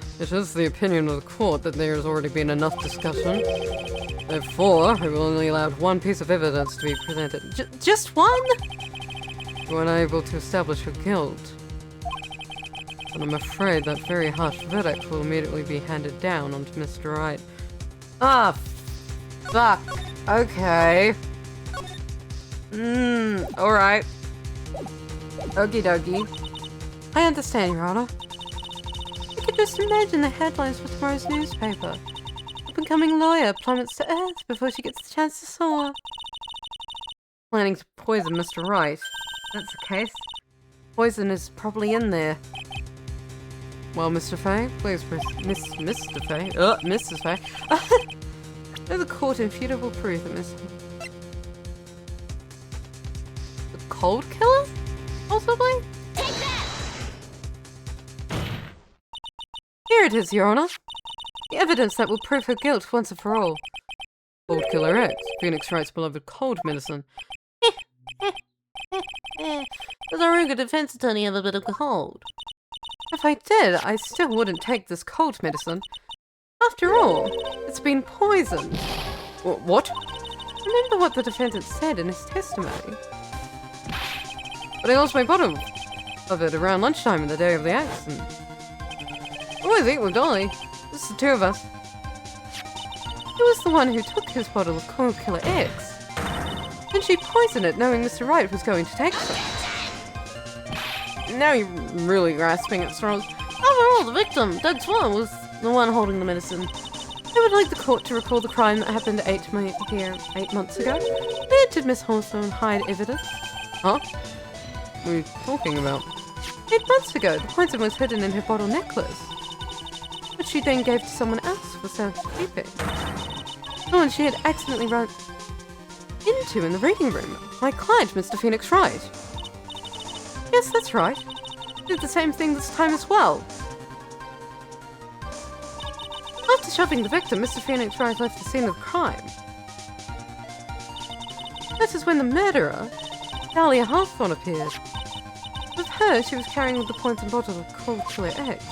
the opinion of the court that there has already been enough discussion. Therefore, I will only allow one piece of evidence to be presented. Just one? You are unable to establish your guilt. And I'm afraid that very harsh verdict will immediately be handed down onto Mr. Wright. Ah, fuck. Okay. Alright. Okie dokie. I understand, Your Honor. I could just imagine the headlines for tomorrow's newspaper. Up-and-coming lawyer plummets to earth before she gets the chance to soar. Planning to poison Mr. Wright. That's the case. Poison is probably in there. Well, Mr. Faye, please, Mr. Faye, Mrs. Faye. There's a court infutable proof that Miss... The cold killer? Possibly? Here it is, Your Honor. The evidence that will prove her guilt once and for all. Cold Killer X, Phoenix Wright's beloved cold medicine. Does our Ruger defense attorney have a bit of a cold? If I did, I still wouldn't take this cold medicine. After all, it's been poisoned. What? Remember what the defendant said in his testimony? But I lost my bottle of it around lunchtime on the day of the accident. Always eat with Dolly. This is the 2 of us. He was the one who took his bottle of Cold Killer X. And she poisoned it knowing Mr. Wright was going to take some. Now you're really grasping at straws. Overall, the victim, Doug Swan, was the one holding the medicine. I would like the court to recall the crime that happened 8 months ago. Where did Miss Hawthorne hide evidence? Huh? What are you talking about? 8 months ago, the poison was hidden in her bottle necklace, which she then gave to someone else for safekeeping. Someone she had accidentally run into in the reading room. My client, Mr. Phoenix Wright. Yes, that's right. Did the same thing this time as well. After shoving the victim, Mr. Phoenix Wright left the scene of the crime. That is when the murderer, Dahlia Hawthorne, appeared. With her, she was carrying the poisoned bottle of Cold Killer X.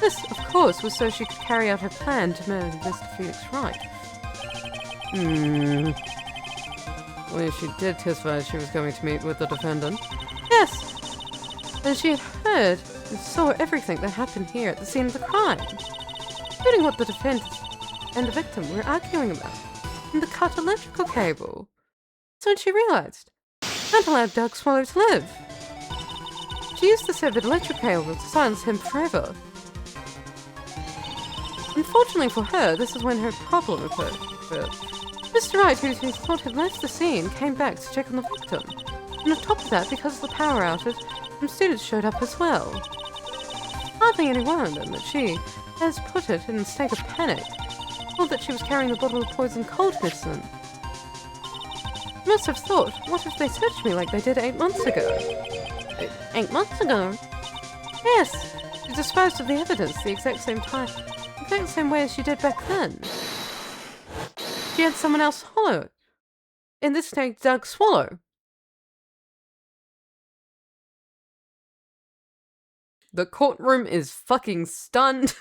This, of course, was so she could carry out her plan to murder Mr. Phoenix Wright. Well, she did testify she was going to meet with the defendant. Yes, and she had heard and saw everything that happened here at the scene of the crime, including what the defendant and the victim were arguing about, and the cut electrical cable. So when she realized, can't allow Doug Swallow to live. She used the severed electric cable to silence him forever. Unfortunately for her, this is when her problem occurred. Mr. Wright, who she thought had left the scene, came back to check on the victim. And on top of that, because of the power outage, some students showed up as well. Hardly any wonder that she, as put it, in a state of panic, thought that she was carrying a bottle of poisoned cold medicine. She must have thought, what if they searched me like they did 8 months ago? 8 months ago? Yes, she disposed of the evidence the exact same time, the exact same way as she did back then. She had someone else follow. In this case, Doug Swallow. The courtroom is fucking stunned.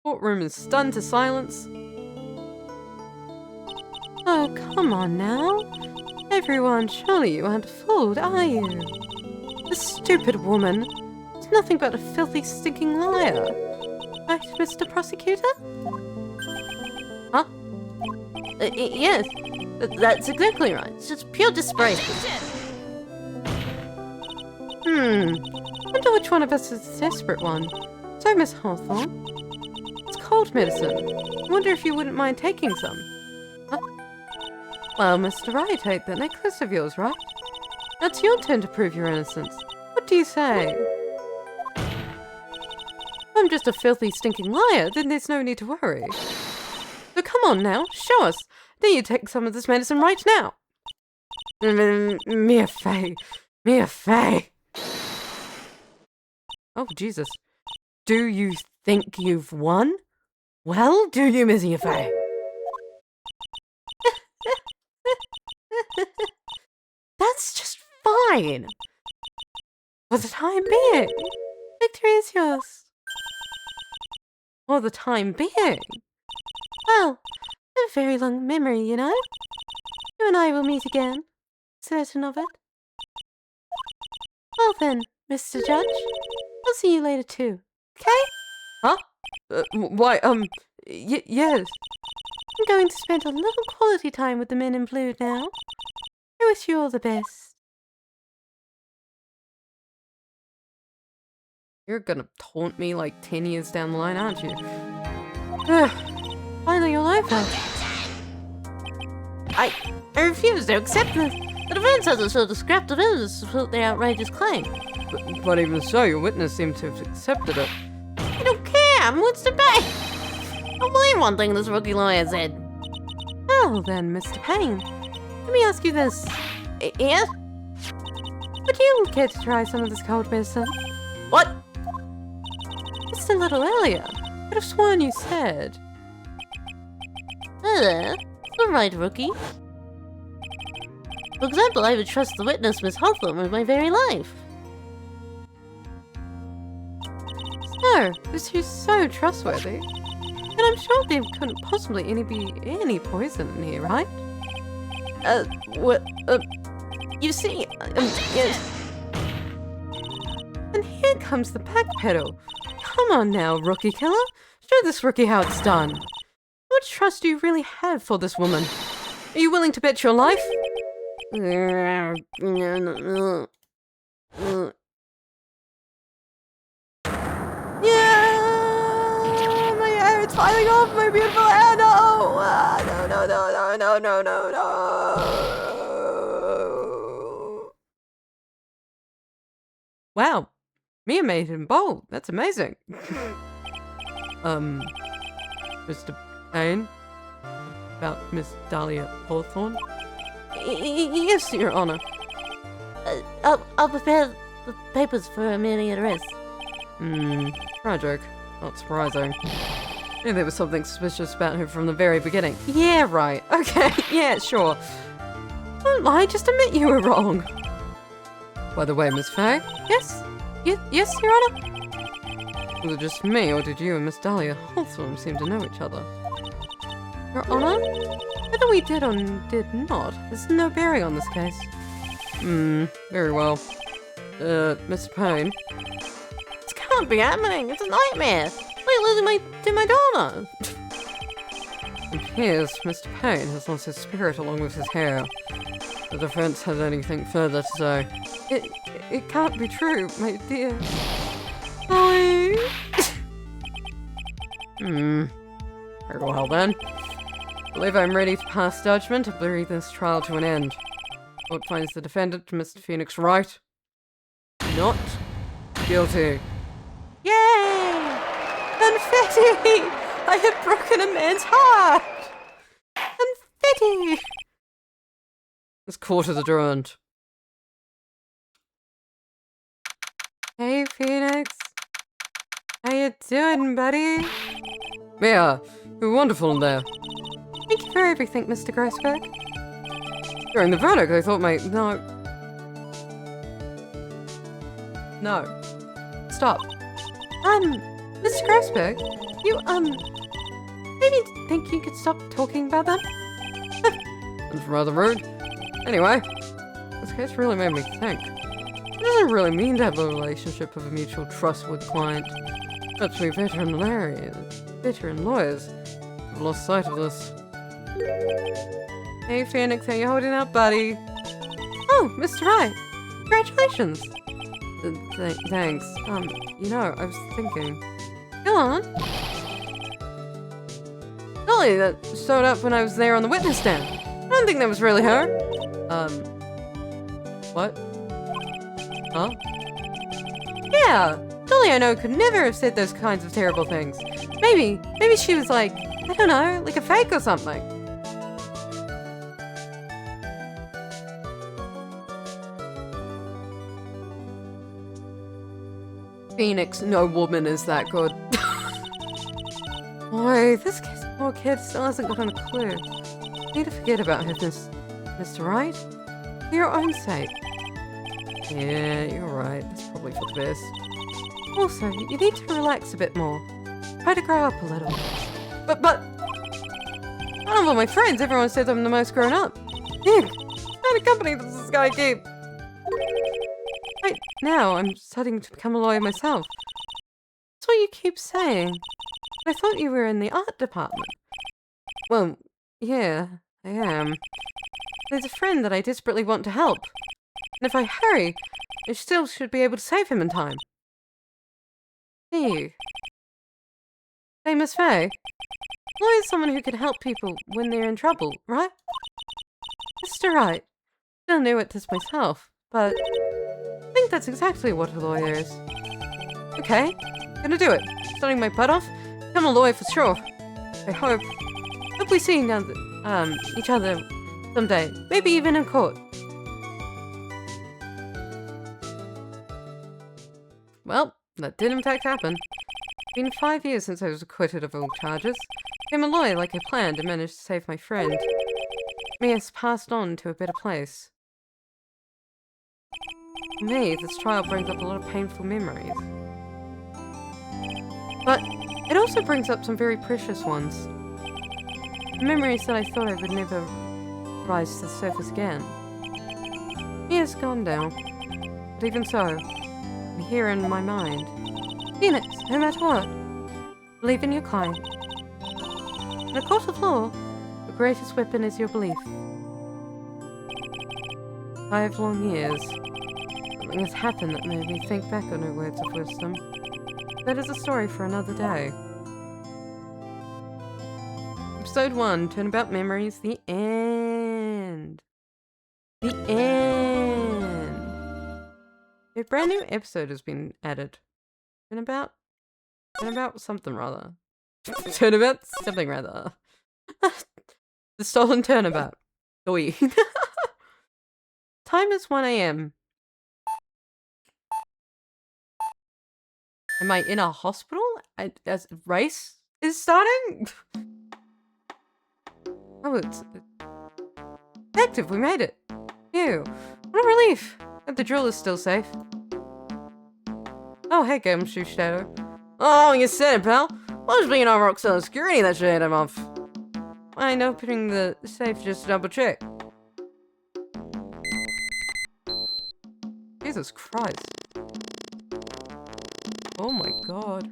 Courtroom is stunned to silence. Oh, come on now. Everyone, surely you aren't fooled, are you? The stupid woman is nothing but a filthy, stinking liar. Right, Mr. Prosecutor? Huh? Yes, that's exactly right. It's just pure disgrace. Wonder which one of us is the desperate one. So, Miss Hawthorne, it's cold medicine. I wonder if you wouldn't mind taking some. Huh? Well, Mr. Wright, take that necklace of yours, right? Now it's your turn to prove your innocence. What do you say? If I'm just a filthy, stinking liar, then there's no need to worry. So come on now, show us. Then you take some of this medicine right now. Mia Fey. Mia Fey. Oh, Jesus. Do you think you've won? Well, do you, Miss Mia Fey? That's just fine. For the time being. Victory is yours. For the time being. Well, a very long memory, you know. You and I will meet again. Certain of it. Well then, Mr. Judge. I'll see you later too. Okay? Huh? Why, yes. I'm going to spend a little quality time with the men in blue now. I wish you all the best. You're gonna taunt me like 10 years down the line, aren't you? Finally all over. I refuse to accept this. The defense hasn't showed a scrap of evidence to support their outrageous claim. But even so, your witness seemed to have accepted it. I don't care. What's the debate? I'll believe one thing this rookie lawyer said. Well then, Mr. Payne, let me ask you this. Yes? Would you care to try some of this cold medicine? What? Just a little earlier. Could have sworn you said. All right, rookie. For example, I would trust the witness, Miss Hawthorne, with my very life. So, is she so trustworthy? And I'm sure there couldn't possibly be any poison in here, right? You see, yes. And here comes the backpedal. Come on now, rookie killer. Show this rookie how it's done. How much trust do you really have for this woman? Are you willing to bet your life? Yeah! My hair, it's falling off my beautiful hair! No! No! Wow. Mia made him bold. That's amazing. Mr. Payne? About Miss Dahlia Hawthorne? Yes, Your Honor. I'll prepare the papers for immediate arrest. Tragic. Not surprising. Knew there was something suspicious about her from the very beginning. Yeah, right. Okay, yeah, sure. Don't lie, just admit you were wrong. By the way, Miss Fay? Yes? Yes, Your Honor? Was it just me, or did you and Miss Dahlia Hawthorne seem to know each other? Your Honor? Whether we did or did not has no bearing on this case. Very well. Mr. Payne? This can't be happening. It's a nightmare. We're losing my daughter. It appears Mr. Payne has lost his spirit along with his hair. The defense has anything further to say. It can't be true, my dear. Sorry. Very well then. I believe I'm ready to pass judgment and bring this trial to an end. Court finds the defendant, Mr. Phoenix Wright, not guilty. Yay! Confetti! I have broken a man's heart! Confetti! This court is adjourned. Hey, Phoenix. How you doing, buddy? Mia, you're wonderful in there. Thank you for everything, Mr. Grossberg. During the verdict, I thought No. Stop. Mr. Grossberg, you, maybe think you could stop talking about them? That's rather rude. Anyway, this case really made me think. It doesn't really mean to have a relationship of a mutual trust with client. Perhaps we veteran lawyers have lost sight of this. Hey Phoenix, how you holding up, buddy? Oh, Mr. Wright. Congratulations. Thanks. You know, I was thinking. Go on. Dolly that showed up when I was there on the witness stand. I don't think that was really her. What? Huh? Yeah, Dolly I know could never have said those kinds of terrible things. Maybe she was like, I don't know, like a fake or something. Phoenix, no woman is that good. Boy, this poor kid still hasn't gotten a clue. Need to forget about her, Mr. Wright. For your own sake. Yeah, you're right. That's probably for the best. Also, you need to relax a bit more. Try to grow up a little. But, out of all my friends, everyone says I'm the most grown up. What kind of company does this guy keep? Right now, I'm studying to become a lawyer myself. That's what you keep saying. I thought you were in the art department. Well, yeah, I am. There's a friend that I desperately want to help. And if I hurry, I still should be able to save him in time. Hey. Hey, Miss Faye. Lawyer's someone who can help people when they're in trouble, right? Mr. Wright. Still new at this myself, but I think that's exactly what a lawyer is. Okay, gonna do it. Studying my butt off, become a lawyer for sure. I hope we see each other someday, maybe even in court. Well, that did in fact happen. It's been 5 years since I was acquitted of all charges. Became a lawyer like I planned and managed to save my friend. Me has passed on to a better place. For me, this trial brings up a lot of painful memories. But it also brings up some very precious ones. Memories that I thought I would never rise to the surface again. Mia's gone now. But even so, I'm here in my mind. Phoenix, no matter what, believe in your kind. In a court of law, the greatest weapon is your belief. 5 long years. Something has happened that made me think back on her words of wisdom. That is a story for another day. Episode 1, Turnabout Memories, the end. The end. A brand new episode has been added. Turnabout something rather. Turnabout something rather. The stolen turnabout. Oi. Time is 1 AM. Am I in a hospital? As race is starting? Oh, it's active. We made it. Phew. What a relief. And the drill is still safe. Oh, hey, Gumshoe Shadow. Oh, you said it, pal. What was being on Roxanne security that you had him off? Mind opening the safe just to double check. Jesus Christ. Oh my god.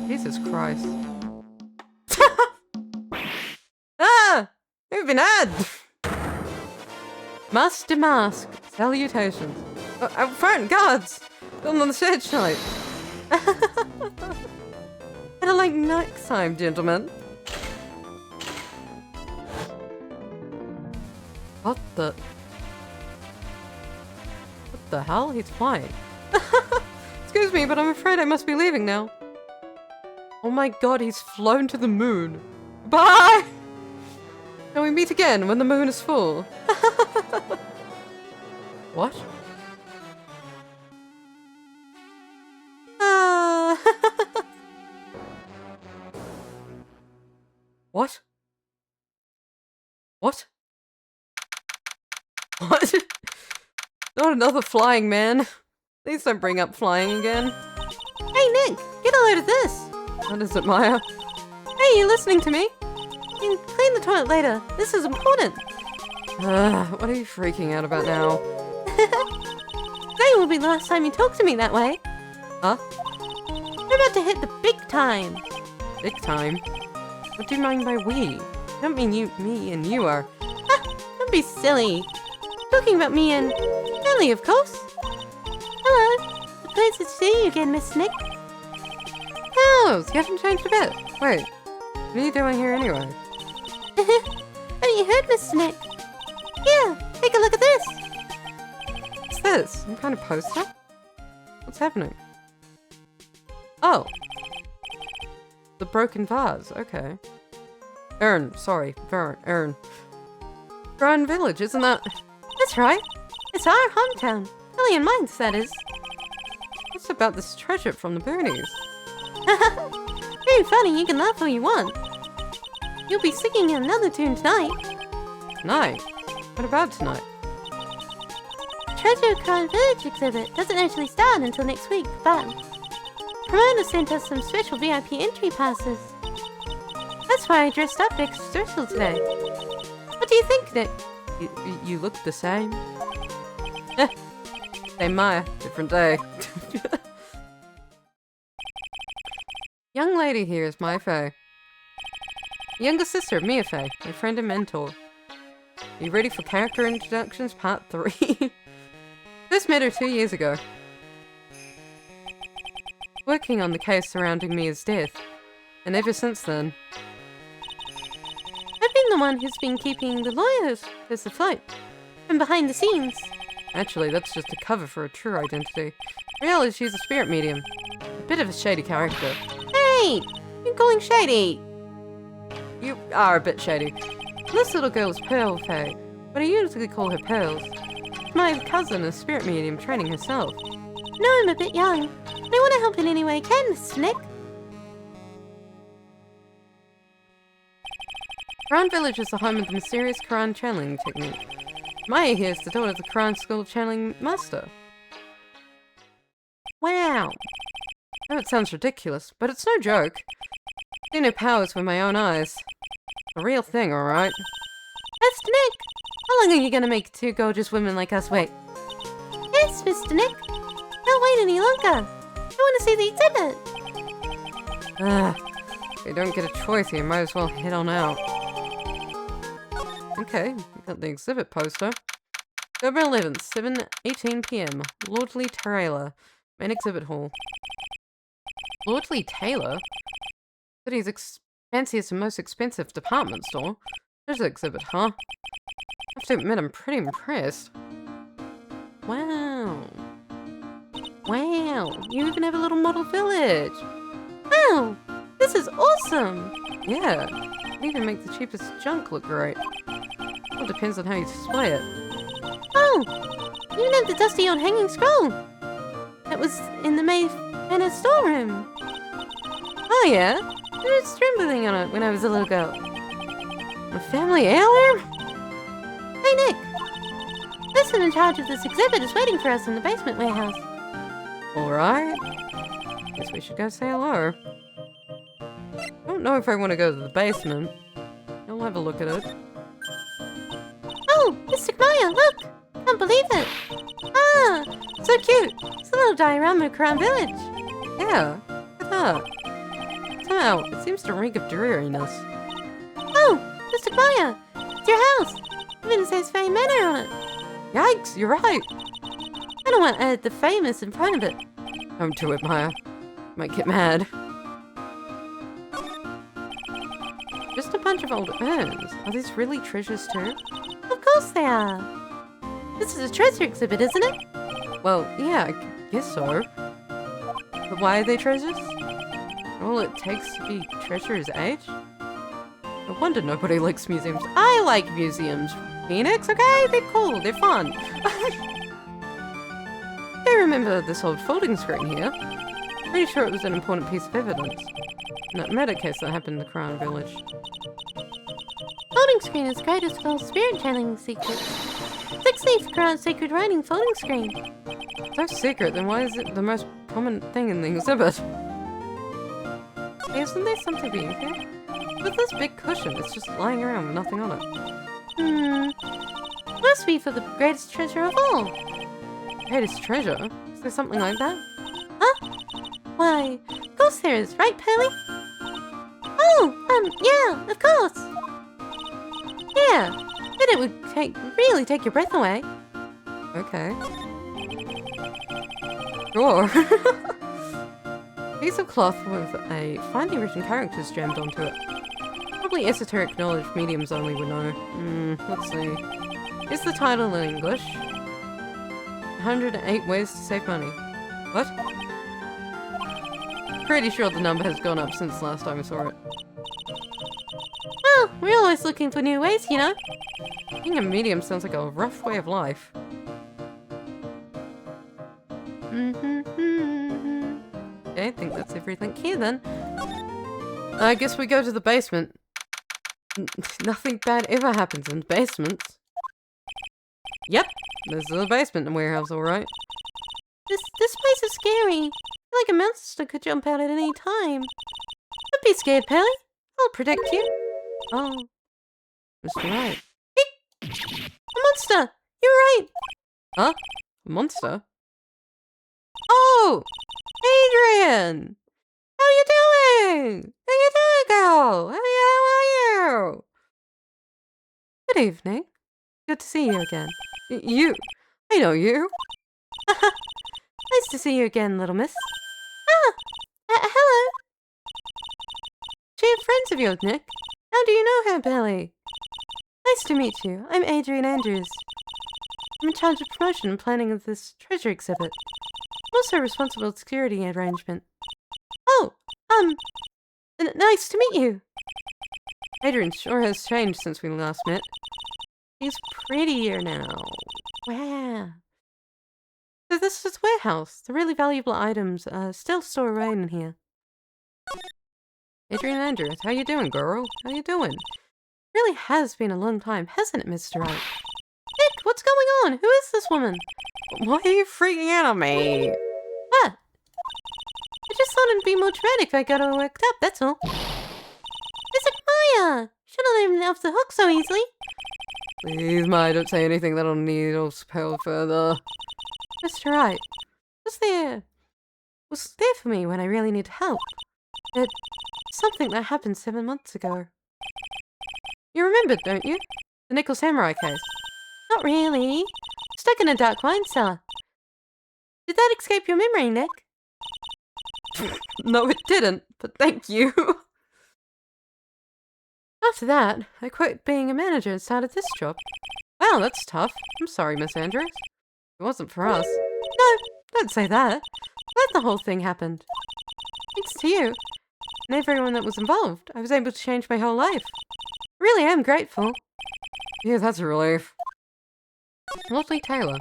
Jesus Christ. Ah! We've been had! Master Mask. Salutations. Out front, guards! Come on the searchlight. Better like next time, gentlemen. What the hell? He's flying. Excuse me, but I'm afraid I must be leaving now. Oh my god, he's flown to the moon. Bye! Can we meet again when the moon is full? What? What? What? What? Not another flying man. Please don't bring up flying again. Hey, Nick, get a load of this. What is it, Maya? Hey, you listening to me? You can clean the toilet later. This is important. What are you freaking out about now? Today will be the last time you talk to me that way. Huh? We're about to hit the big time. Big time? What do you mean by we? I don't mean you, me and you are. be silly. Talking about me and Ellie, of course. Hello. Pleased to see you again, Miss Nick. Oh, you haven't changed a bit. Wait, what are you doing here anyway? Haven't you heard, Miss Nick? Yeah, take a look at this. What's this? Some kind of poster? What's happening? Oh. The broken vase, okay. Ern. Grand Village, isn't that? That's right. It's our hometown. Ellie and mine's, that is. What's about this treasure from the boonies? Very funny, you can laugh all you want. You'll be singing another tune tonight. Tonight? What about tonight? Treasure Crown Village exhibit doesn't actually start until next week, but Promoter sent us some special VIP entry passes. That's why I dressed up extra special today. What do you think, Nick? You look the same. Same Maya, different day. Young lady here is Mai Fei. Younger sister of Mia Fei, my friend and mentor. Are you ready for character introductions part 3? First met her 2 years ago. Working on the case surrounding Mia's death. And ever since then. I've been the one who's been keeping the lawyers afloat. From behind the scenes. Actually, that's just a cover for a true identity. Really, she's a spirit medium. A bit of a shady character. Hey! You're calling shady! You are a bit shady. This little girl is Pearl Fei, but I usually call her Pearls. My cousin, a spirit medium, training herself. No, I'm a bit young. I want to help in any way I can, Mr. Nick. Quran Village is the home of the mysterious Quran channeling technique. Maya here is the daughter of the Quran School channeling master. Wow. I know it sounds ridiculous, but it's no joke. I've seen her powers with my own eyes. A real thing, alright? Mr. Nick! How long are you gonna make two gorgeous women like us wait? Yes, Mr. Nick. Don't wait any longer. I want to see the exhibit. If you don't get a choice here, might as well head on out. Okay, we got the exhibit poster. October 11th, 7:18 PM. Lordly Taylor, main exhibit hall. Lordly Taylor? City's fanciest and most expensive department store. There's an exhibit, huh? I have to admit, I'm pretty impressed. Wow. Wow, you even have a little model village. Wow, this is awesome. Yeah, you even make the cheapest junk look great. Well, depends on how you display it. Oh, you even have the dusty old hanging scroll. That was in the May Manor storeroom. Oh yeah? There was scribbling on it when I was a little girl. A family heirloom? Hey Nick, the person in charge of this exhibit is waiting for us in the basement warehouse. Alright. Guess we should go say hello. I don't know if I want to go to the basement. I'll have a look at it. Oh, Mr. Maya, look! Can't believe it. Ah, so cute. It's a little diorama of Crown Village. Yeah, look at that. Somehow, it seems to reek of dreariness. Oh, Mr. Maya, it's your house. It even says Fame Manor on it. Yikes, you're right. I don't want to add the famous in front of it. Don't do it, Maya. Might get mad. Just a bunch of old urns. Are these really treasures too? Of course they are. This is a treasure exhibit, isn't it? Well, yeah, I guess so. But why are they treasures? All it takes to be treasure is age? No wonder nobody likes museums. I like museums, Phoenix, okay? They're cool, they're fun. I remember this old folding screen here. Pretty sure it was an important piece of evidence. In that murder case that happened in the Crown Village. Folding screen is great as well as spirit channeling secrets. 16th Crown Sacred Writing folding screen. So secret, then why is it the most common thing in the exhibit? Hey, isn't there something beneath here? With this big cushion, it's just lying around with nothing on it. Must be for the greatest treasure of all. Greatest treasure? Is there something like that? Huh? Why, of course there is, right, Pearly? Oh, yeah, of course. Yeah, Bet it would really take your breath away. Okay. Sure. Piece of cloth with a finely written characters jammed onto it. Probably esoteric knowledge mediums only would know. Let's see. Is the title in English? 108 ways to save money. What? Pretty sure the number has gone up since the last time I saw it. Well, we're always looking for new ways, you know. Being a medium sounds like a rough way of life. Okay, I think that's everything here then. I guess we go to the basement. Nothing bad ever happens in basements. Yep, this is the basement and warehouse, alright. This place is scary. I feel like a monster could jump out at any time. Don't be scared, Pelly. I'll protect you. Oh, Mr. Right. A monster! You're right! Huh? A monster? Oh! Adrian! How you doing? How you doing, girl? How are you? Good evening. Good to see you again. You. I know you. Nice to see you again, little miss. Hello. She a friends of yours, Nick? How do you know her, Belly? Nice to meet you. I'm Adrian Andrews. I'm in charge of promotion and planning of this treasure exhibit. I'm also responsible for security arrangement. Oh, nice to meet you. Adrian sure has changed since we last met. He's prettier now. Wow. So this is warehouse. The really valuable items are still stored away in here. Adrian Andrews, how you doing, girl? How you doing? Really has been a long time, hasn't it, Mr. Wright? Nick, what's going on? Who is this woman? Why are you freaking out on me? What? I just thought it'd be more dramatic if I got all worked up, that's all. It's Maya! Shouldn't let him off the hook so easily. Please, Maya, don't say anything that'll need us spell further. Mr. Wright, was there for me when I really needed help. But something that happened 7 months ago. You remembered, don't you? The Nickel Samurai case. Not really. Stuck in a dark wine cellar. Did that escape your memory, Nick? No, it didn't, but thank you. After that, I quit being a manager and started this job. Wow, that's tough. I'm sorry, Miss Andrews. It wasn't for us. No, don't say that. Glad the whole thing happened. Thanks to you and everyone that was involved, I was able to change my whole life. I really am grateful. Yeah, that's a relief. Lovely Taylor.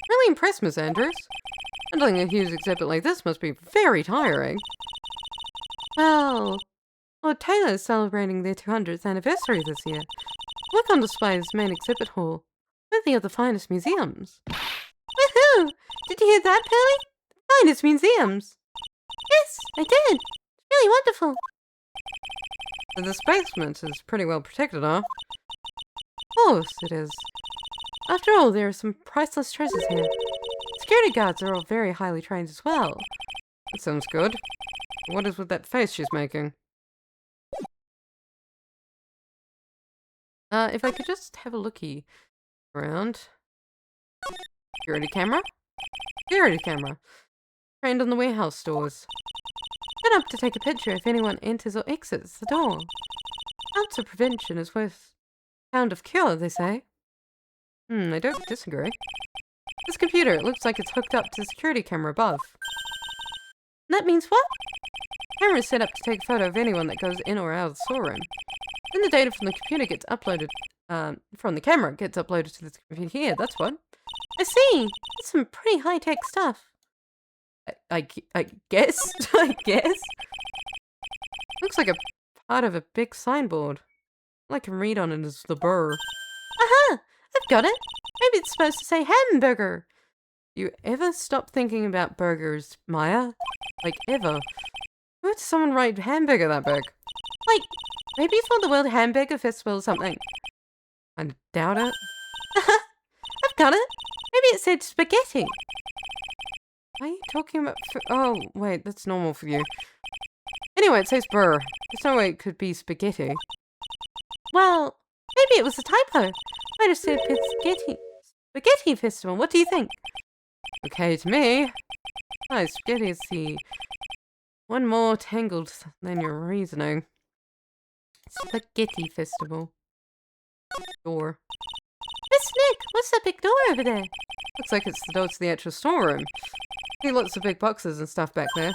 Really impressed, Miss Andrews. Handling a huge exhibit like this must be very tiring. Well, Lord Taylor's celebrating their 200th anniversary this year. Look on display in his main exhibit hall. Worthy of the finest museums. Woohoo! Did you hear that, Pearly? The finest museums. Yes, I did. It's really wonderful. This basement is pretty well protected, huh? Of course it is. After all, there are some priceless treasures here. Security guards are all very highly trained as well. That sounds good. What is with that face she's making? If I could just have a looky around. Security camera? Security camera. Trained on the warehouse stores. Get up to take a picture if anyone enters or exits the door. Ounce of prevention is worth a pound of cure, they say. I don't disagree. This computer, it looks like it's hooked up to the security camera above. That means what? The camera is set up to take a photo of anyone that goes in or out of the storeroom. Then the data from the computer gets uploaded, from the camera gets uploaded to the computer here, that's what. I see. It's some pretty high-tech stuff. I guess? I guess? Looks like a part of a big signboard. All I can read on it is the burr. Aha! I've got it. Maybe it's supposed to say hamburger. You ever stop thinking about burgers, Maya? Like, ever? Why would someone write hamburger that big? Like, maybe it's for the World Hamburger Festival or something. I doubt it. I've got it. Maybe it said spaghetti. Why are you talking about... Oh, wait, that's normal for you. Anyway, it says burr. There's no way it could be spaghetti. Well, maybe it was a typo. Might have said spaghetti festival. What do you think? Okay to me. Oh, spaghetti is the one more tangled than your reasoning. Spaghetti festival. Door. Miss Nick, what's that big door over there? Looks like it's the door to the actual storeroom. See lots of big boxes and stuff back there.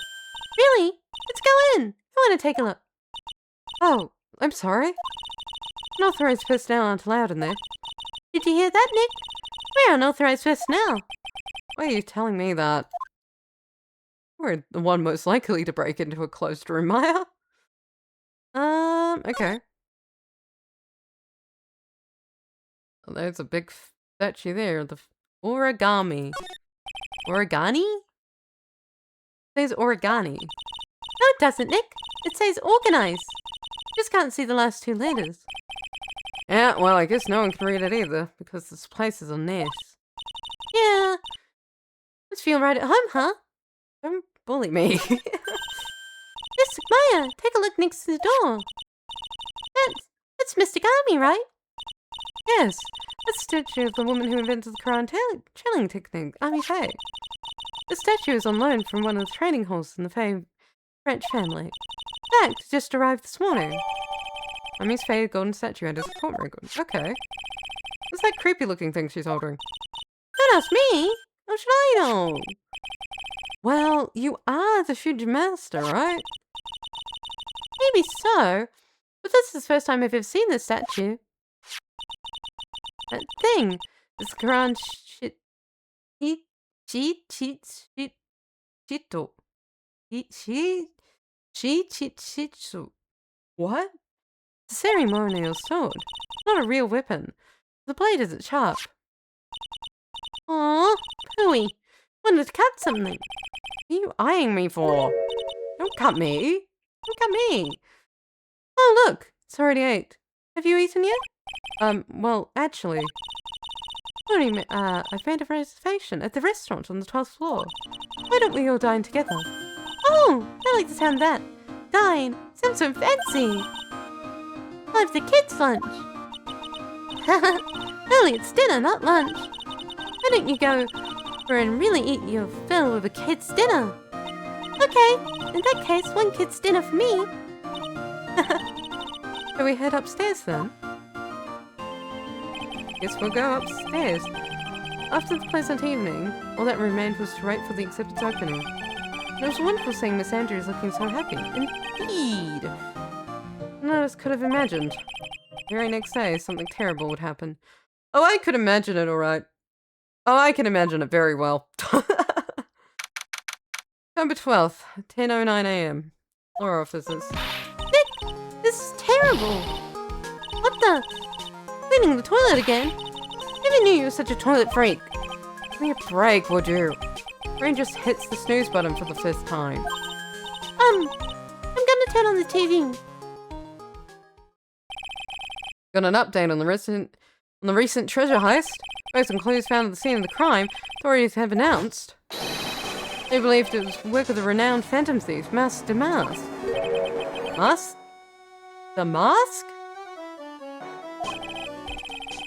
Really? Let's go in. I want to take a look. Oh, I'm sorry. Unauthorized personnel aren't allowed in there. Did you hear that, Nick? We're unauthorized personnel. Why are you telling me that? We're the one most likely to break into a closed room, Maya. Okay. Well, there's a big statue there. The origami. Origami? It says origami. No, it doesn't, Nick. It says organized. Just can't see the last two letters. Yeah, well, I guess no one can read it either, because this place is a mess. Yeah. Must feel right at home, huh? Don't bully me. Yes, Maya, take a look next to the door. That's Mr. Gami, right? Yes, that's a statue of the woman who invented the Quran chilling technique, Ami Faye. The statue is on loan from one of the training halls in the Faye French family. In fact, just arrived this morning. Ami's Faye golden statue and his court record. Okay. What's that creepy looking thing she's holding? Don't ask me. How should I know? Well, you are the future master, right? Maybe so, but this is the first time I've ever seen this statue. That thing, this Quran Shitsu. What? It's a ceremonial sword, not a real weapon. The blade isn't sharp. Aw, Pooey, wanted to cut something. What are you eyeing me for? Don't cut me. Don't cut me. Oh, Look, it's already 8. Have you eaten yet? Well, actually, I've made a reservation at the restaurant on the 12th floor. Why don't we all dine together? Oh, I like the sound of that. Dine, sounds so fancy. I'll have the kids' lunch. Really, it's dinner, not lunch. Why don't you go for and really eat your fill with a kid's dinner? Okay, in that case, one kid's dinner for me. Shall we head upstairs then? Guess we'll go upstairs. After the pleasant evening, all that remained was to wait for the exhibit's opening. It was wonderful seeing Miss Andrews looking so happy. Indeed! None of us could have imagined. The very next day, something terrible would happen. Oh, I could imagine it, alright. Oh, I can imagine it very well. November 12th, 10:09 AM. Floor offices. Nick, this is terrible. What the? Cleaning the toilet again? Never knew you were such a toilet freak. Give me a break, would you? Brain just hits the snooze button for the 5th time. I'm gonna turn on the TV. Got an update on the recent treasure heist. Based on clues found at the scene of the crime, authorities have announced they believed it was work of the renowned phantom thief, Mask Damask. Mask? The Mask?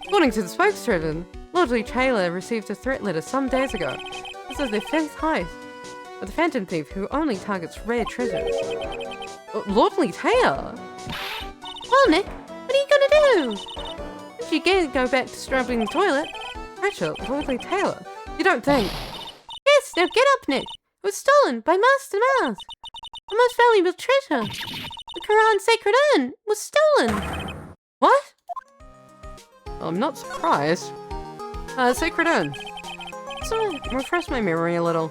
According to the spokesperson, Lord Lee Taylor received a threat letter some days ago. This is their 5th heist with the phantom thief who only targets rare treasures. Lord Lee Taylor? Well, Nick, what are you gonna do? If you again go back to scrubbing the toilet, Rachel, Lord Lee Taylor, you don't think... Yes, now get up, Nick. It was stolen by Master Mask. The most valuable treasure. The Quran Sacred Urn was stolen. What? Well, I'm not surprised. Sacred Urn. So, refresh my memory a little.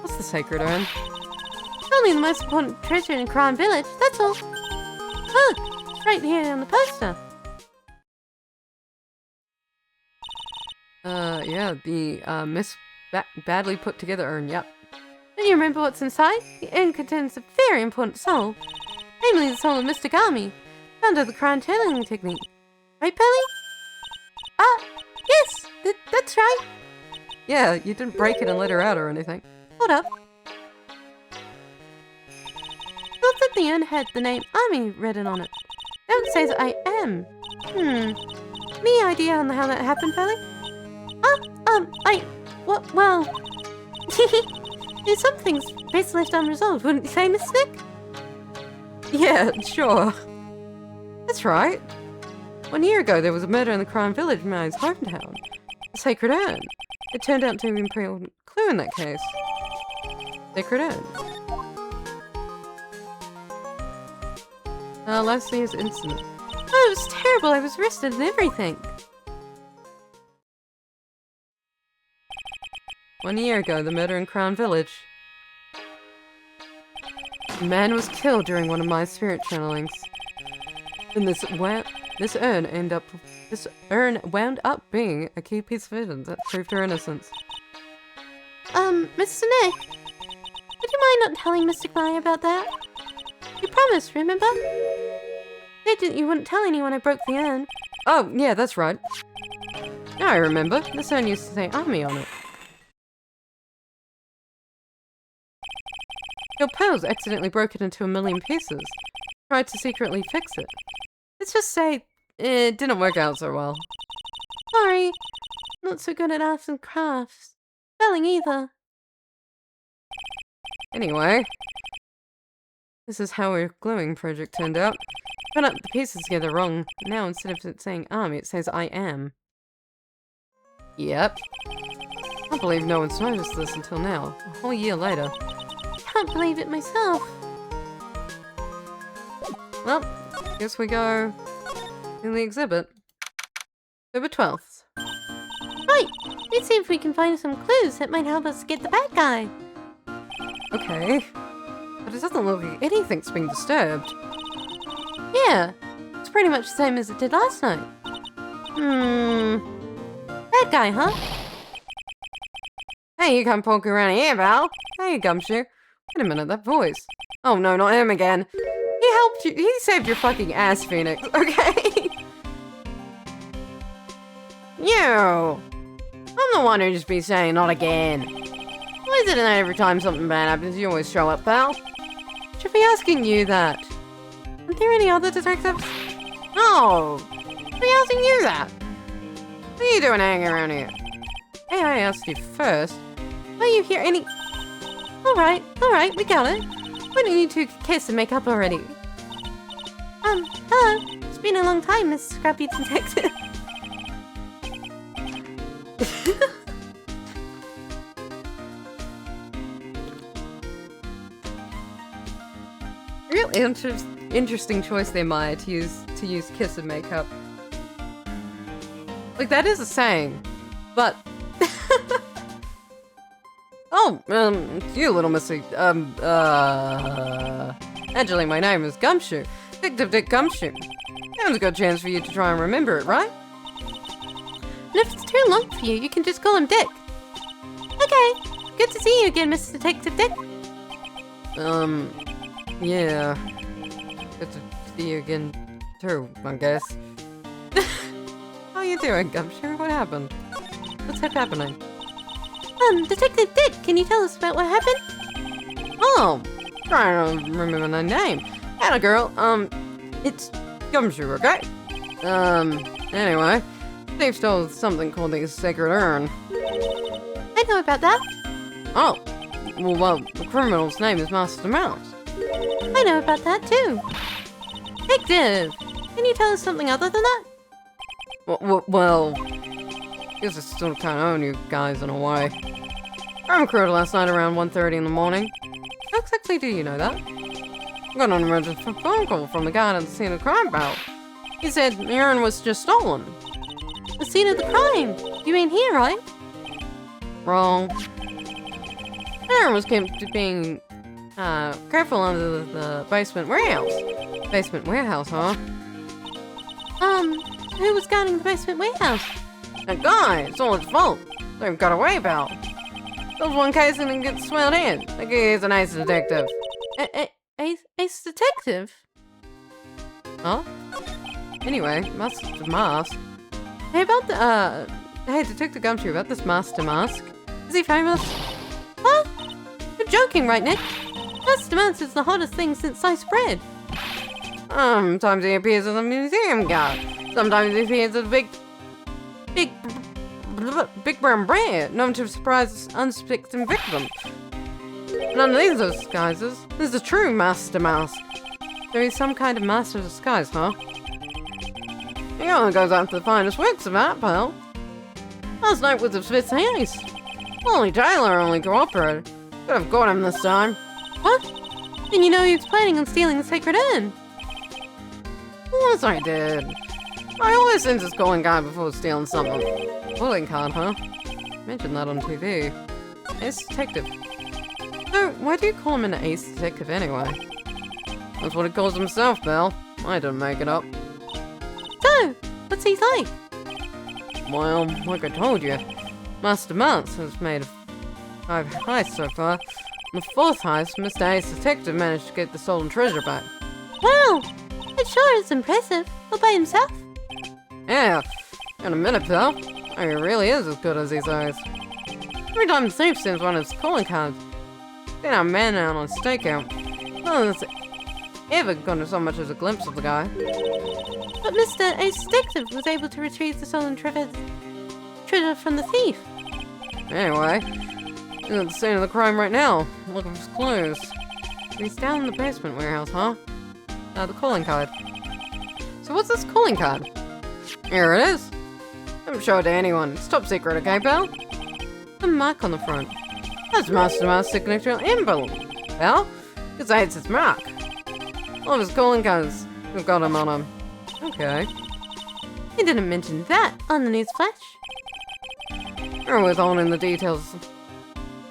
What's the Sacred Urn? It's only the most important treasure in Quran Village, that's all. Look, it's right here on the poster. Yeah, the, badly put together urn, yep. Do you remember what's inside? The urn contains a very important soul. Namely the soul of Mr. Gami, founder of the Quran channeling technique. Right, Pelly? Yes, that's right. Yeah, you didn't break it and let her out or anything. Hold up. Thought that the urn had the name Ami written on it. Now it says I am. Any idea on how that happened, Belly? Well... There's some things best left unresolved, wouldn't you say, Miss Nick? Yeah, sure. That's right. 1 year ago, there was a murder in the crime village in my hometown. The Sacred Urn. It turned out to be an important clue in that case. Sacred Urn. Last year's incident. Oh, it was terrible. I was arrested and everything. 1 year ago, the murder in Crown Village. A man was killed during one of my spirit channelings. And this urn wound up being a key piece of evidence that proved her innocence. Mr. Nick, would you mind not telling Mr. Guy about that? You promised, remember? You said you wouldn't tell anyone I broke the urn. Oh, yeah, that's right. I remember. This urn used to say Army on it. Your pearls accidentally broke it into 1,000,000 pieces. Tried to secretly fix it. Let's just say it didn't work out so well. Sorry. Not so good at arts and crafts. Spelling either. Anyway, this is how our gluing project turned out. Put up the pieces together wrong. Now instead of it saying army, it says I am. Yep. I can't believe no one's noticed this until now. A whole year later. Can't believe it myself. Well, guess we go in the exhibit. October 12th. Right, let's see if we can find some clues that might help us get the bad guy. Okay. But it doesn't look like anything's being disturbed. Yeah, it's pretty much the same as it did last night. Bad guy, huh? Hey, you come poking around here, pal. Hey, Gumshoe. Wait a minute, that voice. Oh no, not him again. He helped you. He saved your fucking ass, Phoenix. Okay? You. I'm the one who just be saying not again. Why is it that every time something bad happens, you always show up, pal? Should be asking you that. Are there any other detectives? No. Should be asking you that. What are you doing hanging around here? Hey, I asked you first. Are you here any... Alright, we got it. Why don't you two kiss and make up already? Hello. It's been a long time, Miss Scrappy Detective. Real interesting choice there, Maya, to use kiss and makeup. Like, that is a saying, but... Oh, you little missy, actually, my name is Gumshoe. Detective Dick Gumshoe. Now's a good chance for you to try and remember it, right? And if it's too long for you, you can just call him Dick. Okay, good to see you again, Mr. Detective Dick. Yeah. Good to see you again, too, I guess. How you doing, Gumshoe? What happened? What's happening? Detective Dick, can you tell us about what happened? Oh, trying to remember my name. Hannah girl, it's Gumshoe, okay? Anyway, Steve stole something called the Sacred Urn. I know about that. Oh, well, the criminal's name is Master Mouse. I know about that too. Detective, can you tell us something other than that? Well, I guess I still kind of own you guys in a way. I recruited last night around 1:30 in the morning. How exactly do you know that? I got an emergency phone call from the guy at the scene of the crime battle. He said the urn was just stolen. The scene of the crime? You mean here, right? Wrong. The urn was kept being careful under the basement warehouse. Basement warehouse, huh? Who was guarding the basement warehouse? That guy, it's all his fault. They've got away about. There was one case and it gets swelled in. That guy is an ace detective. Ace Detective? Huh? Anyway, Master Mask. Hey, about the, hey, Detective Gumshoe, about this Master Mask. Is he famous? Huh? You're joking, right, Nick? Master Mask is the hottest thing since sliced bread. Sometimes he appears as a museum guard. Sometimes he appears as a big Big Brown Bear, known to surprise unsuspecting victims. None of these are disguises. This is a true Master Mouse. So he's some kind of master of disguise, huh? He only goes after the finest works of art, pal. Last night was a Smith's heist. Only Tyler only cooperated. Could have got him this time. What? Then you know he was planning on stealing the sacred urn. Yes, I did. I always send his calling card before stealing something. Calling card, huh? Mentioned that on TV. Ace Detective. So, why do you call him an Ace Detective anyway? That's what he calls himself, Belle. I didn't make it up. So, what's he like? Well, like I told you, Master Mouse has made 5 heists so far. On the 4th heist, Mr. Ace Detective managed to get the stolen treasure back. Wow, it sure is impressive. All by himself? Yeah, in a minute, pal. He really is as good as he says. Every time the thief sends one of his calling cards, then our man out on stakeout. No one's ever gotten so much as a glimpse of the guy. But Mr. Ace Detective was able to retrieve the stolen treasure from the thief. Anyway, he's at the scene of the crime right now, looking for his clues. He's down in the basement warehouse, huh? The calling card. So what's this calling card? Here it is. Don't show it to anyone. It's top secret, okay, pal? The mark on the front. That's Master Mouse signature envelope. Pal? Because I hits its mark. All of his calling cards have got him on them. Okay. He didn't mention that on the news flash. We're withholding the details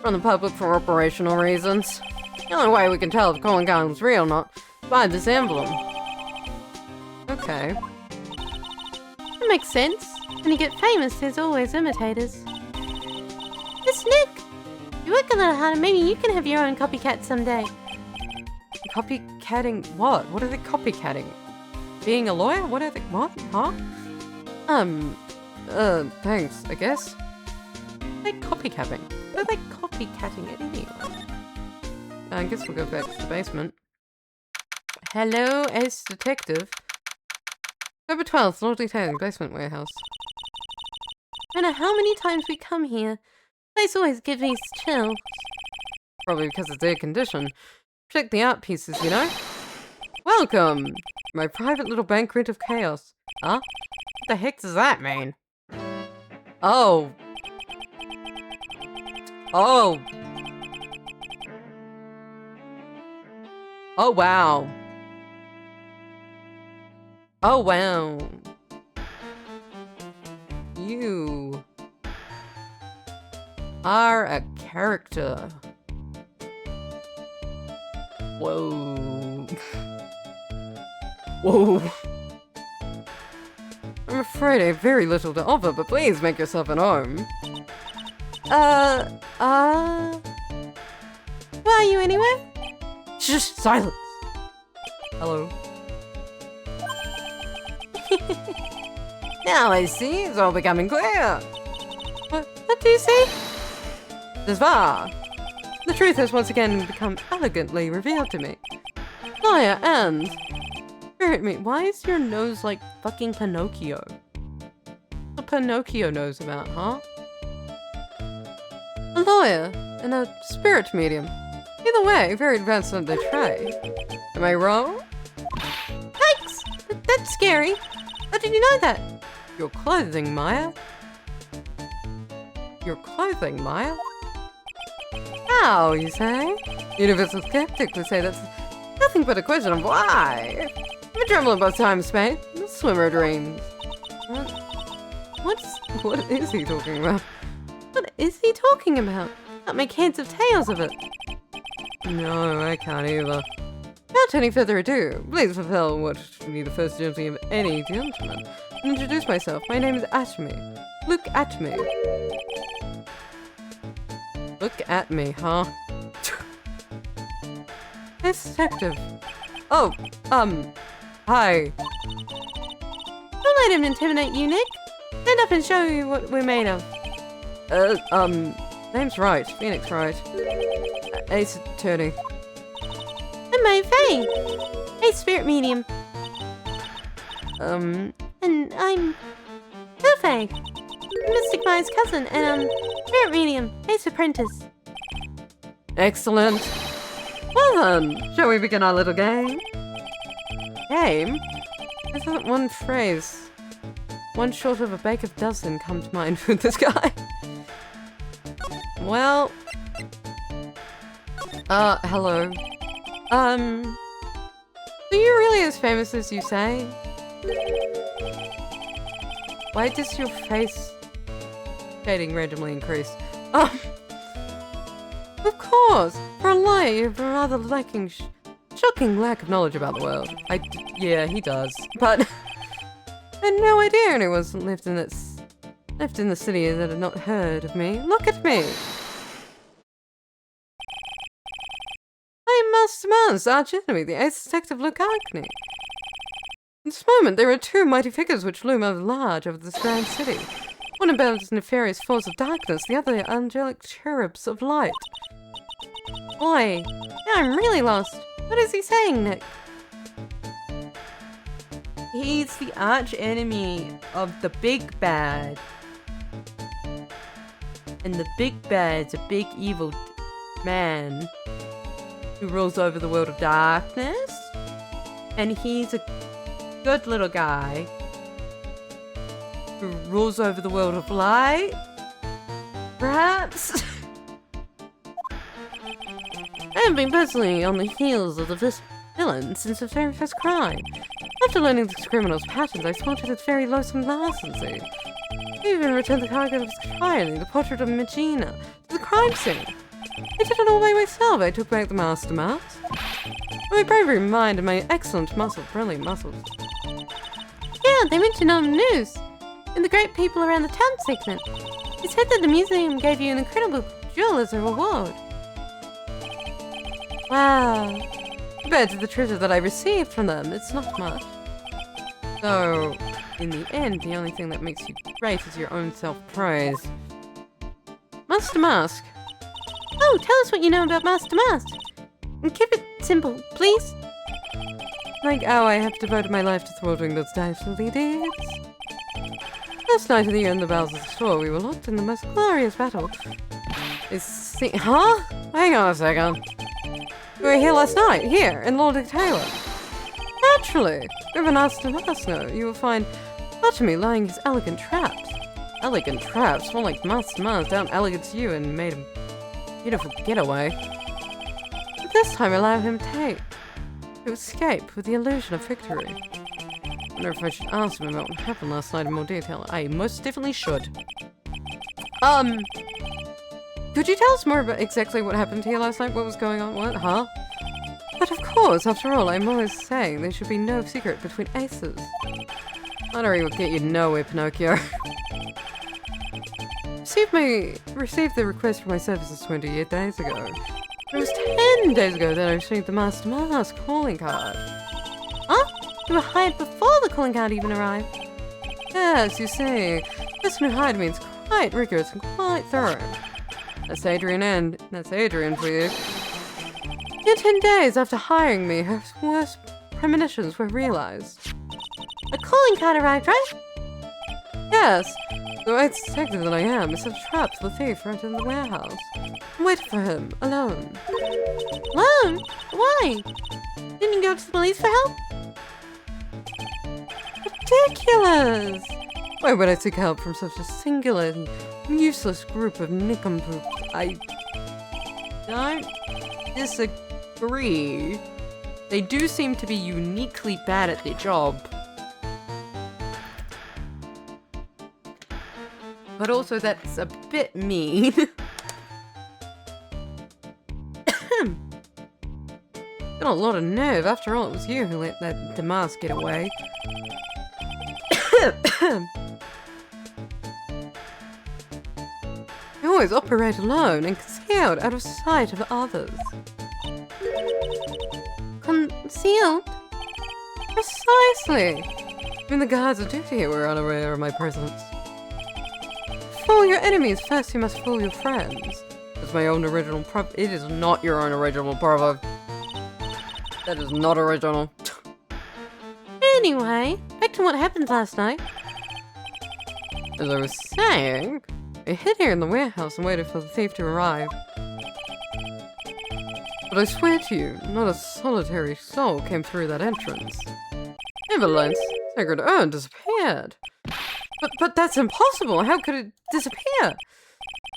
from the public for operational reasons. The only way we can tell if the calling card is real or not is by this envelope. Okay. That makes sense. When you get famous, there's always imitators. Miss Nick, you work a little harder. Maybe you can have your own copycat someday. Copycatting what? What are they copycatting? Being a lawyer? What are they? What? Huh? Thanks, I guess. They're copycatting. What are they copycatting it anyway? I guess we'll go back to the basement. Hello, Ace Detective. October 12th, Lord Detailing, basement warehouse. No matter how many times we come here, place always gives me chills. Probably because it's air conditioned. Protect the art pieces, you know? Welcome! My private little banquet of chaos. Huh? What the heck does that mean? Oh. Oh. Oh, wow. Oh, wow. You are a character. Whoa. Whoa. I'm afraid I have very little to offer, but please make yourself at home. Where are you anyway? Shh, silence. Hello. Now I see, it's all becoming clear. What do you say? This far. The truth has once again become elegantly revealed to me. Lawyer and... Spirit me, why is your nose like fucking Pinocchio? What Pinocchio knows about, huh? A lawyer and a spirit medium. Either way, very advanced on the trade. Am I wrong? Yikes! That's scary. How did you know that? Your clothing, Maya. Your clothing, Maya? How, you say? Universal skeptic would say that's nothing but a question of why. I'm trembling about time, space. Swimmer dreams. What is he talking about? What is he talking about? Can't make heads or tails of it. No, I can't either. Without any further ado, please fulfill what should be the first duty of any gentleman. Introduce myself. My name is Atme. Look at me. Look at me, huh? Yes, detective. Oh, hi. Don't let him intimidate you, Nick. Stand up and show you what we're made of. Name's Wright. Phoenix Wright. Ace Attorney. I'm May Faye. A spirit medium. And I'm Faye. Mystic Maya's cousin and, spirit medium, Ace Apprentice. Excellent. Well then, shall we begin our little game? Game? I thought one phrase, one short of a bake of dozen, come to mind with this guy. Well, hello. Are you really as famous as you say? Why does your face shading randomly increase? Of course! For a liar, you have a rather shocking lack of knowledge about the world. Yeah, he does. But I had no idea anyone lived in the city that had not heard of me. Look at me! I am Master Mars, arch enemy, the ace detective Lucagni. At this moment, there are two mighty figures which loom large over this grand city. One embodies nefarious force of darkness, the other angelic cherubs of light. Boy, now I'm really lost. What is he saying, Nick? He's the arch enemy of the big bad. And the big bad's a big evil man who rules over the world of darkness. And he's a good little guy who rules over the world of light. Perhaps? I have been personally on the heels of the villain since the very first crime. After learning this criminal's patterns, I spotted its very loathsome larceny. I even returned the cargo of his tyranny, the portrait of Magina, to the crime scene. I did it all by myself. I took back the Master Mars. My bravery, mind, and my excellent brilliant muscles. Yeah, they mentioned on the news. In the Great People Around the Town segment. It said that the museum gave you an incredible jewel as a reward. Wow. Compared to the treasure that I received from them, it's not much. So, in the end, the only thing that makes you great is your own self-praise. Master Mask. Oh, tell us what you know about Master Mask. And keep it simple, please. Like how I have devoted my life to thwarting those dastardly deeds. Last night in the year in the bowels of the store, we were locked in the most glorious battle. Huh? Hang on a second. We were here last night, here, in Lord Taylor. Naturally, with an Master Mask note, you will find Artemy lying his elegant traps. Elegant traps? More like Master Mars down elegant to you and made a beautiful getaway. But this time allow him to escape with the illusion of victory. I wonder if I should ask him about what happened last night in more detail. I most definitely should. Could you tell us more about exactly what happened here last night? What was going on? What? Huh? But of course, after all, I'm always saying there should be no secret between aces. Flattery will get you nowhere, Pinocchio. Received the request for my services 28 days ago. It was 10 days ago that I received the Master Mask calling card. Huh? You were hired before the calling card even arrived. Yes, you see, the person who hired me is quite rigorous and quite thorough. That's Adrian for you. In 10 days after hiring me, her worst premonitions were realized. A calling card arrived, right? Yes. The right detective that I am, I set a trap for the thief right in the warehouse. I waited for him, alone. Alone? Why? Didn't you go to the police for help? Ridiculous! Why would I seek help from such a singular and useless group of nincompoops? I don't disagree. They do seem to be uniquely bad at their job. But also that's a bit mean. Got a lot of nerve. After all, it was you who let that Damask get away. You always operate alone and concealed out of sight of others. Concealed? Precisely! Even the guards of duty here were unaware of my presence. Fool your enemies first, you must fool your friends. That's my own original proverb. It is not your own original proverb. That is not original. Anyway, back to what happened last night. As I was saying, I hid here in the warehouse and waited for the thief to arrive. But I swear to you, not a solitary soul came through that entrance. Nevertheless, Sacred Urn disappeared. But that's impossible! How could it disappear?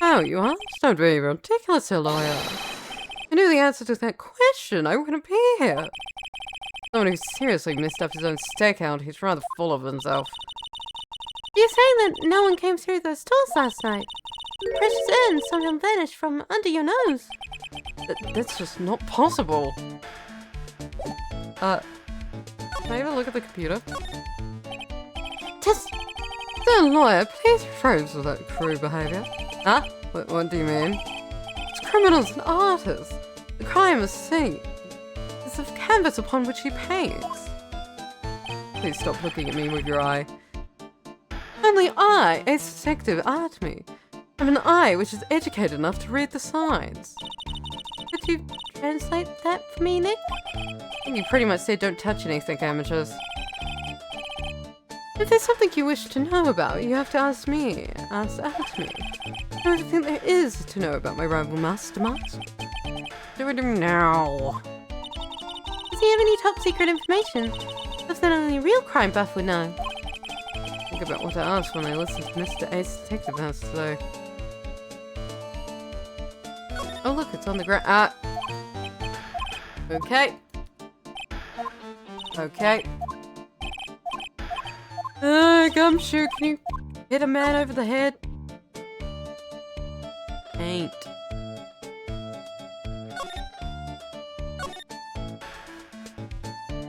Oh, you ask? Don't be ridiculous, lawyer. If I knew the answer to that question, I wouldn't be here. Someone who seriously messed up his own stakeout, he's rather full of himself. You're saying that no one came through those doors last night? The precious urn somehow vanished from under your nose. That's just not possible. Can I have a look at the computer? Just... The lawyer, please refrain from that crude behavior. Huh? What do you mean? It's criminals and artists. The crime is seen. It's the canvas upon which he paints. Please stop looking at me with your eye. Only I, a detective, art me. I have an eye which is educated enough to read the signs. Could you translate that for me, Nick? You pretty much said don't touch anything, amateurs. If there's something you wish to know about, you have to ask me. Ask me. Everything there is to know about my rival Master Mask. Do it now. Does he have any top secret information? Stuff that only a real crime buff would know. Think about what to ask when I listen to Mr. Ace Detective House today. Oh look, it's on the ground. Okay. Okay. Gumshoe, can you hit a man over the head? Ain't.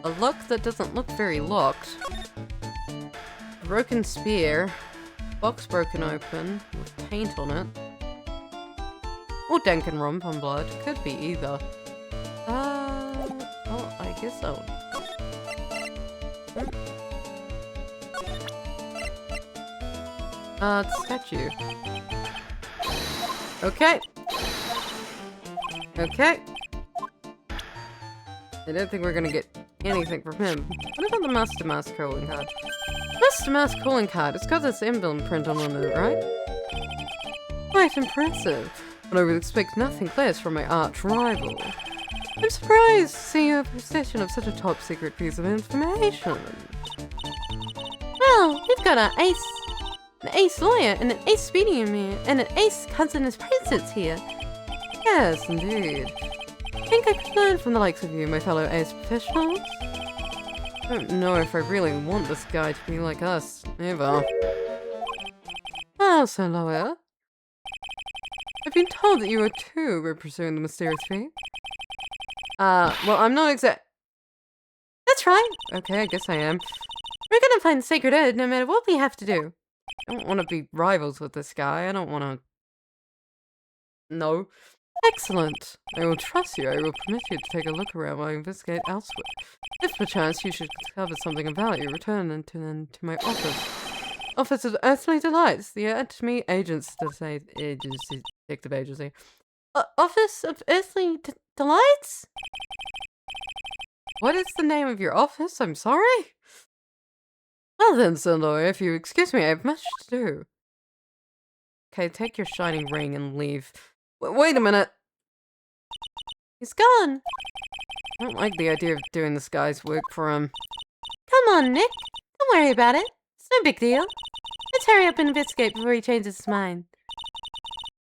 A lock that doesn't look very locked. Broken spear. Box broken open with paint on it. Or Danganronpa blood. Could be either. Oh, I guess so. Statue. Okay. Okay. I don't think we're gonna get anything from him. What about the Master Mask calling card? Master Mask calling card. It's got this emblem print on it, right? Quite impressive. But I would expect nothing less from my arch rival. I'm surprised to see you in possession of such a top secret piece of information. Well, we've got an ace lawyer and an ace medium here, and an ace cousin as princess here. Yes, indeed. I think I could learn from the likes of you, my fellow ace professionals. I don't know if I really want this guy to be like us, ever. Oh, Sir Lawyer. I've been told that you too were pursuing the mysterious thief. Well, I'm not That's right. Okay, I guess I am. We're gonna find the sacred urn no matter what we have to do. I don't want to be rivals with this guy. I don't want to... No. Excellent. I will trust you. I will permit you to take a look around while I investigate elsewhere. If perchance you should discover something of value, return then to my office. Office of Earthly Delights, the Atomy Detective Agency. Office of Earthly Delights? What is the name of your office? I'm sorry? Well then, Sir Lawyer, if you excuse me, I have much to do. Okay, take your shining ring and leave. Wait a minute! He's gone. I don't like the idea of doing this guy's work for him. Come on, Nick. Don't worry about it. It's no big deal. Let's hurry up and investigate before he changes his mind.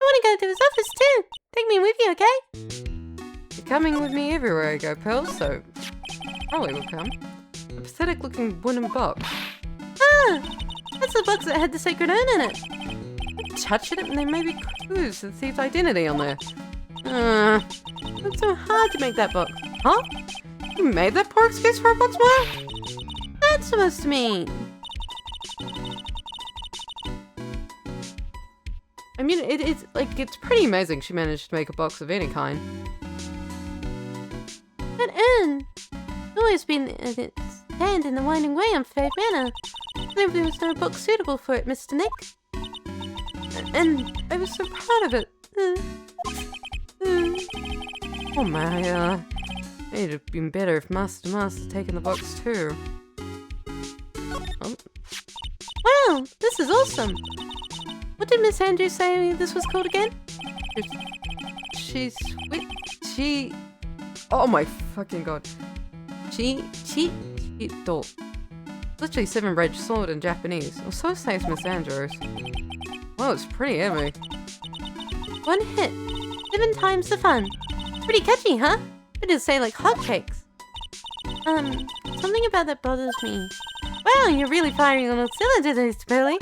I want to go to his office too. Take me with you, okay? You're coming with me everywhere I go, Pearl, so probably will come. A pathetic looking wooden box. Ah! That's the box that had the sacred urn in it. Touch it and there may be clues to the thief's identity on there. It's so hard to make that box. Huh? You made that poor excuse for a box, Maya? That's supposed to mean. I mean, it's pretty amazing she managed to make a box of any kind. That urn has always been at its stand in the winding way on Faith Manor. There was no box suitable for it, Mr. Nick. And I was so proud of it. Oh my, it'd have been better if Master had taken the box too. Oh. Wow, this is awesome. What did Miss Andrews say this was called again? She's... Wait, she... Oh my fucking god. Cheeto. Literally 7-edged sword in Japanese. Or so says Miss Andrews. Well, it's pretty heavy. 1 hit. 7 times the fun. Pretty catchy, huh? It'll say like hotcakes. Something about that bothers me. Wow, you're really firing on all cylinders, Billy.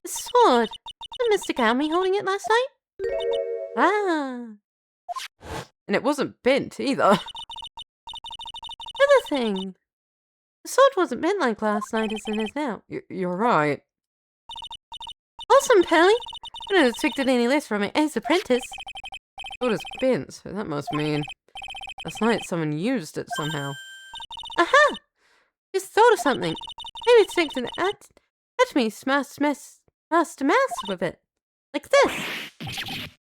The sword. Was Mr. Gowmy holding it last night? Ah. And it wasn't bent either. Other thing. The sword wasn't bent like last night as it is now. You're right. Awesome, Pearly. I don't expect any less from my ace apprentice. Sword is bent, so that must mean... Last night someone used it somehow. Aha! Just thought of something. Maybe it's linked an at me smash master mouse with it. Like this.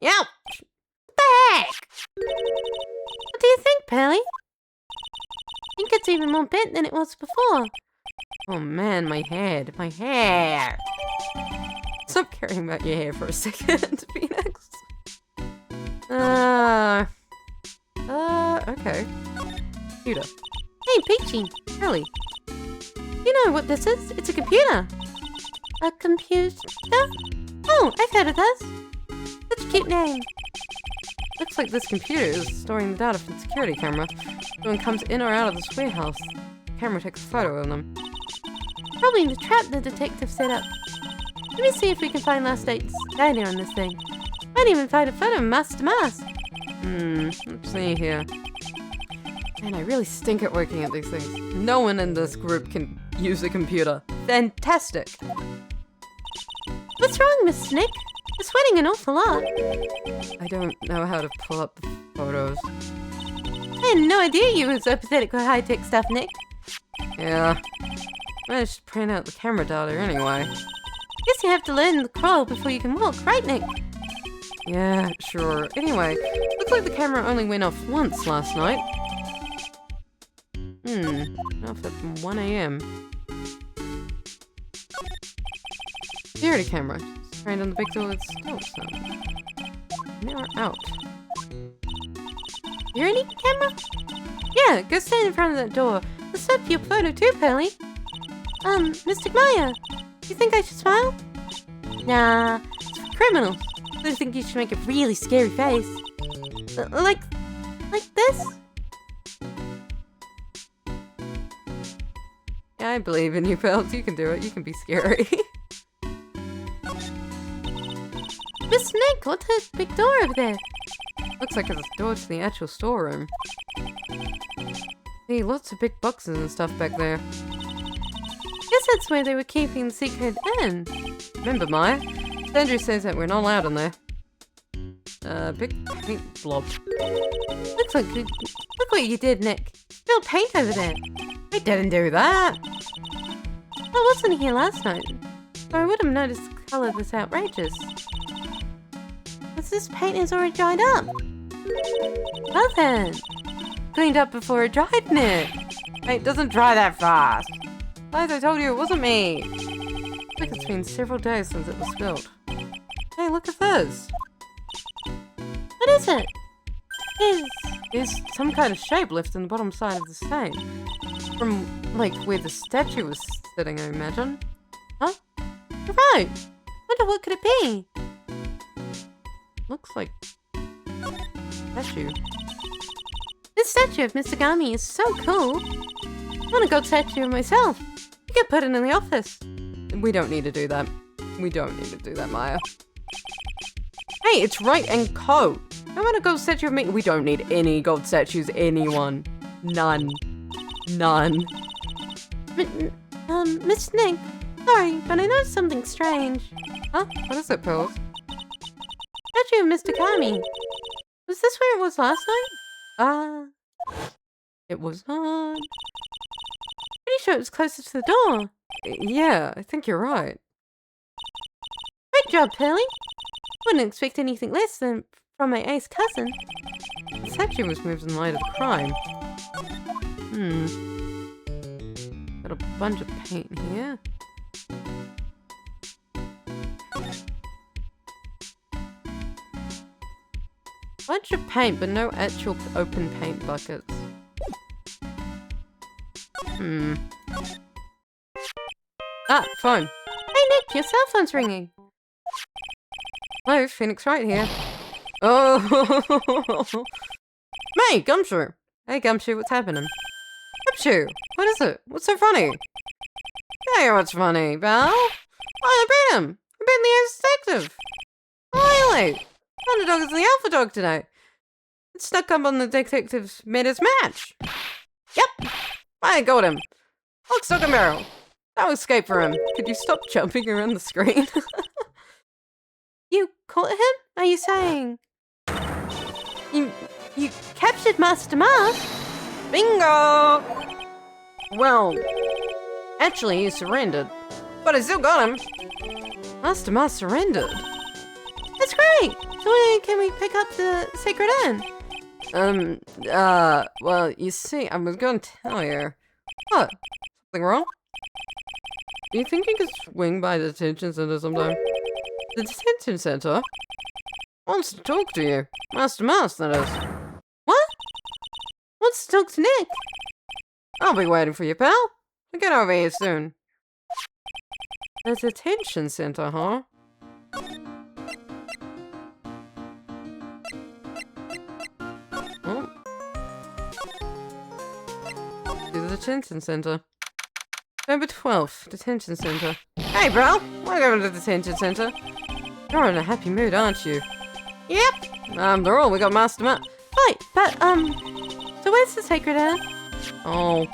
Yep. What the heck? What do you think, Pearly? I think it's even more bent than it was before. Oh man, my head. My hair. Stop caring about your hair for a second, Phoenix. Okay. Computer. Hey, Peachy. Really? You know what this is? It's a computer. A computer? Oh, I've heard of this. Such a cute name. Looks like this computer is storing the data from the security camera. When it comes in or out of this warehouse, the camera takes a photo of them. Probably the trap the detective set up. Let me see if we can find last night's data on this thing. Might even find a photo of Master Mask. Let's see here. Man, I really stink at working at these things. No one in this group can use a computer. Fantastic! What's wrong, Miss Nick? You're sweating an awful lot. I don't know how to pull up the photos. I had no idea you were so pathetic with high-tech stuff, Nick. Yeah. I just print out the camera data anyway. Guess you have to learn the crawl before you can walk, right, Nick? Yeah, sure. Anyway, looks like the camera only went off once last night. Off at 1 AM. Security camera. Trained on the big door, it's still so. Now we're out. Security camera? Yeah, go stand in front of that door. Let's set your photo too, Pearly. Mr. Maya, you think I should smile? Nah, it's for criminals. I think you should make a really scary face. Like this? Yeah, I believe in you, pals. You can do it. You can be scary. Miss Nick, what's that big door over there? Looks like it's a door to the actual storeroom. See, lots of big boxes and stuff back there. Guess that's where they were keeping the secret in. Remember, Maya? Andrew says that we're not allowed in there. Big paint blob. Look what you did, Nick. Spilled paint over there. I didn't do that. I wasn't here last night, so I would have noticed the colour was outrageous. But this paint is already dried up. Well then. Cleaned up before it dried, Nick. Paint doesn't dry that fast. Guys, I told you it wasn't me. Looks like it's been several days since it was spilled. Hey, look at this. What is it? There's some kind of shape left in the bottom side of the stain. From, like, where the statue was sitting, I imagine. Huh? You're right. Wonder what could it be? Looks like... statue. This statue of Mr. Gami is so cool. I want a gold statue of myself. You could put it in the office. We don't need to do that. We don't need to do that, Maya. Hey, it's Right and Co. I want a gold statue of me. We don't need any gold statues, anyone. None. None. Miss Nick, sorry, but I noticed something strange. Huh? What is it, Pills? Statue of Mr. Kami. Was this where it was last night? It was not. Pretty sure it was closer to the door. Yeah, I think you're right. Great job, Pearly. Wouldn't expect anything less than from my ace cousin. The statue was moved in light of the crime. Got a bunch of paint here. Bunch of paint, but no actual open paint buckets. Ah, phone. Hey Nick, your cell phone's ringing. Hello, Phoenix Wright here. Oh, mate, Gumshoe. Hey, Gumshoe, what's happening? Gumshoe, what is it? What's so funny? Hey, what's funny, pal? Oh, I beat him. I beat the ex-detective. Really? Underdog is the alpha dog today. It snuck up on the detective's mid-his match. Yep, I got him. Look, stock and barrel. No escape for him. Could you stop jumping around the screen? You caught him? Are you saying you captured Master Mars? Bingo! Well, actually, he surrendered. But I still got him. Master Mars surrendered. That's great. So when can we pick up the Sacred Urn? Well, you see, I was going to tell you. What? Something wrong? Do you think you could swing by the detention center sometime? The detention center wants to talk to you. Master Mars, that is. What? Wants to talk to Nick? I'll be waiting for you, pal. I'll get over here soon. The detention center, huh? Oh. To the detention center. November 12th, detention center. Hey, bro! Welcome to the detention center. You're in a happy mood, aren't you? Yep! After all, we got Master Mars. Right, but, so where's the Sacred Urn? Oh.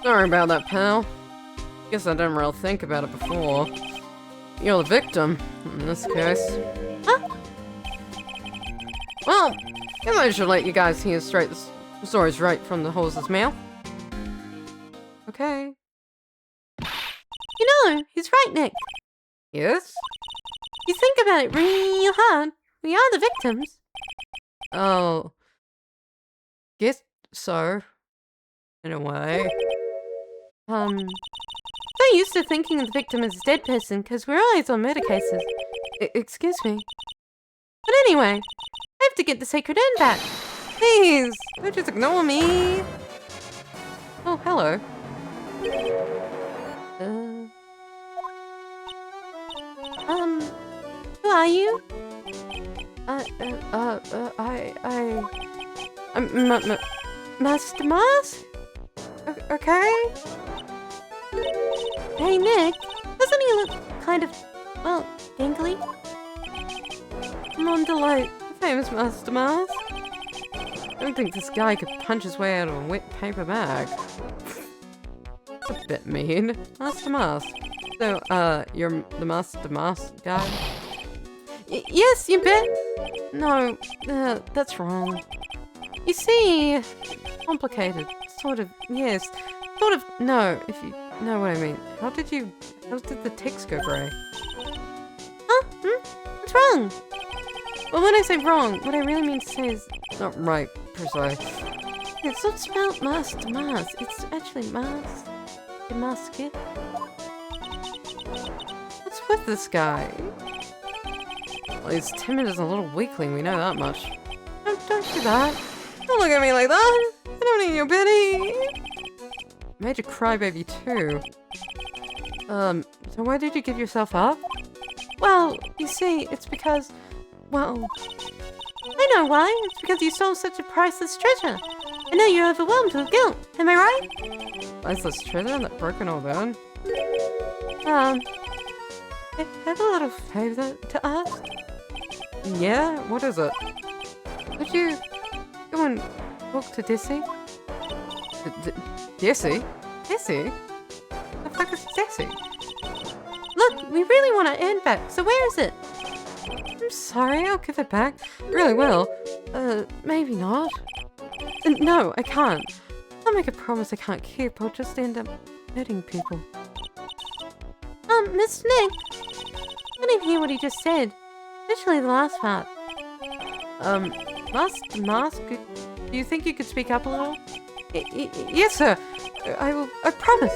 Sorry about that, pal. Guess I didn't really think about it before. You're the victim, in this case. Huh? Well, guess I should let you guys hear straight the stories right from the horse's mouth. Okay. You know, he's right, Nick. Yes? You think about it real hard. We are the victims. Oh. Guess so. In a way. So used to thinking of the victim as a dead person because we're always on murder cases. Excuse me. But anyway, I have to get the Sacred Urn back. Please, don't just ignore me. Oh, hello. Who are you? I'm Master Mars? okay. Hey, Nick. Doesn't he look kind of, well, gangly? I'm on delight. The famous Master Mars. I don't think this guy could punch his way out of a wet paper bag. A bit mean. Master Mars. So, you're the Master Mars guy? Yes, you bet. No, that's wrong. You see, Complicated. Sort of, yes. Sort of, no, if you know what I mean. How did the text go grey? huh? What's wrong? Well, when I say wrong, what I really mean to say is not right, per se. It's not spelled Master Mars. It's actually Mars. The Master. What's with this guy? Well, he's timid as a little weakling, we know that much. Don't do that. Don't look at me like that. I don't need your pity. Made you crybaby too. So why did you give yourself up? Well, you see, it's because, well, I know why. It's because you stole such a priceless treasure. I know you're overwhelmed with guilt. Am I right? Priceless treasure that broken old bone? I have a little favor to ask. Yeah? What is it? Would you go and talk to Desi? Desi? Desi? The fuck is Desi? Look, we really want our urn back, so where is it? I'm sorry, I'll give it back. Really will. Maybe not. No, I can't. I'll make a promise I can't keep. I'll just end up hurting people. Miss Nick. I didn't hear what he just said. Especially the last part. Mask? Do you think you could speak up a little? Yes, sir. I will. I promise.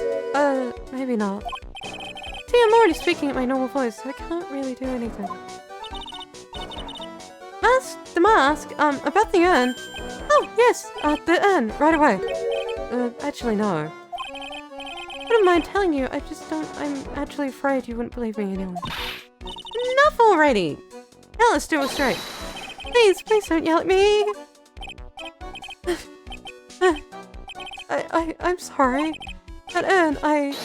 Maybe not. See, I'm already speaking at my normal voice, so I can't really do anything. Master Mask, about the urn. Oh, yes, the urn, right away. Actually, no. Wouldn't mind telling you, I'm actually afraid you wouldn't believe me anyway. Enough already! Now let's do it straight. Please don't yell at me. I'm sorry. That urn, I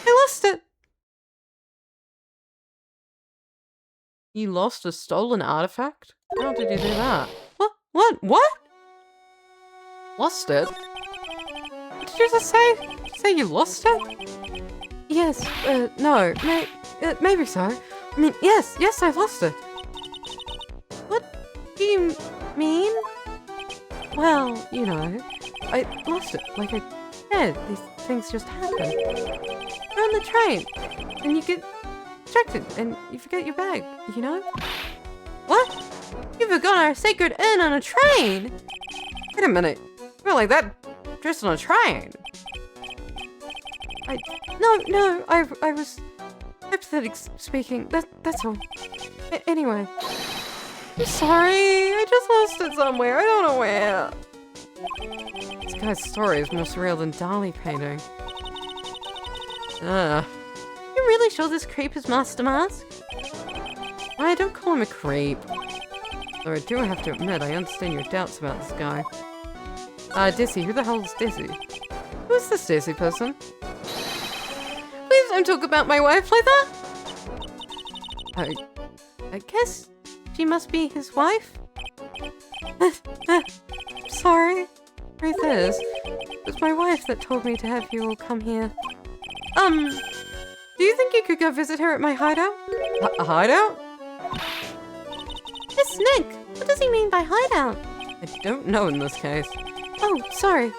lost it. You lost a stolen artifact? How did you do that? What? Lost it? Did you just say you lost it? Yes, no, maybe so. I mean, yes, I lost it. What do you mean? Well, you know, I lost it, like I said, these things just happen. You're on the train, and you get distracted, and you forget your bag, you know? What? You forgot our sacred urn on a train? Wait a minute. You're like that just on a train. No, I was hypothetically speaking, that's all. Anyway. I'm sorry, I just lost it somewhere, I don't know where. This guy's story is more surreal than Dali painting. Ugh. You really sure this creep is Master Mask? I don't call him a creep. Though I do have to admit, I understand your doubts about this guy. Dizzy, who the hell is Dizzy? Who is this Dizzy person? Please don't talk about my wife like that! I guess she must be his wife? Sorry. Truth is, It was my wife that told me to have you all come here. do you think you could go visit her at my hideout? A hideout? Yes, Nick! What does he mean by hideout? I don't know in this case. Oh, sorry.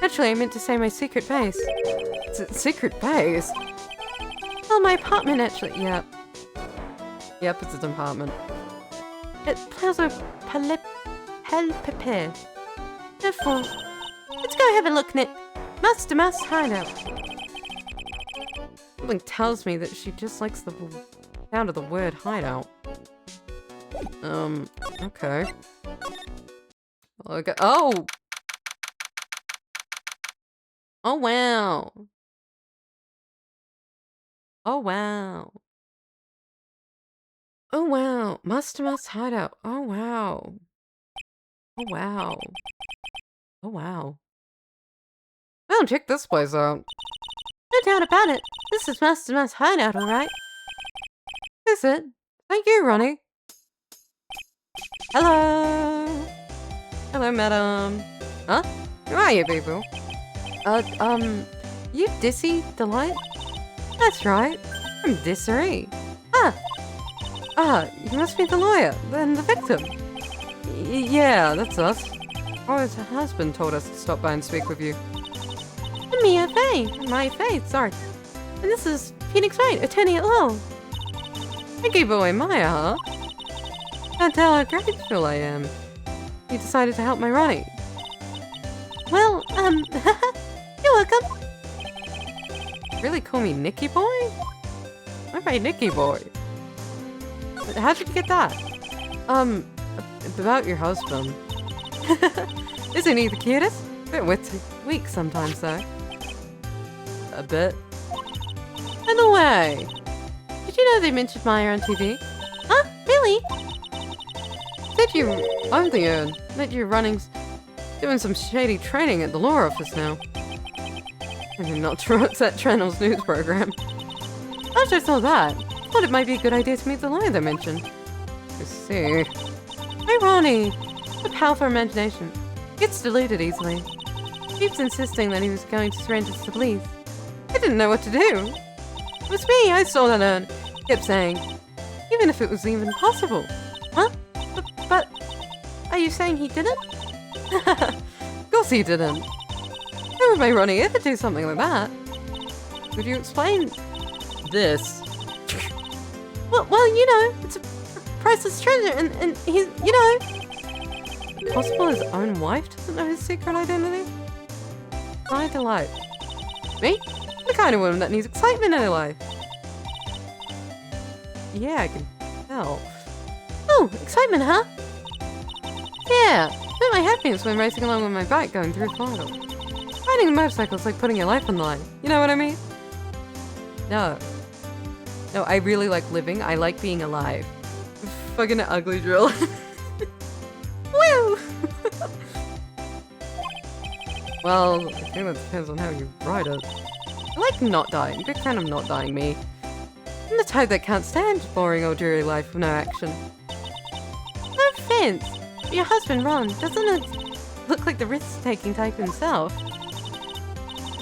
Actually, I meant to say my secret base. It's a secret base. Oh, my apartment, actually. Yep. Yep, it's an apartment. At Plaza Palpepe. Therefore, let's go have a look, Nick. Master Mask hideout. Something tells me that she just likes the sound of the word hideout. Okay. Okay. Oh! Oh, wow. Oh, wow. Oh, wow. Master Mask hideout. Oh, wow. Oh, wow. Oh, wow. Well, check this place out. No doubt about it. This is Master Mask hideout, alright? Is it? Thank you, Ronnie. Hello. Hello, madam. Huh? Who are you people? You Dizzy Delight? That's right. I'm Dissery. You must be the lawyer, then the victim. Yeah, that's us. Roy's husband told us to stop by and speak with you. Mia Faye. My Faye, sorry. And this is Phoenix Wright, attorney at law. Thank boy Maya, huh? Can't tell how grateful I am. You decided to help my Ronnie. Well, you're welcome. Really call me Nicky Boy? I'm a Nicky Boy. How'd you get that? About your husband. Isn't he the cutest? Bit weak sometimes, though. A bit. By the way, did you know they mentioned Maya on TV? Huh? Really? Said you own the urn. That you're doing some shady training at the law office now. Maybe not to upset Channel's news program. After I saw that, thought it might be a good idea to meet the lawyer they mentioned. You see. Hey Ronnie! A powerful imagination. Gets deluded easily. Keeps insisting that he was going to surrender to the police. I didn't know what to do. It was me, I stole that urn. Kept saying. Even if it was even possible. Huh? But are you saying he didn't? Of course he didn't. How would my Ronnie ever do something like that? Could you explain this? Well, you know, it's a priceless treasure, and he's, you know... Possible his own wife doesn't know his secret identity? My delight. Me? The kind of woman that needs excitement in her life. Yeah, I can tell. Oh, excitement, huh? Yeah, I feel my happiness when racing along with my bike going through Florida. Riding a motorcycle is like putting your life on the line. You know what I mean? No. No, I really like living. I like being alive. Fucking ugly drill. Woo! Well, I think that depends on how you ride it. I like not dying. Big fan of not dying me. I'm the type that can't stand boring or dreary life with no action. No offense, but your husband Ron doesn't it look like the risk-taking type himself?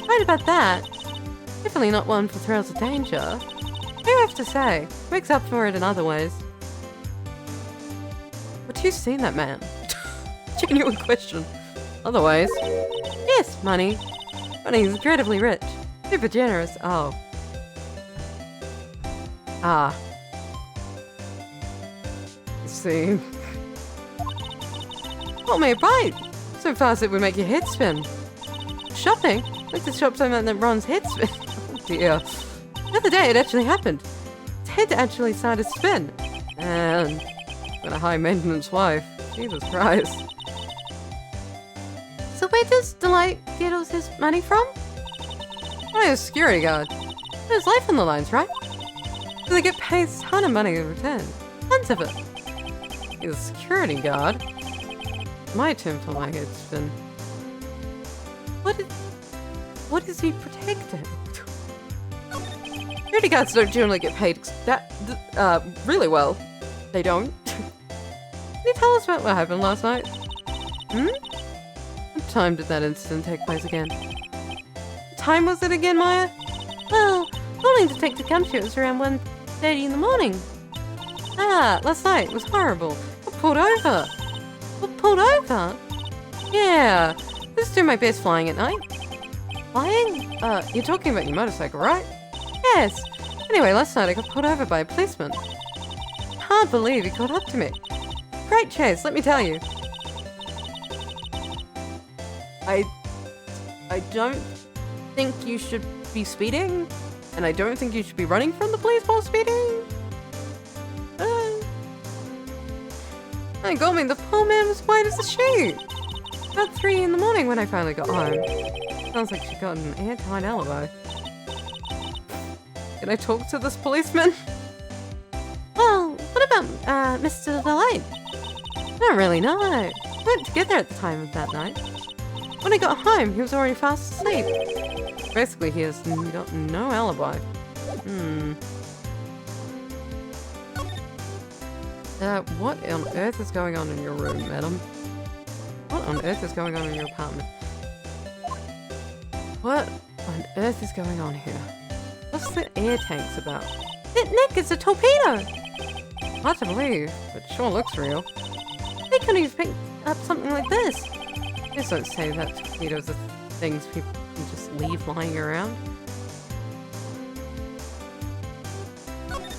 Right about that. Definitely not one for thrills of danger. What do you have to say? Makes up for it in other ways. But you've seen that man. Genuine question. Otherwise, yes, money. Money is incredibly rich. Super generous. Oh. Ah. See. What may bite? So fast it would make your head spin. Shopping? Like the shop so much that Ron's head spin. Oh dear. The other day it actually happened. His head actually started to spin. And what a high maintenance wife. Jesus Christ. So where does Delight get all his money from? Oh, a security guard. There's life on the lines, right? So they get paid a ton of money in return. Tons of it. He's a security guard. My term for my head spin. What is he protecting? Security guards don't generally get paid really well. They don't. Can you tell us about what happened last night? What time did that incident take place again? What time was it again, Maya? Well, calling Detective Gumshoe was around 1:30 in the morning. Ah, last night. It was horrible. Got pulled over. What, pulled over? Yeah. I just do my best flying at night. Flying? You're talking about your motorcycle, right? Yes. Anyway, last night I got pulled over by a policeman. Can't believe he caught up to me. Great chase, let me tell you. I don't think you should be speeding, and I don't think you should be running from the police while speeding. My God, the poor man was white as a sheet. About 3 in the morning when I finally got home. Sounds like she got an airtight alibi. Can I talk to this policeman? Well, what about, Mr. Delight? I don't really know. We weren't together at the time of that night. When I got home, he was already fast asleep. Basically, he has got no alibi. What on earth is going on in your room, madam? What on earth is going on in your apartment? What on earth is going on here? What's the air tanks about? Nick, it's a torpedo! Hard to believe, but sure looks real. They couldn't have picked up something like this. Please don't say that torpedoes are things people can just leave lying around.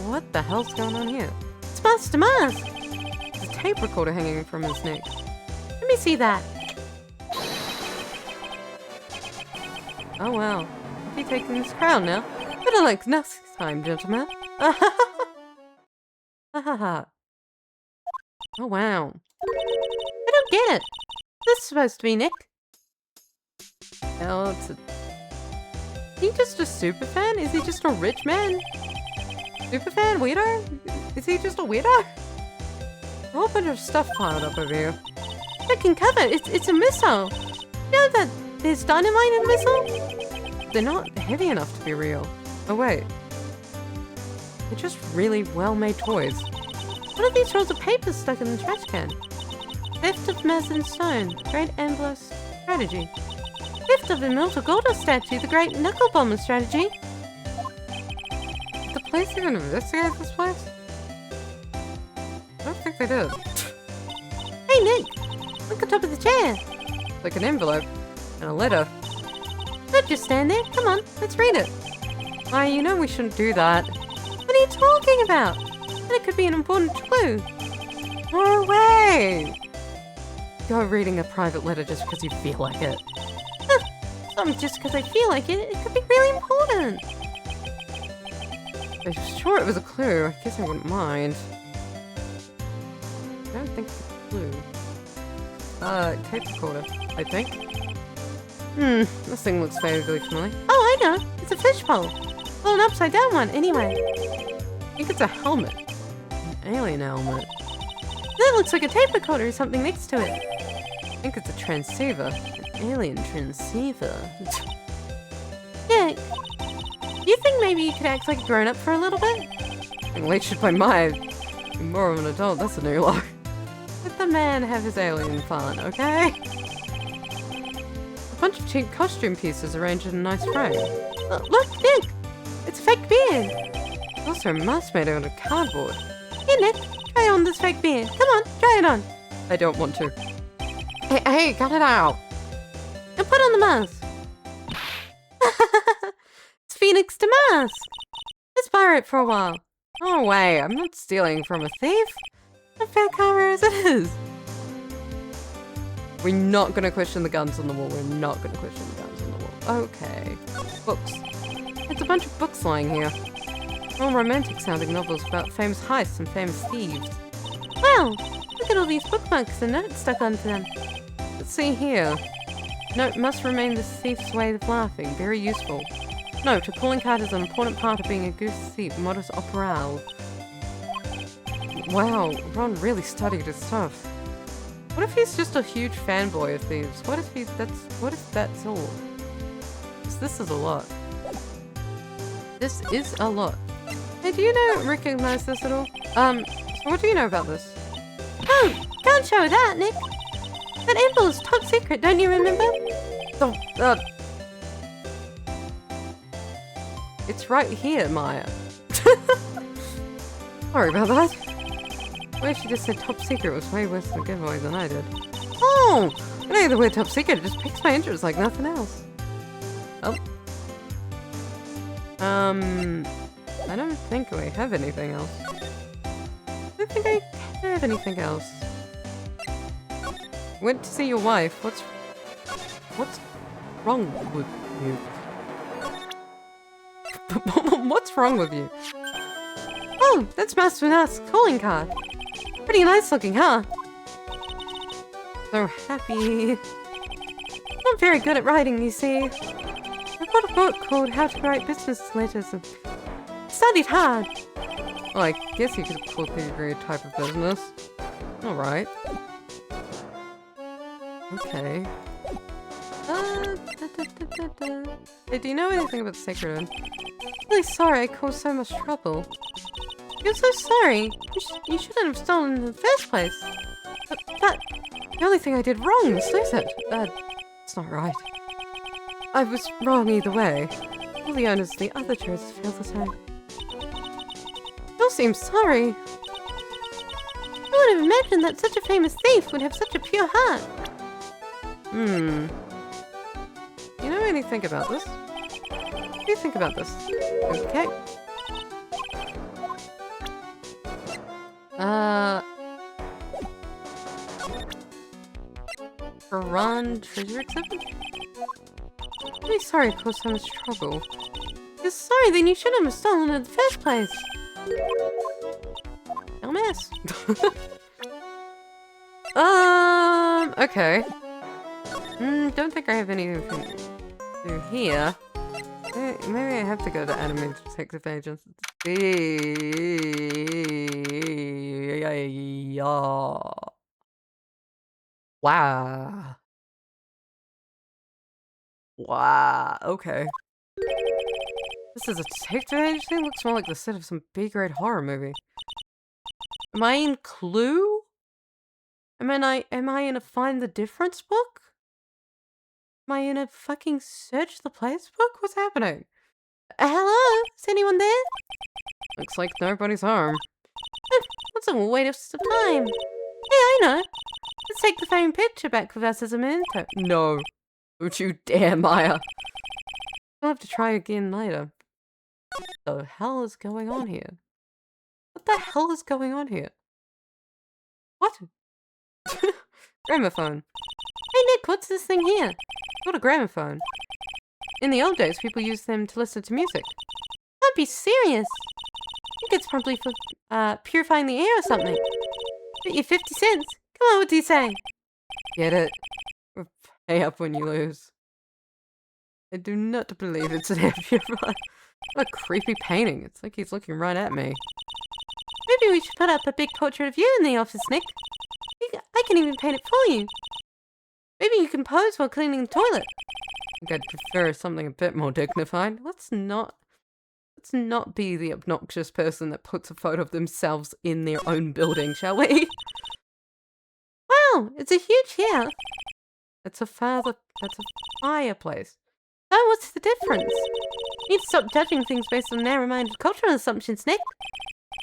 What the hell's going on here? It's Master Mars! There's a tape recorder hanging from his neck. Let me see that. Oh wow. I'll be taking this crown now. Better luck next time, gentlemen. Oh wow. I don't get it. This is supposed to be Nick. Hell, it's a... Is he just a super fan? Is he just a rich man? Super fan? Weirdo? Is he just a weirdo? A whole bunch of stuff piled up over here. I can cover it. It's a missile. You know that there's dynamite in a missile? They're not heavy enough to be real. Oh wait. They're just really well-made toys. What are these rolls of paper stuck in the trash can? Theft of Mazen Stone, Great Ambler Strategy. Theft of Immortal Golda statue, the Great Knuckle Bomber Strategy. Did the police even investigate this place? I don't think they did. Hey Nick, look on top of the chair. Like an envelope and a letter. Don't just stand there. Come on, let's read it. Why, you know we shouldn't do that. What are you talking about? That could be an important clue. No way! Go reading a private letter just because you feel like it. Something just because I feel like it could be really important. If sure it was a clue, I guess I wouldn't mind. I don't think it's a clue. tape recorder, I think. This thing looks vaguely familiar. Oh, I know. It's a fishbowl. Well, an upside down one, anyway. I think it's a helmet. An alien helmet. That looks like a tape recorder or something next to it. I think it's a transceiver. An alien transceiver. Nick, you think maybe you could act like a grown-up for a little bit? Being lectured by Maya. Being more of an adult, that's a new low. Let the man have his alien fun, okay? A bunch of cheap costume pieces arranged in a nice frame. Look, Nick! It's a fake beard! Also a mask made out of cardboard. Here, Nick, try on this fake beard. Come on, try it on. I don't want to. Hey, cut it out! And put on the mask. It's Phoenix Damask. Let's borrow it for a while. No way, I'm not stealing from a thief. A fair karma as it is. We're not gonna question the guns on the wall. We're not gonna question the guns on the wall. Okay. Books. It's a bunch of books lying here. All romantic sounding novels about famous heists and famous thieves. Wow, look at all these bookmarks and notes stuck onto them. Let's see here. Note must remain the thief's way of laughing. Very useful. Note, a calling card is an important part of being a good thief. Modus operandi. Wow, Ron really studied his stuff. What if he's just a huge fanboy of thieves? What if that's all? This is a lot. This is a lot. Hey, do you recognize this at all? So what do you know about this? Oh, can't show that, Nick. That info is top secret, don't you remember? It's right here, Maya. Sorry about that. The way she just said top secret was way worse of a giveaway than I did. Oh! I know the word top secret, it just piques my interest like nothing else. Oh. I don't think we have anything else. I don't think I have anything else. Went to see your wife. What's wrong with you? What's wrong with you? Oh, that's Master Nask's calling card. Pretty nice looking, huh? So happy. I'm very good at writing, you see. I've got a book called How to Write Business Letters and studied hard. Well, I guess you could call the degree a type of business. Alright. Okay. Hey, do you know anything about the Sacred Inn? Really sorry I caused so much trouble. You're so sorry. You shouldn't have stolen in the first place. But the only thing I did wrong was lose it. It's not right. I was wrong either way. All the owners of the other chairs feel the same. You all seem sorry. I would have imagined that such a famous thief would have such a pure heart. You know anything about this? What do you think about this? Okay. For Ron treasure exhibit? I'm really sorry I caused so much trouble. You're sorry, then you shouldn't have stolen in the first place. Dumbass. Okay. Don't think I have anything to do here. Maybe I have to go to Anime Detective Agency. Wow. Wow, okay. This is a detective agency? Looks more like the set of some B-grade horror movie. Am I in Clue? Am I in a Find the Difference book? Am I in a fucking Search the Place book? What's happening? Hello? Is anyone there? Looks like nobody's home. What's a waste of time? Hey, I know. Let's take the framed picture back with us as a memento. No. Don't you dare, Maya. I'll have to try again later. What the hell is going on here? What the hell is going on here? What? Gramophone. Hey Nick, what's this thing here? What a gramophone. In the old days, people used them to listen to music. Don't be serious. I think it's probably for purifying the air or something. Bet you 50 cents. Come on, what do you say? Get it? Pay up when you lose. I do not believe it's an amphibian. What a creepy painting. It's like he's looking right at me. Maybe we should put up a big portrait of you in the office, Nick. I can even paint it for you. Maybe you can pose while cleaning the toilet. I think I'd prefer something a bit more dignified. Let's not be the obnoxious person that puts a photo of themselves in their own building, shall we? Wow, it's a huge here. That's a fireplace. So what's the difference? You need to stop judging things based on narrow-minded cultural assumptions, Nick.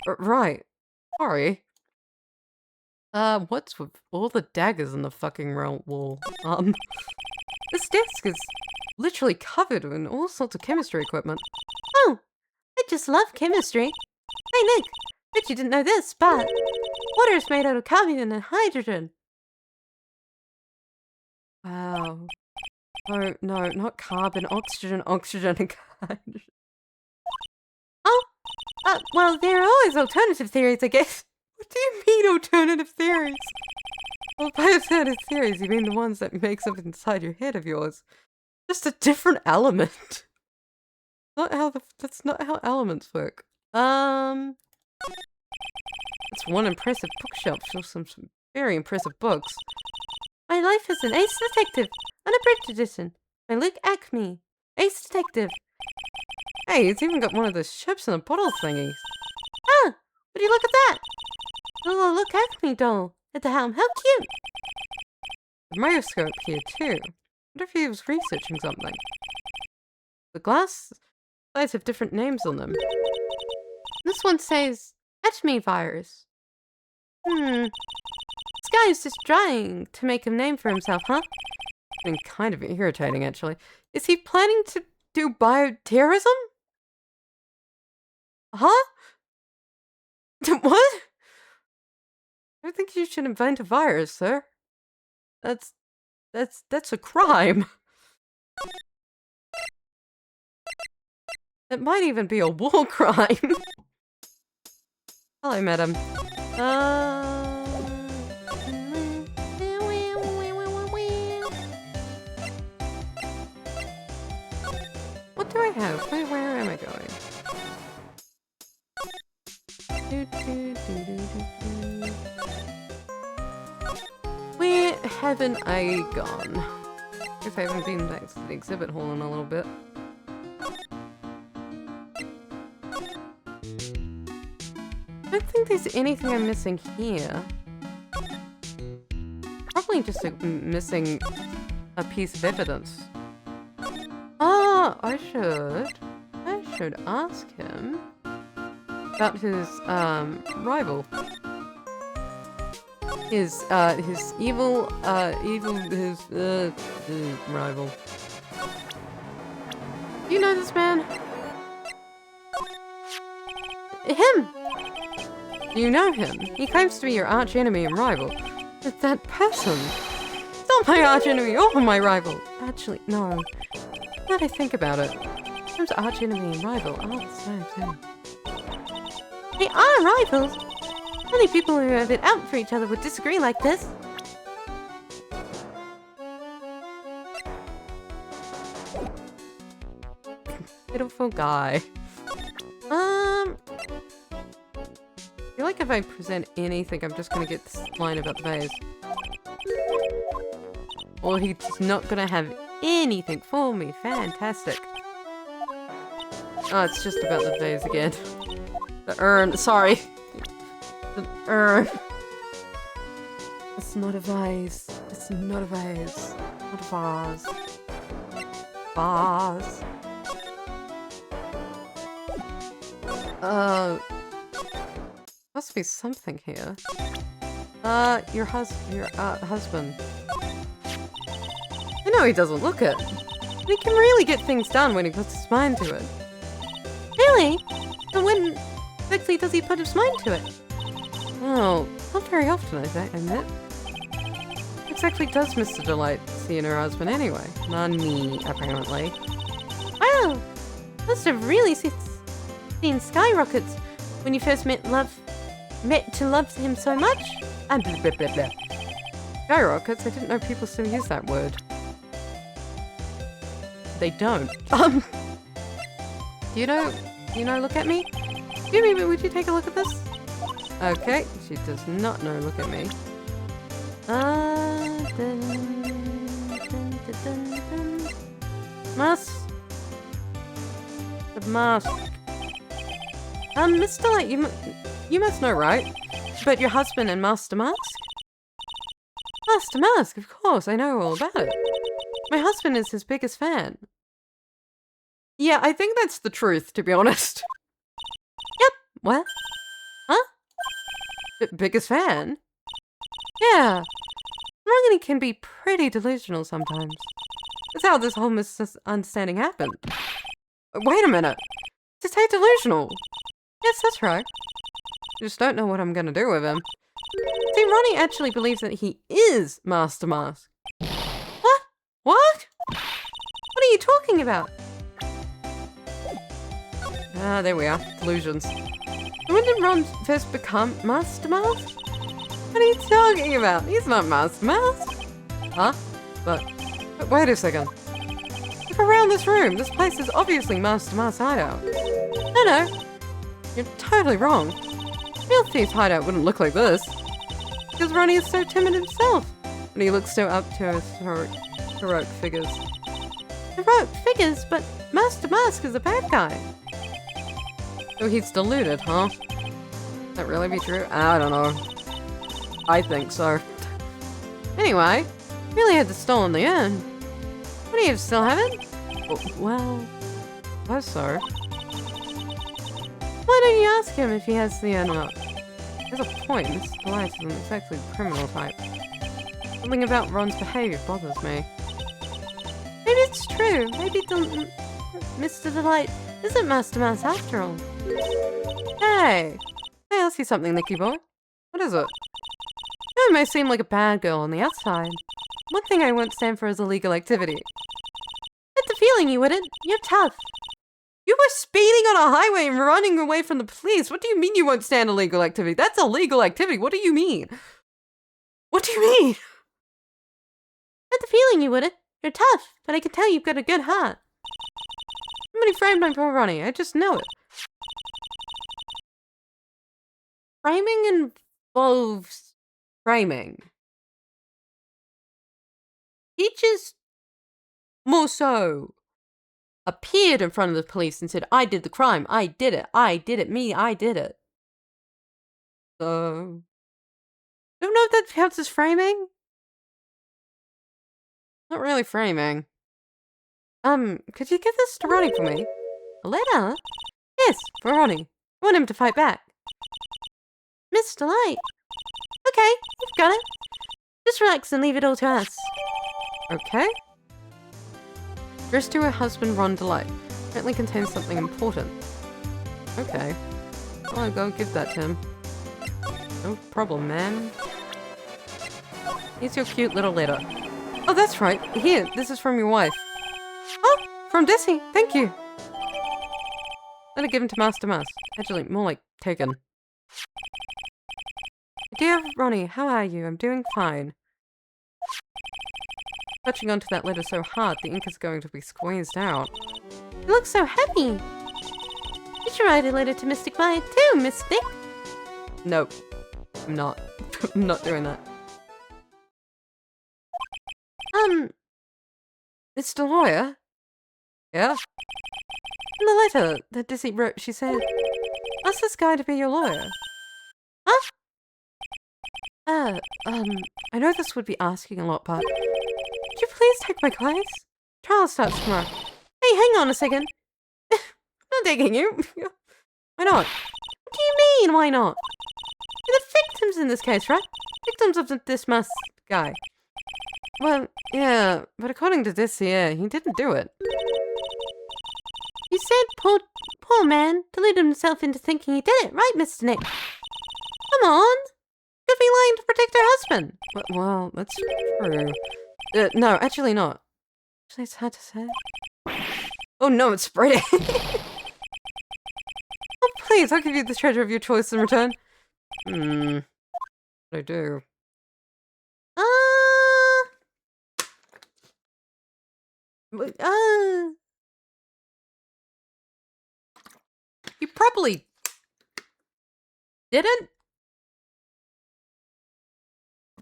Right. Sorry. What's with all the daggers in the fucking wall? This desk is literally covered in all sorts of chemistry equipment. Oh, I just love chemistry. Hey, Nick, bet you didn't know this, but water is made out of carbon and hydrogen. Wow. Oh, no, not carbon, oxygen, and hydrogen. Oh, well, there are always alternative theories, I guess. What do you mean alternative theories? Well, by alternative theories, you mean the ones that make something inside your head of yours. Just a different element. That's not how elements work. It's one impressive bookshelf. Shows some very impressive books. My Life as an Ace Detective, unabridged edition, by Luke Acme. Ace Detective. Hey, it's even got one of the ships in the bottle thingies. Ah, would you look at that? A little Luke Acme doll at the helm. How cute! The microscope here too. Wonder if he was researching something. The glass sides have different names on them. This one says Acme virus. This guy is just trying to make a name for himself, huh? Been kind of irritating, actually. Is he planning to do bioterrorism? Huh? What? I don't think you should invent a virus, sir. That's a crime. It might even be a war crime. Hello, madam. What do I have? Where am I going? Where haven't I gone? If I haven't been back to the exhibit hall in a little bit. I don't think there's anything I'm missing here. Probably just missing a piece of evidence. Ah, I should ask him about his rival. His evil rival. Do you know this man? Him! Do you know him? He claims to be your arch enemy and rival. But that person, he's not my arch enemy or my rival. Actually, no. Now that I think about it, sometimes arch enemy and rival are the same thing. They are rivals! Only people who have it out for each other would disagree like this. Pitiful guy. I feel like if I present anything, I'm just gonna get this line about the vase. Or he's not gonna have anything for me. Fantastic. Oh, it's just about the vase again. The urn. Sorry. The urn. It's not a vase. It's not a vase. Not a vase. Vase. Must be something here. Your husband. I know he doesn't look it. But he can really get things done when he puts his mind to it. Really? And when exactly does he put his mind to it? Oh, not very often, I admit. Exactly does Mr. Delight seeing her husband anyway? Money, apparently. Wow! Must have really seen skyrockets when you first met to love him so much. And blah, blah, blah, blah. Skyrockets? I didn't know people still use that word. They don't. Do you know, look at me? Jimmy, would you take a look at this? Okay, she does not know look at me. Mask. The mask. Mr. Light, you must know, right? But your husband and Master Mask? Master Mask, of course, I know all about it. My husband is his biggest fan. Yeah, I think that's the truth, to be honest. Yep. What? Huh? Biggest fan? Yeah. Rongini can be pretty delusional sometimes. That's how this whole misunderstanding happened. Wait a minute. To say delusional? Yes, that's right. I just don't know what I'm gonna do with him. See, Ronnie actually believes that he is Master Mask. What? What? What are you talking about? Ah, there we are. Delusions. When did Ron first become Master Mask? What are you talking about? He's not Master Mask. Huh? But wait a second. Look around this room. This place is obviously Master Mask's hideout. No. You're totally wrong. Real Thief's hideout wouldn't look like this. Because Ronnie is so timid himself. And he looks so up to his heroic figures. Heroic figures? But Master Mask is a bad guy. So he's deluded, huh? Could that really be true? I don't know. I think so. Anyway, really had the stole in the end. What do you still have it? Well, I suppose so. Why don't you ask him if he has the end or not? There's a point. Mr. Delight isn't exactly the criminal type. Something about Ron's behavior bothers me. Maybe it's true. Maybe Mr. Delight isn't Master Mask after all. Hey! Can I ask you something, Nicky boy? What is it? You may seem like a bad girl on the outside. One thing I won't stand for is illegal activity. I had the feeling you wouldn't. You're tough. You were speeding on a highway and running away from the police. What do you mean you won't stand illegal activity? That's illegal activity. What do you mean? What do you mean? I had the feeling you wouldn't. You're tough, but I can tell you've got a good heart. Somebody framed my poor Ronnie. I just know it. Framing involves framing. He just more so appeared in front of the police and said, I did the crime. I did it. I did it. Me, I did it. So, don't know if that counts as framing. Not really framing. Could you give this to Ronnie for me? A letter? Yes, for Ronnie. I want him to fight back. Mr. Light. Okay, you've got it. Just relax and leave it all to us. Okay. Addressed to her husband, Ron Delight. Apparently contains something important. Okay. I'll go give that to him. No problem, man. Here's your cute little letter. Oh, that's right. Here, this is from your wife. Oh, from Dissy. Thank you. Letter given to Master Mask. Actually, more like taken. Dear Ronnie, how are you? I'm doing fine. Touching onto that letter so hard, the ink is going to be squeezed out. You look so happy. You should write a letter to Mystic Maya too, Mystic. Nope. I'm not. I'm not doing that. Mr. Lawyer? Yeah? In the letter that Dizzy wrote, she said, ask this guy to be your lawyer. Huh? I know this would be asking a lot, but could you please take my case? Trial starts tomorrow. Hey, hang on a second. I'm not taking you. Why not? What do you mean, why not? You're the victims in this case, right? Victims of this masked guy. Well, yeah, but according to this here, he didn't do it. You said poor man deluded himself into thinking he did it, right, Mr. Nick? Come on. Could be lying to protect her husband. Well, that's true. No, actually not. Actually, it's hard to say. Oh no, it's spreading. Oh, please, I'll give you the treasure of your choice in return. What do I do? You probably didn't?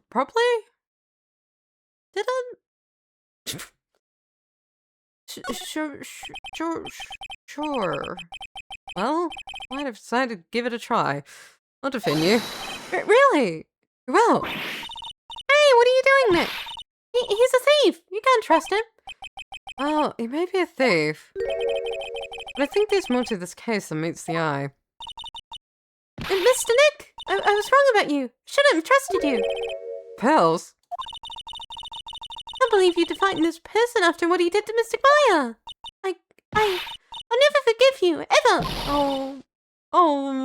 Probably? Didn't? Sure. Well, might have decided to give it a try. I'll defend you. Really? Well. Hey, what are you doing, Nick? He's a thief. You can't trust him. Well, he may be a thief. But I think there's more to this case than meets the eye. Mr. Nick, I was wrong about you. Shouldn't have trusted you. Pearls? I can't believe you defied this person after what he did to Mr. Maya. I'll never forgive you, ever. Oh.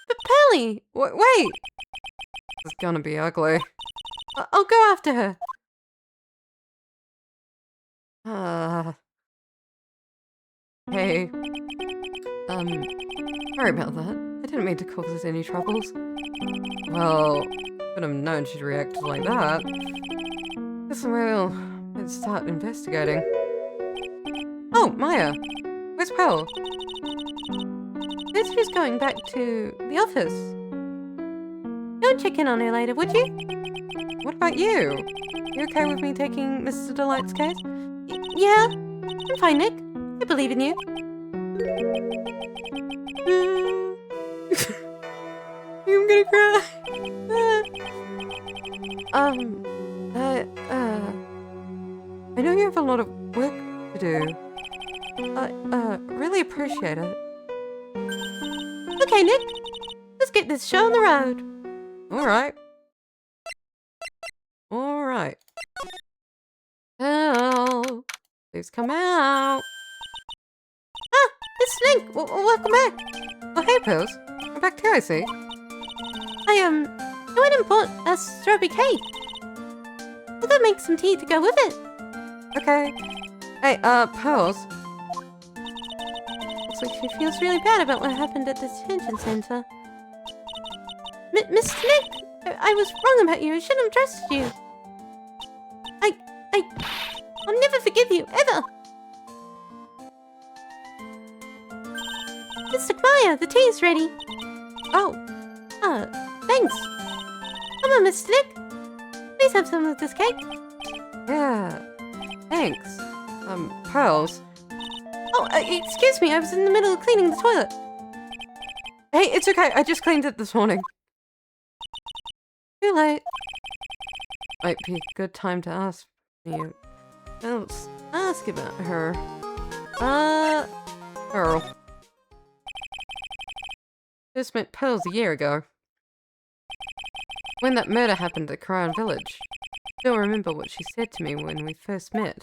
But Pearly, Wait! This is gonna be ugly. I'll go after her. Hey. Sorry about that. I didn't mean to cause any troubles. Well, could have known she'd react like that. Guess let's start investigating. Oh, Maya! Where's Pearl? This who's going back to the office. Go check in on her later, would you? What about you? You okay with me taking Mr. Delight's case? Yeah, I'm fine, Nick. I believe in you. I'm gonna cry. I know you have a lot of work to do. I really appreciate it. Okay, Nick. Let's get this show on the road. Alright. Help! Please come out. It's Link. Welcome back. Oh, hey, Pills. I'm back too, I see. I went and bought a strawberry cake. I'll go make some tea to go with it. Okay. Hey, Pearls. Looks like she feels really bad about what happened at the detention center. Mr. Nick, I was wrong about you. I shouldn't have trusted you. I'll never forgive you, ever. Mr. Maya, the tea's ready. Oh, Thanks. Come on, Mr. Nick. Please have some of this cake. yeah. Thanks. Pearls. Oh, excuse me. I was in the middle of cleaning the toilet. Hey, it's okay. I just cleaned it this morning. Too late. Might be a good time to ask you. Let's ask about her. Pearl. Just met Pearls a year ago. When that murder happened at Crown Village. Still remember what she said to me when we first met.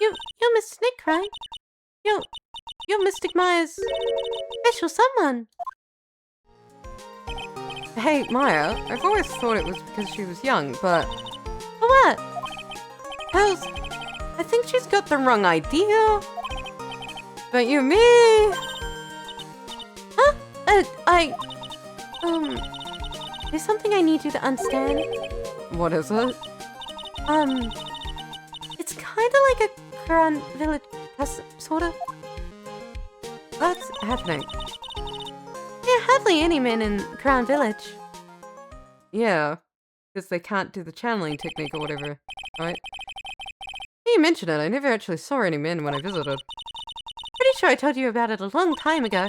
You're Mr. Nick, right? You're Mr. Maya's special someone. Hey, Maya, I've always thought it was because she was young, but... For what? Pearls, I think she's got the wrong idea. But you and me... Huh? There's something I need you to understand. What is it? It's kind of like a Crown Village custom, sort of. What's happening? There are hardly any men in Crown Village. Yeah, because they can't do the channeling technique or whatever, right? You mentioned it, I never actually saw any men when I visited. Pretty sure I told you about it a long time ago.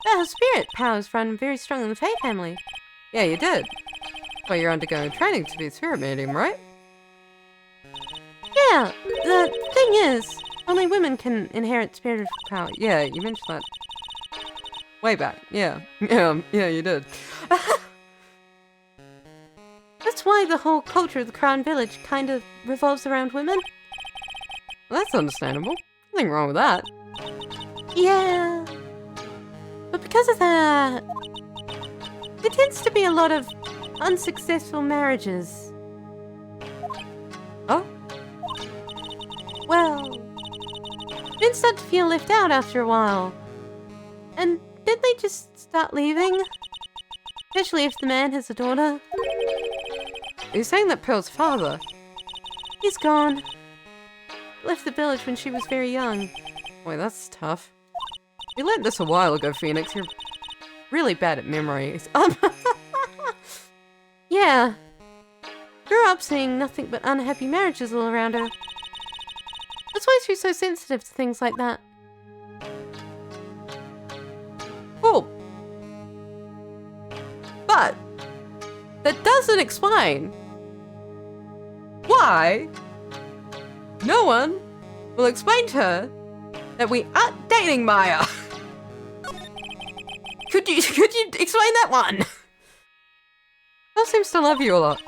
But her spirit powers run very strong in the Fae family. Yeah, you did. Well, you're undergoing training to be a spirit medium, right? Yeah, the thing is, only women can inherit spiritual power. Yeah, you mentioned that way back. Yeah, you did. That's why the whole culture of the Crown Village kind of revolves around women. Well, that's understandable. Nothing wrong with that. Yeah. But because of that, there tends to be a lot of unsuccessful marriages. Oh? Well, men start to feel left out after a while. And then they just start leaving. Especially if the man has a daughter. Are you saying that Pearl's father? He's gone. Left the village when she was very young. Boy, that's tough. You learned this a while ago, Phoenix. You're really bad at memories. Yeah. Grew up seeing nothing but unhappy marriages all around her. That's why she's so sensitive to things like that. Cool. But that doesn't explain why no one will explain to her that we aren't dating Maya. Could you explain that one? Pearl seems to love you a lot.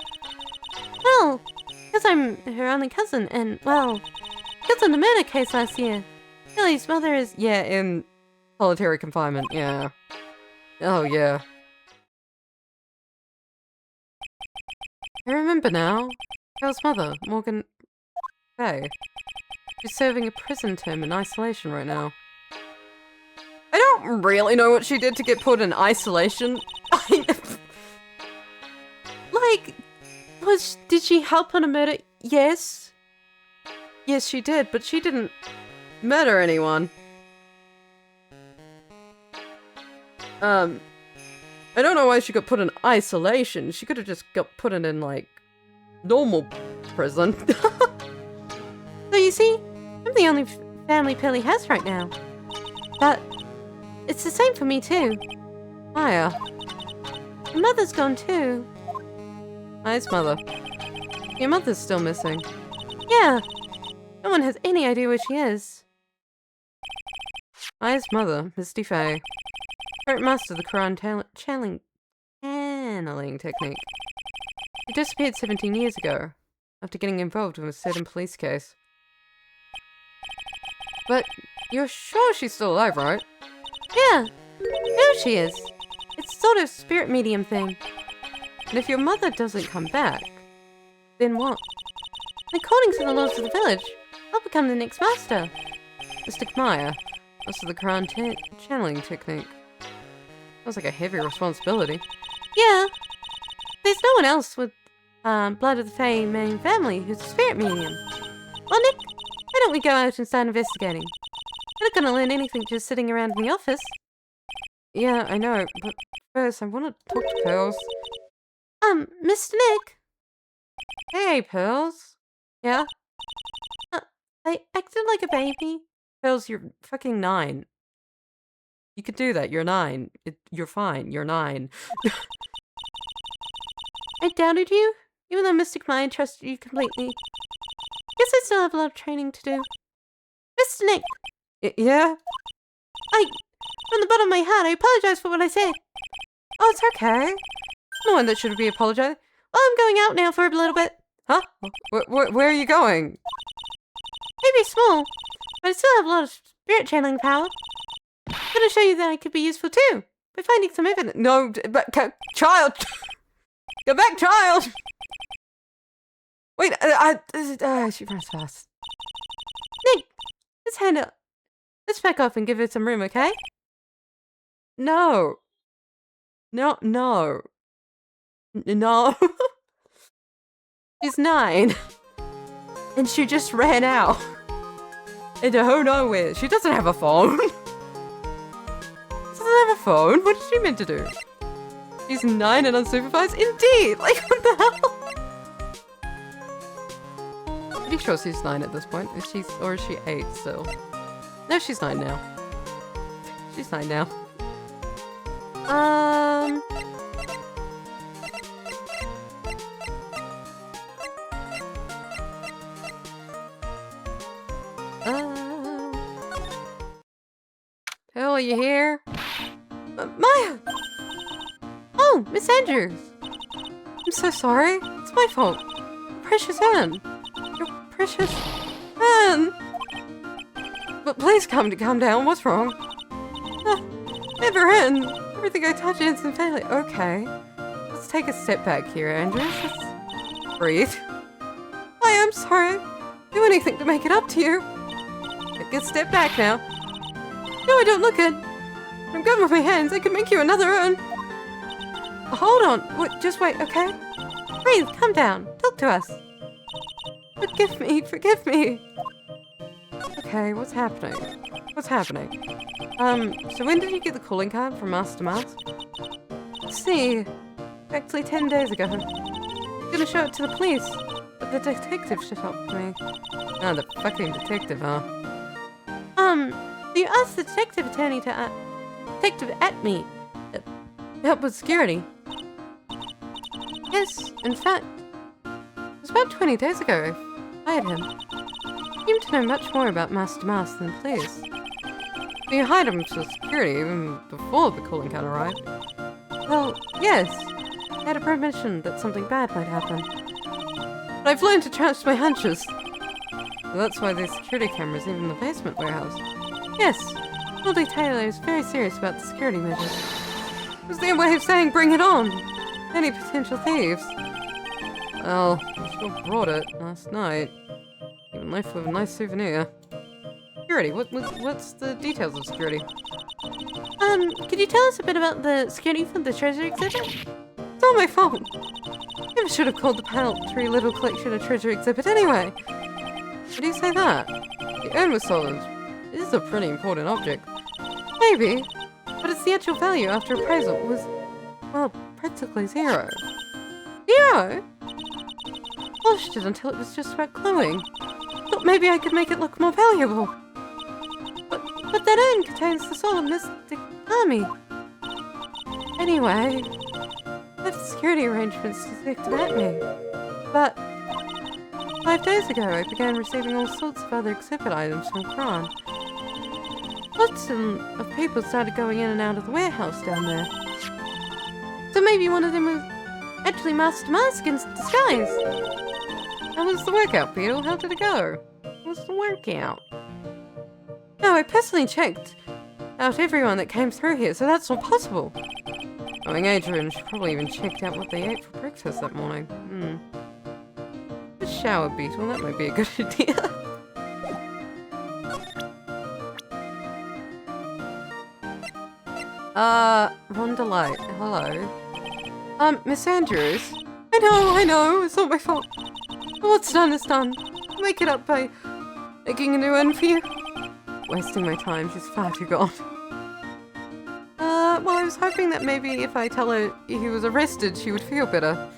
Well, because I'm her only cousin, and, well, because of the murder case last year. Billy's mother is... Yeah, in solitary confinement, yeah. Oh, yeah. I remember now. Pearl's mother, Morgan Fay. She's serving a prison term in isolation right now. I don't really know what she did to get put in isolation. Like, did she help on a murder? Yes. Yes, she did, but she didn't murder anyone. I don't know why she got put in isolation. She could have just got put in, like, normal prison. So you see, I'm the only family Pilly has right now. But it's the same for me too. Maya. Your mother's gone too. Maya's mother. Your mother's still missing. Yeah. No one has any idea where she is. Maya's mother, Misty Fay. Current master of the Quran channeling technique. She disappeared 17 years ago, after getting involved in a certain police case. But you're sure she's still alive, right? Yeah. There she is. It's sort of spirit medium thing. And if your mother doesn't come back, then what? According to the laws of the village, I'll become the next master. Mr. Maya, master of the Quran channeling technique. Sounds like a heavy responsibility. Yeah. There's no one else with Blood of the Fae main family who's a spirit medium. Well, Nick, why don't we go out and start investigating? We're not gonna learn anything just sitting around in the office. Yeah, I know, but first I want to talk to Pearls. Mr. Nick? Hey, Pearls. Yeah? I acted like a baby. Pearls, you're fucking 9. You could do that, you're 9. You're fine, you're 9. I doubted you, even though Mystic Mind trusted you completely. Guess I still have a lot of training to do. Mr. Nick! Yeah? From the bottom of my heart, I apologize for what I said. Oh, it's okay. No one that should be apologizing. Well, I'm going out now for a little bit. Huh? Where are you going? Maybe small, but I still have a lot of spirit channeling power. I'm gonna show you that I could be useful too, by finding some evidence. No, but child! Go back, child! Wait, she runs fast. Nick, let's hand it. Let's back off and give her some room, okay? No. No. No. She's 9. And she just ran out. Into who nowhere. She doesn't have a phone. She doesn't have a phone? What is she meant to do? She's 9 and unsupervised? Indeed! Like, what the hell? Pretty sure she's 9 at this point. Is she 8 still? No, she's 9 now. She's 9 now. Pearl, are you here? Maya! Oh, Miss Andrews! I'm so sorry. It's my fault. Precious Anne. Your precious Anne. But please calm down. What's wrong? Never end. Everything I touch ends in failure. Okay. Let's take a step back here, Andrews. Let's breathe. I am sorry. Do anything to make it up to you. Take a step back now. No, I don't look good. I'm good with my hands. I could make you another urn. Hold on. Wait, just wait, okay? Breathe, calm down. Talk to us. Forgive me, forgive me! Okay, what's happening? What's happening? So when did you get the calling card from Master Mask? Let's see. Actually 10 days ago. I'm gonna show it to the police, but the detective should help me. Ah, the fucking detective, huh? You asked the detective attorney to, detective at me. Help with security. Yes, in fact, It was about 20 days ago. I hired him. He seemed to know much more about Master Mask than the police. You hired him for security even before the calling card arrived. well, yes. I had a premonition that something bad might happen. But I've learned to trust my hunches. So that's why there's security cameras even in the basement warehouse. Yes, Mulder Taylor is very serious about the security measures. It was their way of saying bring it on. Any potential thieves. Well, I sure brought it last night. Even left with a nice souvenir. Security, what's the details of security? Could you tell us a bit about the security for the treasure exhibit? It's all my fault. Never should have called the paltry little collection a treasure exhibit anyway. Why do you say that? The urn was stolen. It is a pretty important object. Maybe, but its the actual value after appraisal was, well, practically zero. Zero? Polished it until it was just about glowing. Thought maybe I could make it look more valuable. But that urn contains the soul of Mystic Army. Anyway, I left the security arrangements to detective at me. But 5 days ago, I began receiving all sorts of other exhibit items from Kron. Lots of people started going in and out of the warehouse down there. So maybe one of them was actually Master Mask in disguise. How was the workout, Beetle? How did it go? What's the workout? No, I personally checked out everyone that came through here, so that's not possible. Knowing Adrian, she probably even checked out what they ate for breakfast that morning. A shower, Beetle, that might be a good idea. Rhonda Light, hello. Miss Andrews? I know, it's not my fault. What's done is done. I'll make it up by making a new one for you. Wasting my time, she's far too gone. Well, I was hoping that maybe if I tell her he was arrested, she would feel better.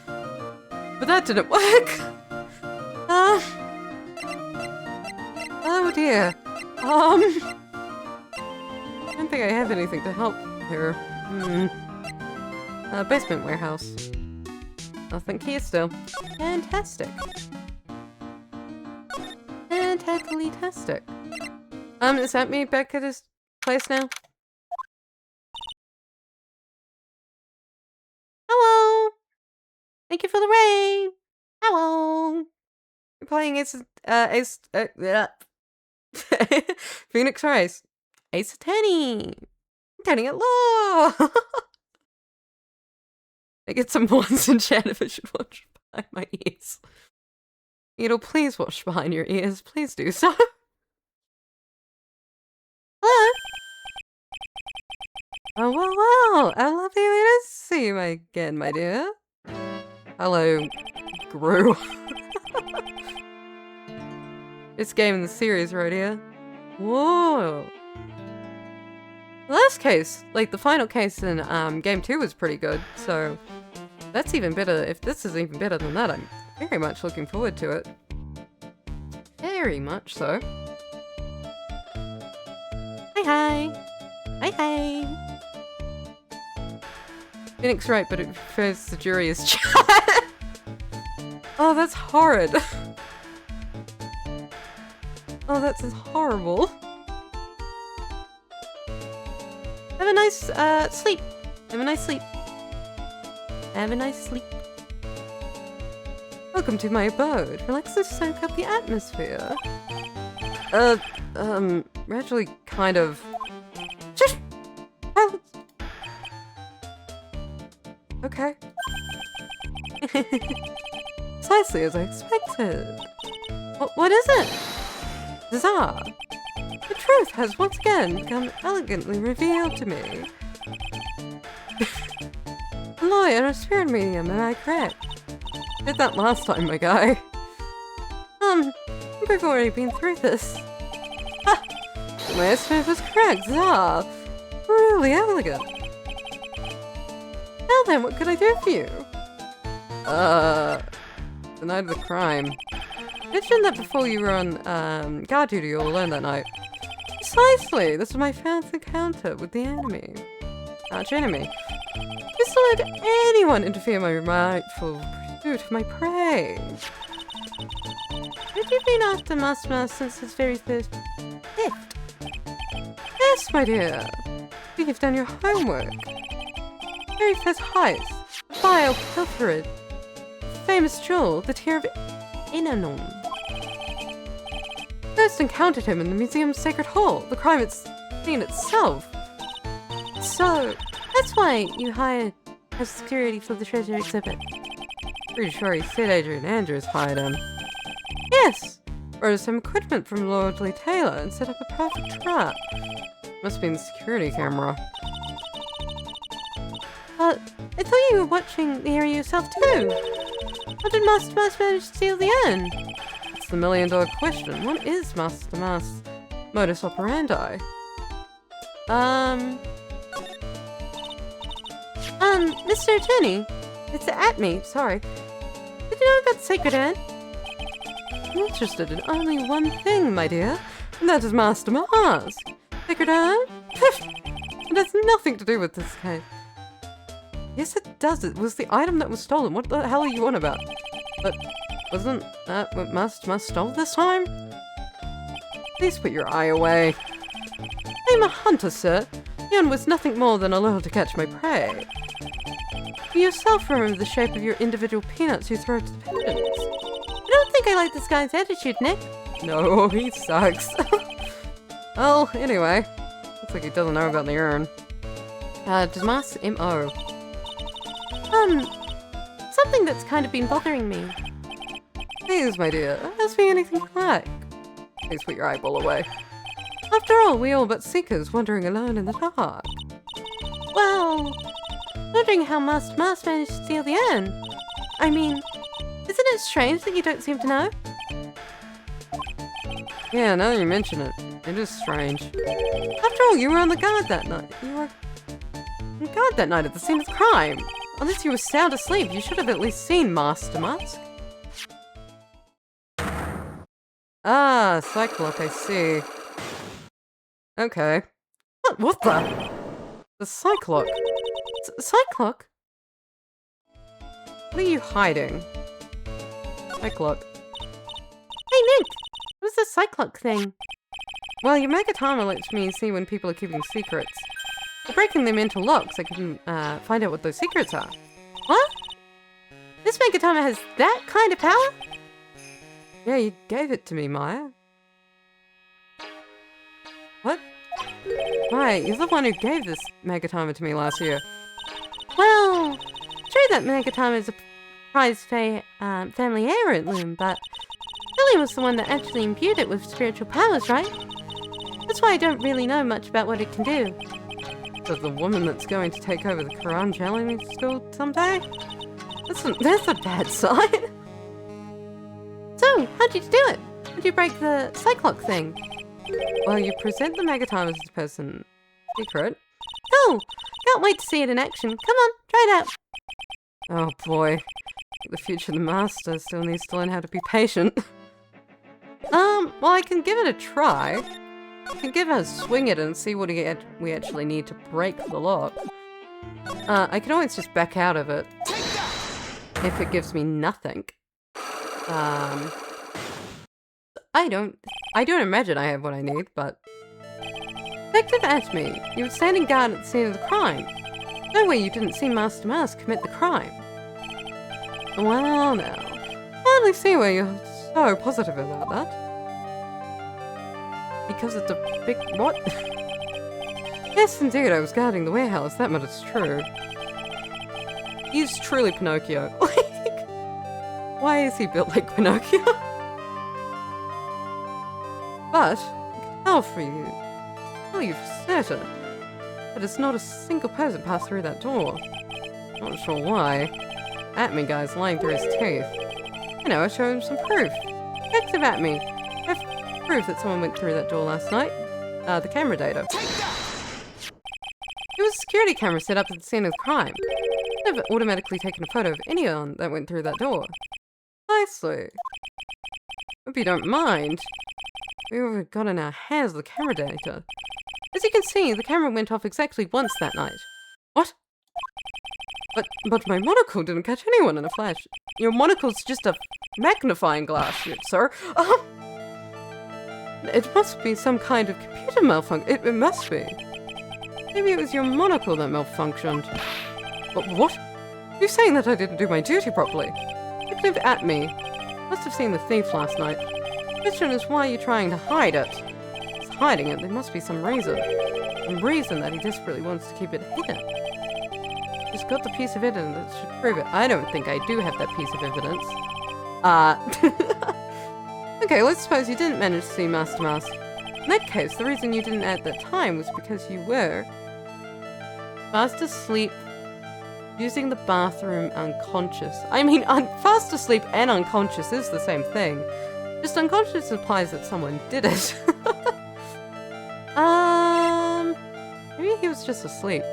But that didn't work. Oh dear. I don't think I have anything to help here. Basement warehouse. Nothing here still. Fantastic. Fantastic. Is that me back at his place now? Hello! Thank you for the rain! Hello! You're playing Phoenix Rise. Ace Attorney! Attorney at law! I get some ones in chat if I should watch behind my ears. Beetle, please watch behind your ears. Please do so. Hello? Oh, well. I love you to see you again, my dear. Hello, Gru. This game in the series right here. Whoa. The last case, like the final case in game 2 was pretty good, so that's even better. If this is even better than that, I'm very much looking forward to it. Very much so. Hi. Hi. Phoenix right, but it refers to the jury as chat. Oh, that's horrid. Oh, that's horrible. Have a nice sleep. Have a nice sleep. Have a nice sleep. Welcome to my abode. Relax and soak up the atmosphere. Actually kind of... Shush! Oh. Okay. Precisely as I expected. What is it? Bizarre. The truth has once again become elegantly revealed to me. A lawyer and a spirit medium, am I correct? Did that last time, my guy. We've already been through this. Ha! My estimate was correct. Ah, really elegant. Now then, what can I do for you? The night of the crime. Mentioned that before you were on, guard duty all alone that night. Precisely! This was my first encounter with the enemy. Arch enemy. Just to let anyone interfere in my rightful pursuit of my prey. Have you been after Master since his very first theft? Yes, my dear. You've done your homework. Very first heist. Vile pilfered. Famous jewel, the Tear of Inanon. First encountered him in the museum's sacred hall, the crime scene itself. So, that's why you hired as security for the treasure exhibit. Pretty sure he said Adrian Andrews hired him. Yes! Borrowed some equipment from Lordly Taylor and set up a perfect trap. Must have been the security camera. But I thought you were watching the area yourself too. How did Master Mask manage to steal the urn? It's the million-dollar question. What is Master Mask's modus operandi? Mr. Attorney, it's at me, sorry. Did you know about the sacred urn? I'm interested in only one thing, my dear, and that is Master Mask. Sacred urn? It has nothing to do with this case. Yes, it does. It was the item that was stolen. What the hell are you on about? But wasn't that what Master Mask stole this time? Please put your eye away. I'm a hunter, sir. Yon was nothing more than a lure to catch my prey. You yourself remember the shape of your individual peanuts you throw to the pendants. I don't think I like this guy's attitude, Nick. No, he sucks. Well, anyway. Looks like he doesn't know about the urn. Does Mask M.O.? Something that's kind of been bothering me. Please, my dear, ask me anything you like. Please put your eyeball away. After all, we all but seekers wandering alone in the dark. Well, wondering how Master Mask managed to steal the urn. I mean, isn't it strange that you don't seem to know? Yeah, now that you mention it, it is strange. After all, you were on the guard that night. You were on guard that night at the scene of the crime. Unless you were sound asleep, you should have at least seen Master Mask. Ah, Cyclock, I see. Okay. What the? The Cyclock? Cyclock? What are you hiding? Cyclock. Hey, Nick! What's the Cyclock thing? Well, your Megatama lets me see when people are keeping secrets. By breaking them into locks, I can find out what those secrets are. What? This Megatama has that kind of power? Yeah, you gave it to me, Maya. What? Maya, you're the one who gave this Megatama to me last year. Well, true that Megatama is a prized family heirloom, but Billy was the one that actually imbued it with spiritual powers, right? That's why I don't really know much about what it can do. But the woman that's going to take over the Karan Jelly School someday? That's a bad sign. So, how'd you do it? How'd you break the Cyclock thing? Well, you present the Megatama as a person secret. Oh, can't wait to see it in action. Come on, try it out. Oh boy. The future of the Master still needs to learn how to be patient. Well, I can give it a try. I can give her a swing at it and see what we actually need to break the lock. I can always just back out of it. If it gives me nothing. I don't imagine I have what I need, but... Detective Ashme, you were standing guard at the scene of the crime. No way you didn't see Master Mask commit the crime. Well now, I hardly see why you're so positive about that. Because it's a big... what? Yes, indeed, I was guarding the warehouse, that much is true. He's truly Pinocchio. Like, why is he built like Pinocchio? But, I can tell for you, tell you for certain, that it's not a single person passed through that door. Not sure why. At me guy's lying through his teeth. You know, I showed him some proof. Detective at me. I've proved that someone went through that door last night. The camera data. There was a security camera set up at the scene of the crime. I've automatically taken a photo of anyone that went through that door. Nicely. Hope you don't mind. We've got in our hands the camera data. As you can see, the camera went off exactly once that night. What? But my monocle didn't catch anyone in a flash. Your monocle's just a magnifying glass, sir. It must be some kind of computer malfunction. It must be. Maybe it was your monocle that malfunctioned. But what? You're saying that I didn't do my duty properly. Detective at me. Must have seen the thief last night. The question is, why are you trying to hide it? If he's hiding it, there must be some reason. Some reason that he desperately wants to keep it hidden. He's got the piece of evidence that should prove it. I don't think I do have that piece of evidence. Okay, let's suppose you didn't manage to see Master Mouse. In that case, the reason you didn't at that time was because you were fast asleep, using the bathroom unconscious. I mean, fast asleep and unconscious is the same thing. Just unconscious implies that someone did it. Maybe he was just asleep.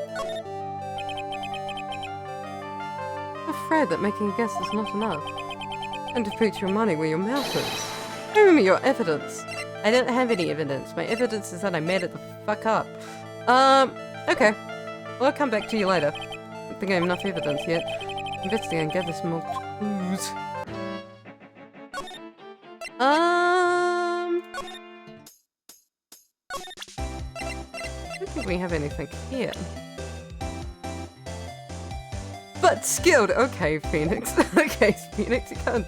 I'm afraid that making a guess is not enough. And to put your money where your mouth is. Show me your evidence. I don't have any evidence. My evidence is that I made it the fuck up. Okay. Well, I'll come back to you later. I don't think I have enough evidence yet. Investigate and gather some more clues. I don't think we have anything here. But skilled! Okay, Phoenix. Okay, Phoenix, you can't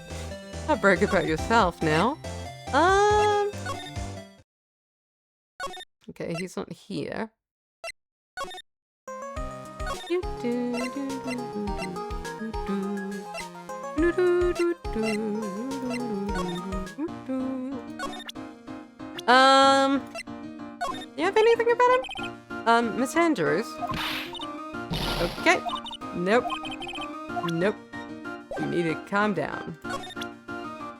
brag about yourself now. Okay, he's not here. You have anything about him? Miss Andrews? Okay. Nope. Nope. You need to calm down.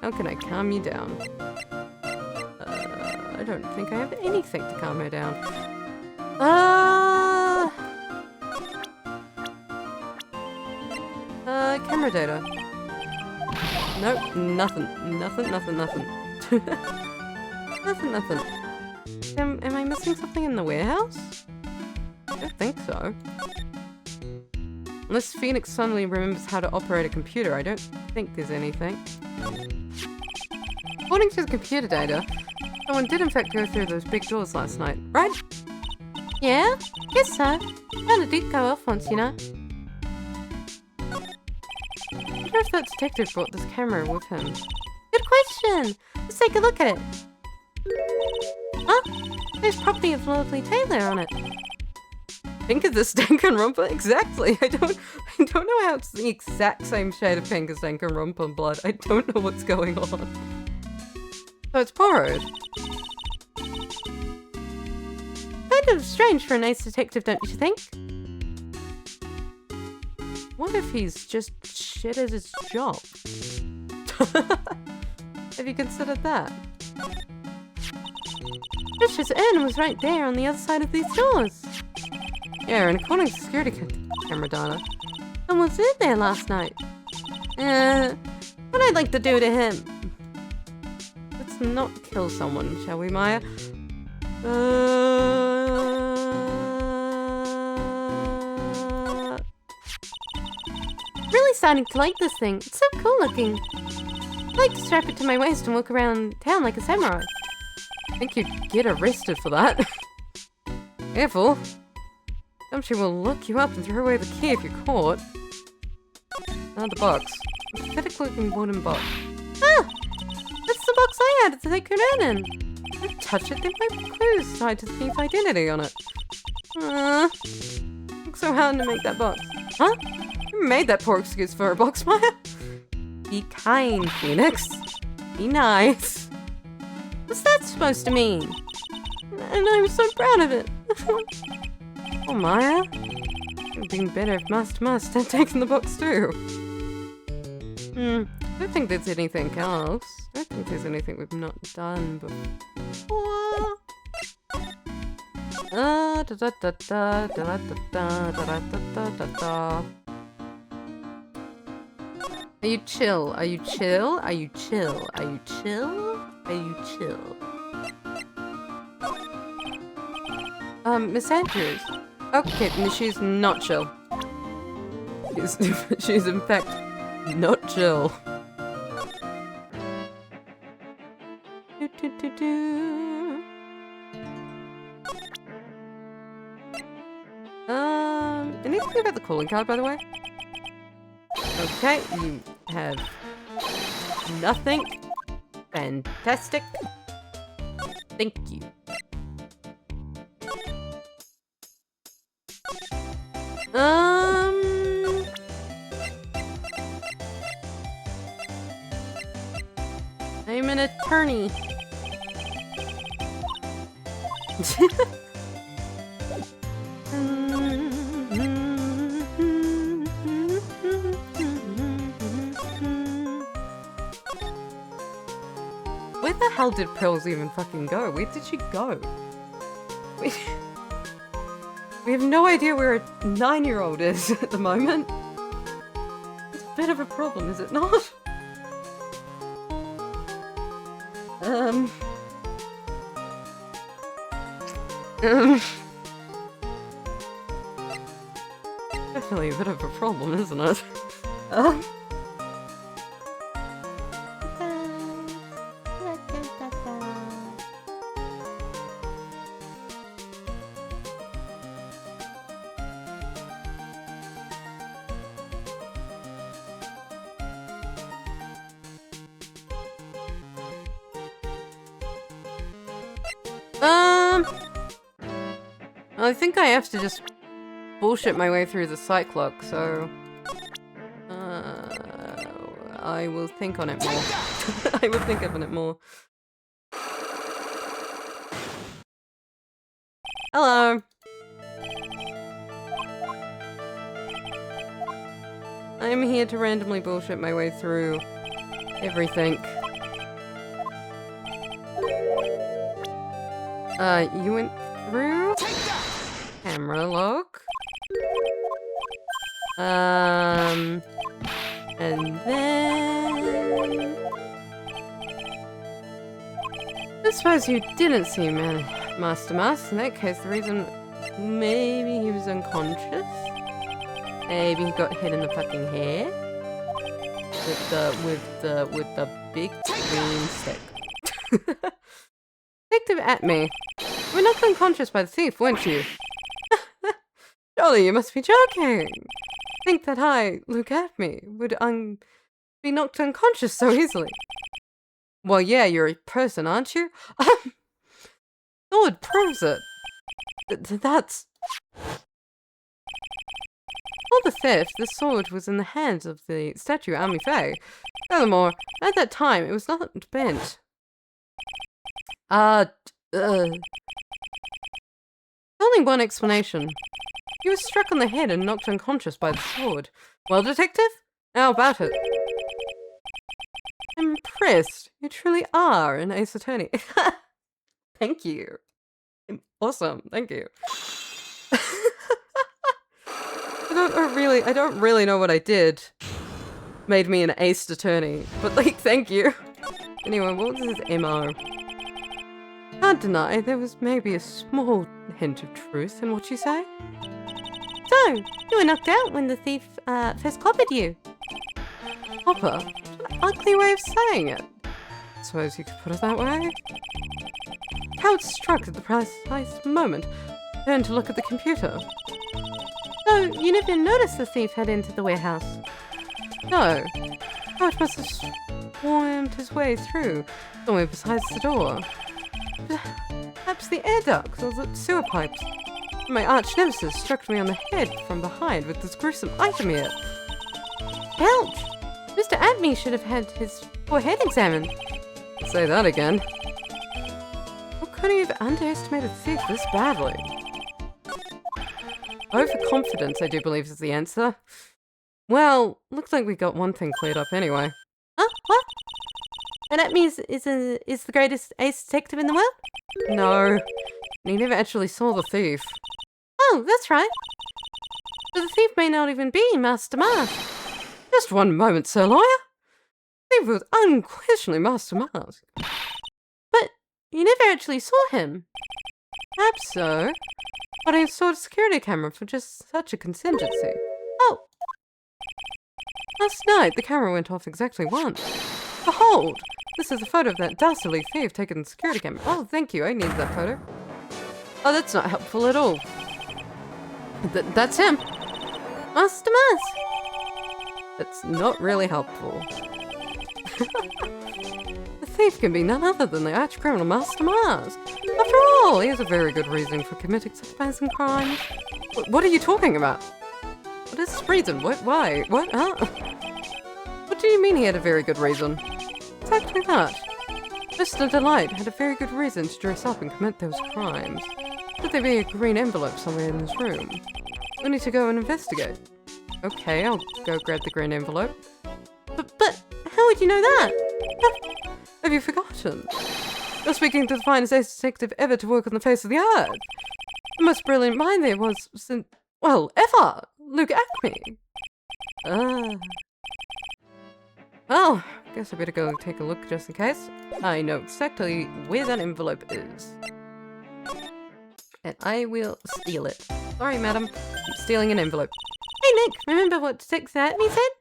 How can I calm you down? I don't think I have anything to calm her down. Camera data. Nope, nothing. Nothing. Nothing. Am I missing something in the warehouse? I don't think so. Unless Phoenix suddenly remembers how to operate a computer, I don't think there's anything. According to the computer data, someone did in fact go through those big doors last night, right? Yeah? Guess so. Kinda did go off once, you know. I wonder if that detective brought this camera with him. Good question! Let's take a look at it. Huh? There's property of Lovely Taylor on it. Pink as this Danganronpa? Exactly! I don't know how it's the exact same shade of pink as Danganronpa blood. I don't know what's going on. So it's borrowed. Kind of strange for a nice detective, don't you think? What if he's just shit at his job? Have you considered that? Trish's urn was right there on the other side of these doors. Yeah, and according to security camera data, Someone was in there last night. What I'd like to do to him. let's not kill someone, shall we, Maya? Really starting to like this thing. It's so cool looking. I'd like to strap it to my waist and walk around town like a samurai. I think you'd get arrested for that. Careful. Gumshoe will lock you up and throw away the key if you're caught. The box. A pathetic looking wooden box. Ah! That's the box I had at the Sacred Urn. Don't touch it, there might be clues tied to the thief's identity on it. Looks so hard to make that box. Huh? You made that poor excuse for a box, Maya? Be kind, Phoenix. Be nice. What's that supposed to mean? And I was so proud of it. Oh, Maya. It would have been better if Master Must had taken the box too. I don't think there's anything else. I don't think there's anything we've not done before. Da da da da da da da da da da da. Are you chill? Are you chill? Are you chill? Are you chill? Are you chill? Miss Andrews. Okay, she's not chill. She's in fact not chill. Anything about the calling card, by the way? Okay, you have nothing. Fantastic. Thank you. I'm an attorney. Where the hell did Pearls even fucking go? Where did she go? We have no idea where a 9-year-old is at the moment. It's a bit of a problem, is it not? Definitely a bit of a problem, isn't it? I think I have to just bullshit my way through the site clock, so I will think on it more. I will think on it more. Hello. I'm here to randomly bullshit my way through everything. You went through? Camera lock. And then... I suppose you didn't see Master Mas. In that case, the reason... Maybe he was unconscious? Maybe he got hit in the fucking hair? With the big green stick. Detective at me. You were knocked unconscious by the thief, weren't you? Surely you must be joking. Think that I, look at me, would be knocked unconscious so easily. Well, yeah, you're a person, aren't you? Sword proves it. That's... For the theft, the sword was in the hands of the statue Ami Faye. Furthermore, at that time, it was not bent. Only one explanation. He was struck on the head and knocked unconscious by the sword. Well, detective? How about it? I'm impressed. You truly are an ace attorney. Thank you. Awesome. Thank you. I don't really know what I did. Made me an ace attorney. But, like, thank you. Anyway, what was his MO? Can't deny there was maybe a small hint of truth in what you say. So, you were knocked out when the thief first clobbered you. Copper? What an ugly way of saying it. Suppose you could put it that way? Howard struck at the precise moment. Turned to look at the computer. So, you never noticed the thief had entered the warehouse? No. Howard must have swarmed his way through, somewhere besides the door. Perhaps the air ducts or the sewer pipes. My arch nemesis struck me on the head from behind with this gruesome item here. Ouch! Mr. Atme should have had his poor head examined. Say that again. How could he have underestimated the thief this badly? Overconfidence, I do believe, is the answer. Well, looks like we got one thing cleared up anyway. Huh? That means is the greatest ace detective in the world? No. He never actually saw the thief. Oh, that's right. So the thief may not even be Master Mask. Just one moment, Sir Lawyer. The thief was unquestionably Master Mask. But you never actually saw him. Perhaps so. But I installed a security camera for just such a contingency. Oh, Last night, the camera went off exactly once. Behold! This is a photo of that dastardly thief taken on the security camera. Oh, thank you. I need that photo. Oh, that's not helpful at all. That's him. Master Mask. That's not really helpful. The thief can be none other than the arch-criminal Master Mask. After all, he has a very good reason for committing such amazing crimes. What are you talking about? What is his reason? What? Why? What? Huh? What do you mean he had a very good reason? Exactly that. Mr. Delight had a very good reason to dress up and commit those crimes. Could there be a green envelope somewhere in his room? We need to go and investigate. Okay, I'll go grab the green envelope. But how would you know that? Have you forgotten? You're speaking to the finest ace detective ever to work on the face of the earth. The most brilliant mind there was since, well, ever! Luke Acme. Well, guess I better go take a look just in case. I know exactly where that envelope is. And I will steal it. Sorry, madam. I'm stealing an envelope. Hey Nick, remember what Detective Acme said?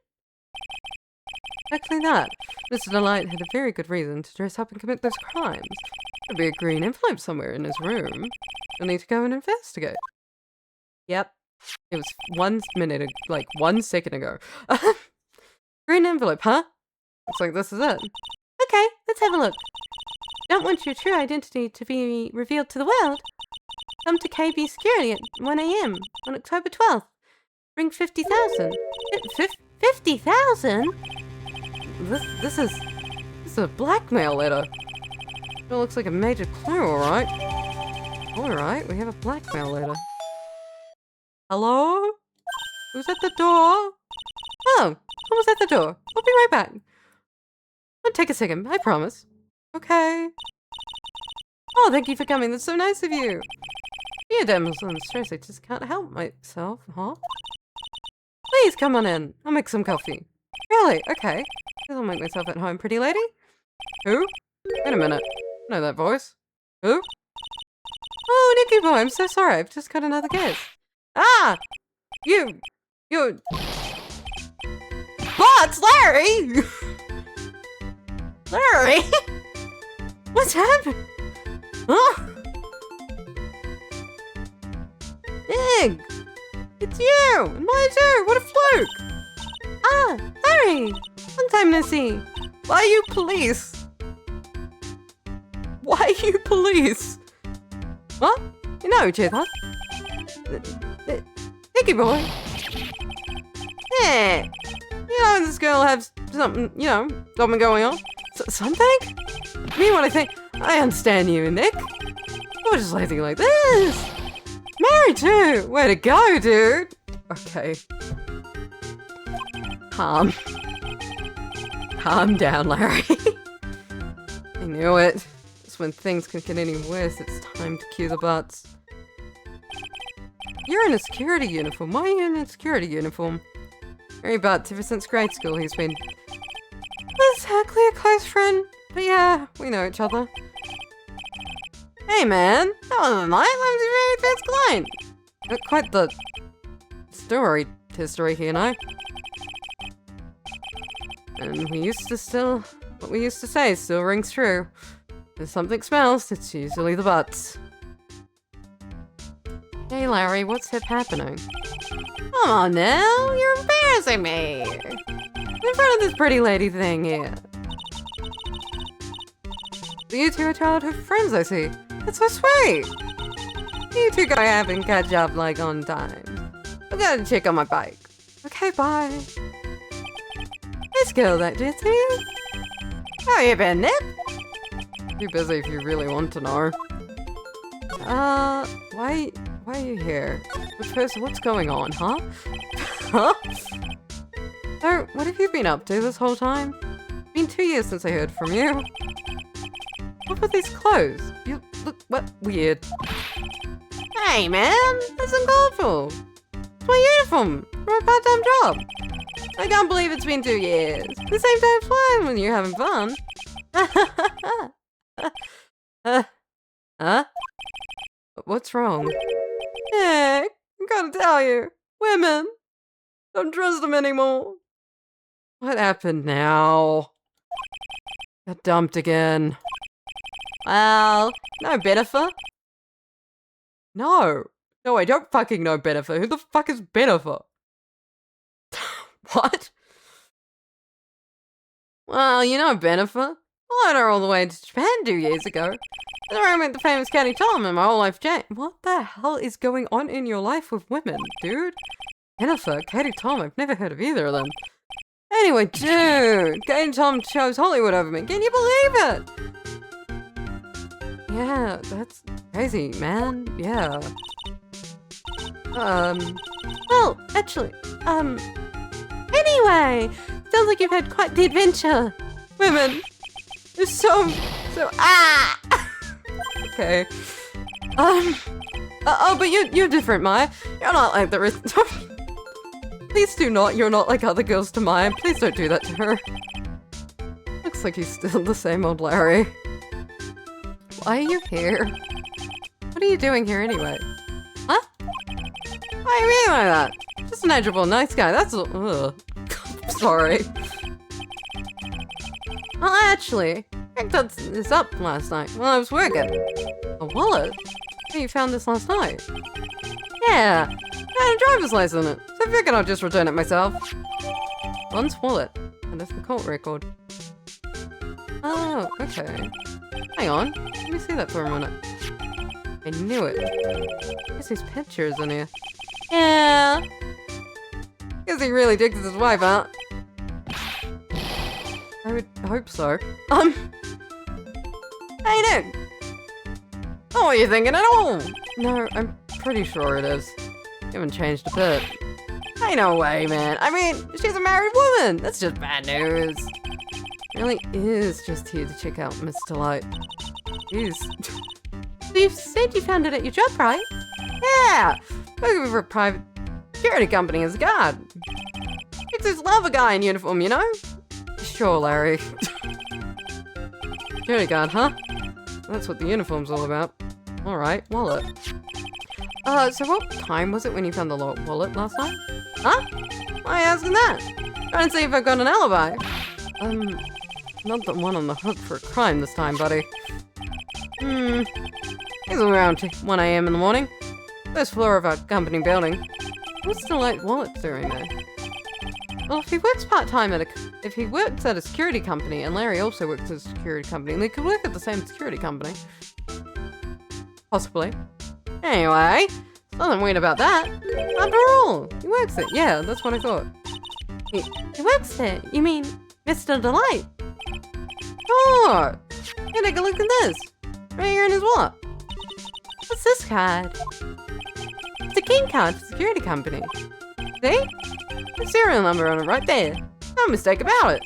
Exactly that. Mr. Delight had a very good reason to dress up and commit those crimes. There'll be a green envelope somewhere in his room. We'll need to go and investigate. Yep. It was 1 minute, like 1 second ago. Green envelope, huh? Looks like this is it. Okay, let's have a look. Don't want your true identity to be revealed to the world? Come to KB Security at 1 AM on October 12th. Bring 50,000. 50,000? This is a blackmail letter. It looks like a major clue, alright. Alright, we have a blackmail letter. Hello? Who's at the door? Oh, who was at the door? I'll be right back. I'll take a second, I promise. Okay. Oh, thank you for coming. That's so nice of you. Dear damsel in distress, I just can't help myself, huh? Please come on in. I'll make some coffee. Really? Okay. I'll make myself at home, pretty lady. Who? Wait a minute. I know that voice. Who? Oh, Nicky boy, I'm so sorry. I've just got another guess. Ah! You! But, Larry! Larry! What's happened? Huh? Nig! It's you! And mine too! What a fluke! Ah, Larry! Long time no see. Why are you police? Why are you police? What? You know each other? Nicky boy. Yeah. You know, this girl has something, something going on. Something? Me, what I think? I understand you, Nick. You're just lazy like this. Married too. Way to go, dude. Okay. Calm down, Larry. I knew it. Just when things can get any worse, it's time to cue the butts. You're in a security uniform. Why are you in a security uniform? Harry Butts, ever since grade school, he's been not exactly a close friend, but yeah, we know each other. Hey man, that wasn't nice. I'm your very first client. Not quite the history here, no? And what we used to say still rings true. If something smells, it's usually the butts. Hey Larry, what's happening? Come on now, you're embarrassing me. In front of this pretty lady thing here. You two are childhood friends, I see. That's so sweet. You two go have and catch up like on time. I've got a chick on my bike. Okay, bye. Let's go that did to you. How you been, Nip? Too busy if you really want to know. Why are you here? But first, what's going on, huh? Huh? So, what have you been up to this whole time? been 2 years since I heard from you. What with these clothes? You look, what, weird. Hey, man, that's uncalled for. It's my uniform for my part-time job. I can't believe it's been 2 years. The same time flying when you're having fun. Huh? What's wrong? Yeah, I gotta tell you, women, don't trust them anymore. What happened now? Got dumped again. Well, no Bennifer. No, I don't fucking know Bennifer. Who the fuck is Bennifer? What? Well, you know Bennifer. I led her all the way to Japan 2 years ago. Then I met the famous Katie Tom and my whole life changed. What the hell is going on in your life with women, dude? Bennifer, Katie Tom, I've never heard of either of them. Anyway, dude, Katie Tom chose Hollywood over me. Can you believe it? Yeah, that's crazy, man. Yeah. Well, actually, anyway, sounds like you've had quite the adventure. Women, they're so, okay. But you're different, Maya. You're not like the rest. Please do not. You're not like other girls to Maya. Please don't do that to her. Looks like he's still the same old Larry. Why are you here? What are you doing here anyway? Huh? Why are you mean by that? Just an edgeable nice guy. That's ugh. Sorry. Well, actually, I picked this up last night while I was working. A wallet? Oh, you found this last night? Yeah, I had a driver's license in it, so I figured I'd just return it myself. One's wallet, and it's the cult record. Oh, okay. Hang on, let me see that for a minute. I knew it. There's these pictures in here. Yeah. Guess he really digs his wife, huh? I would hope so. How you doing? Oh, what are you thinking at all? No, I'm pretty sure it is. You haven't changed a bit. Ain't no way, man. I mean, she's a married woman. That's just bad news. Really is just here to check out Mr. Light. Jeez. You said you found it at your job, right? Yeah! Working for a private security company as a guard. It's just love a guy in uniform, you know? Sure, Larry. Security guard, huh? That's what the uniform's all about. Alright, wallet. So what time was it when you found the wallet last night? Huh? Why are you asking that? Trying to see if I've got an alibi. Not the one on the hook for a crime this time, buddy. It's around 1 AM in the morning. First floor of our company building. What's the light wallet doing there? Well, if he works part-time if he works at a security company, and Larry also works at a security company, they could work at the same security company. Possibly. Anyway, nothing weird about that. After all, he works it. Yeah, that's what I thought. He works there. You mean Mr. Delight? Sure. Hey, take a look at this. Right here in his wallet. What's this card? It's a key card for the security company. See? The serial number on it right there. No mistake about it.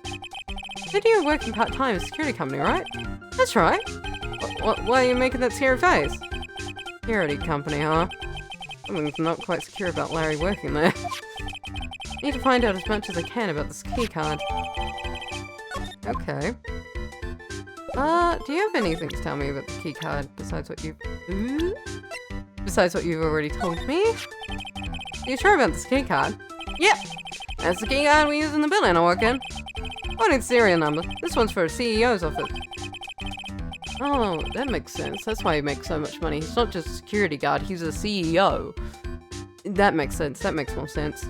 Said you were working part-time at a security company, right? That's right. Why are you making that scary face? Security company, huh? Something's not quite secure about Larry working there. Need to find out as much as I can about this key card. Okay. Do you have anything to tell me about the key card besides what you've already told me? Are you sure about this key card? Yep. That's the key card we use in the building I work in. I need the serial number. This one's for a CEO's office. Oh, that makes sense. That's why he makes so much money. He's not just a security guard, he's a CEO. That makes sense. That makes more sense.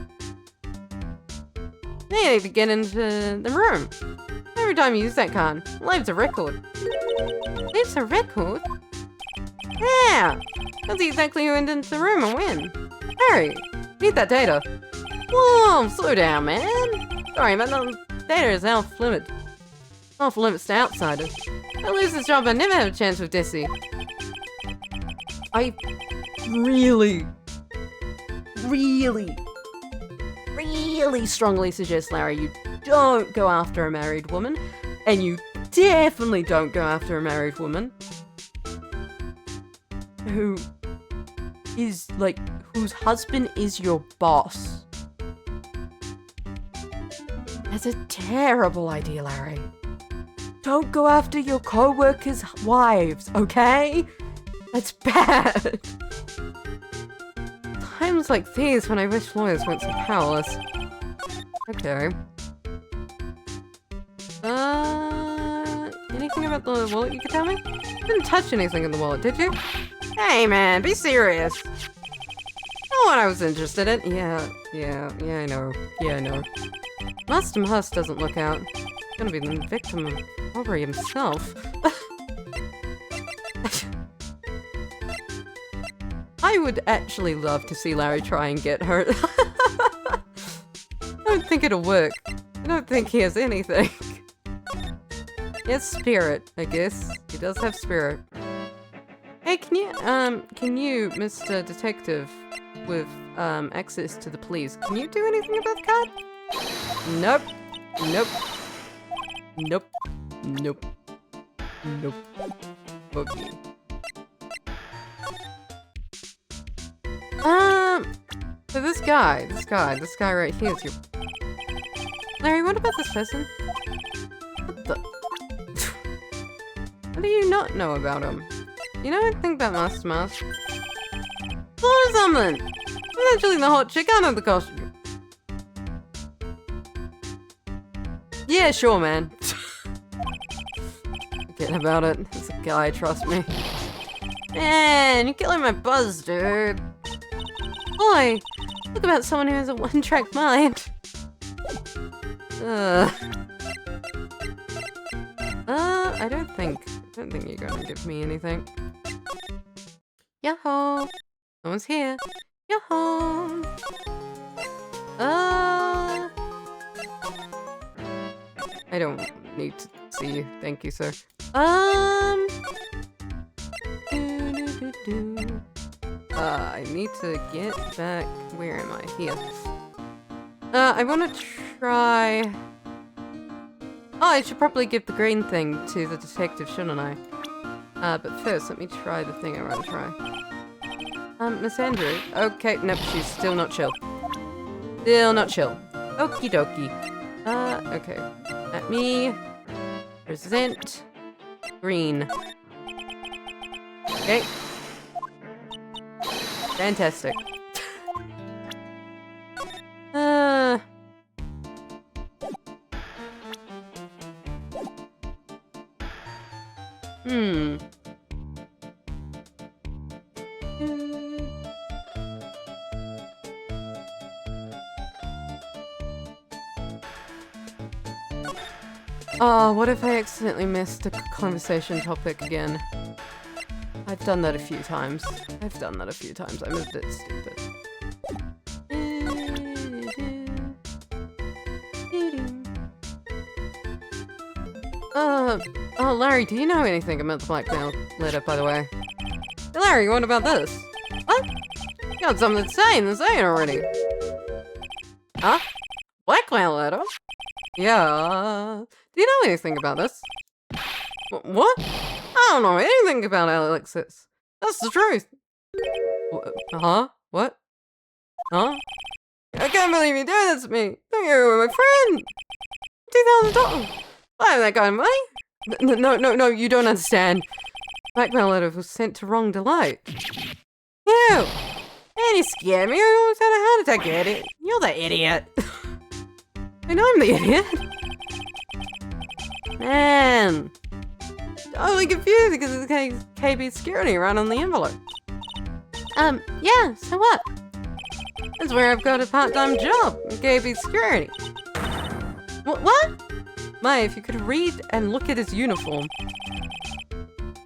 Now you need to get into the room. Every time you use that card, it leaves a record. Leaves a record? Yeah! Tells you exactly who went into the room and when. Hurry! Need that data. Whoa, slow down, man. Sorry, but the data is off limits to outsiders. If I lose this job, I never have a chance with Desi. I really strongly suggest, Larry, you don't go after a married woman. And you definitely don't go after a married woman who is, like, whose husband is your boss. That's a terrible idea, Larry. Don't go after your co-workers' wives, okay? That's bad. Times like these when I wish lawyers weren't so powerless. Okay. Anything about the wallet you could tell me? You didn't touch anything in the wallet, did you? Hey man, be serious. Not what I was interested in. Yeah, I know. Yeah, I know. Master Huss doesn't look out. He's gonna be the victim of robbery himself. I would actually love to see Larry try and get hurt. I don't think it'll work. I don't think he has anything. He has spirit, I guess. He does have spirit. Hey, can you, Mr. Detective, with, access to the police, can you do anything about the card? Nope. Nope. Nope. Nope. Nope. Okay. So this guy right here is your... Larry, what about this person? What the... What do you not know about him? You know anything about Master Mask? Or something! I'm actually the hot chick, I know the costume. Yeah, sure, man. Forget about it. It's a guy, trust me. Man, you're killing my buzz, dude. Boy, look about someone who has a one-track mind. I don't think you're gonna give me anything. Yo-ho! No one's here. Yo-ho! I don't need to see you. Thank you, sir. I need to get back. Where am I? Here. I want to try... Oh, I should probably give the green thing to the detective, shouldn't I? But first, let me try the thing I want to try. Miss Andrew? Okay, nope, she's still not chill. Still not chill. Okie dokie. Okay. Let me present green. Okay. Fantastic. Oh, what if I accidentally missed a conversation topic again? I've done that a few times. I'm a bit stupid. Oh, Larry, do you know anything about the blackmail letter, by the way? Hey, Larry, what about this? What? You got something to say already. Huh? Blackmail letter? Yeah. Do you know anything about this? What? I don't know anything about Alexis. That's the truth. Huh? What? Huh? I can't believe you're doing this to me. Don't you were my friend? $2,000. I have that kind of money. No, you don't understand. Blackmail letter was sent to wrong delight. You! Man, you scared me. I almost had a heart attack, you idiot. You're the idiot. I know I'm the idiot. Man. Totally confused because of the KB security right on the envelope. Yeah, so what? That's where I've got a part-time job in KB security. What? Maya, if you could read and look at his uniform.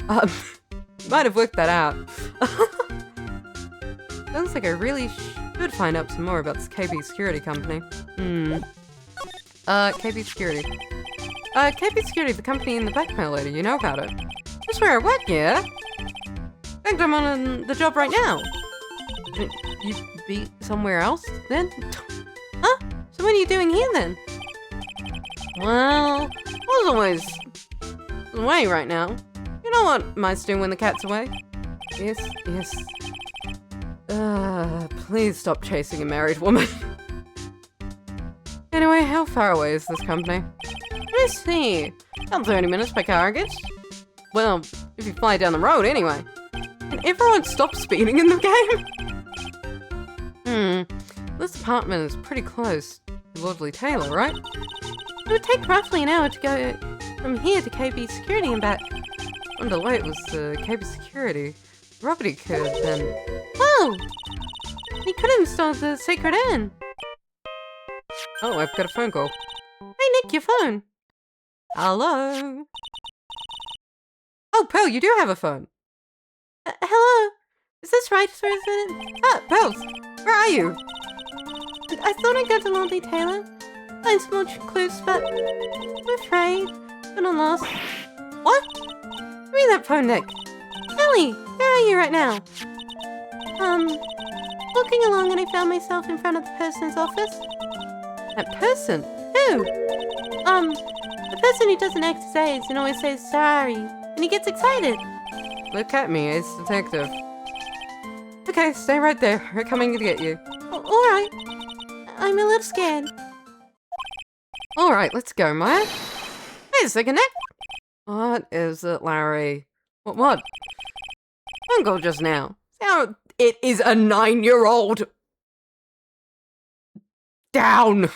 Might have worked that out. Sounds like I really should find out some more about this KB security company. KB security. KB security, the company in the blackmail letter, you know about it. That's where I work, yeah? In fact, I'm on the job right now. You be somewhere else, then? Huh? So what are you doing here, then? Well, was always away right now. You know what mice do when the cat's away? Yes, yes. Please stop chasing a married woman. Anyway, how far away is this company? Let's see. About 30 minutes by car, I guess. Well, if you fly down the road anyway. And everyone stop speeding in the game? This apartment is pretty close to Lordly Taylor, right? It would take roughly an hour to go from here to KB Security and back. Wonder why it was KB Security. Robert could then. Whoa! He could have installed the Sacred Inn. Oh, I've got a phone call. Hey Nick, your phone. Hello? Oh, Pearl, you do have a phone. Hello? Is this right for a minute? Ah, Pearl, where are you? I thought I'd go to Lordly Taylor, find some more clues, but I'm afraid I'm not lost. What? Give me that phone, Nick. Ellie, where are you right now? Walking along and I found myself in front of the person's office. That person? Who? The person who doesn't act his age and always says sorry, and he gets excited. Look at me, Ace Detective. Okay, stay right there. We're coming to get you. Alright. I'm a little scared. Alright, let's go, Maya. Wait a second, Nick. What is it, Larry? What? Phone call just now. Now, it is a 9-year-old. Down.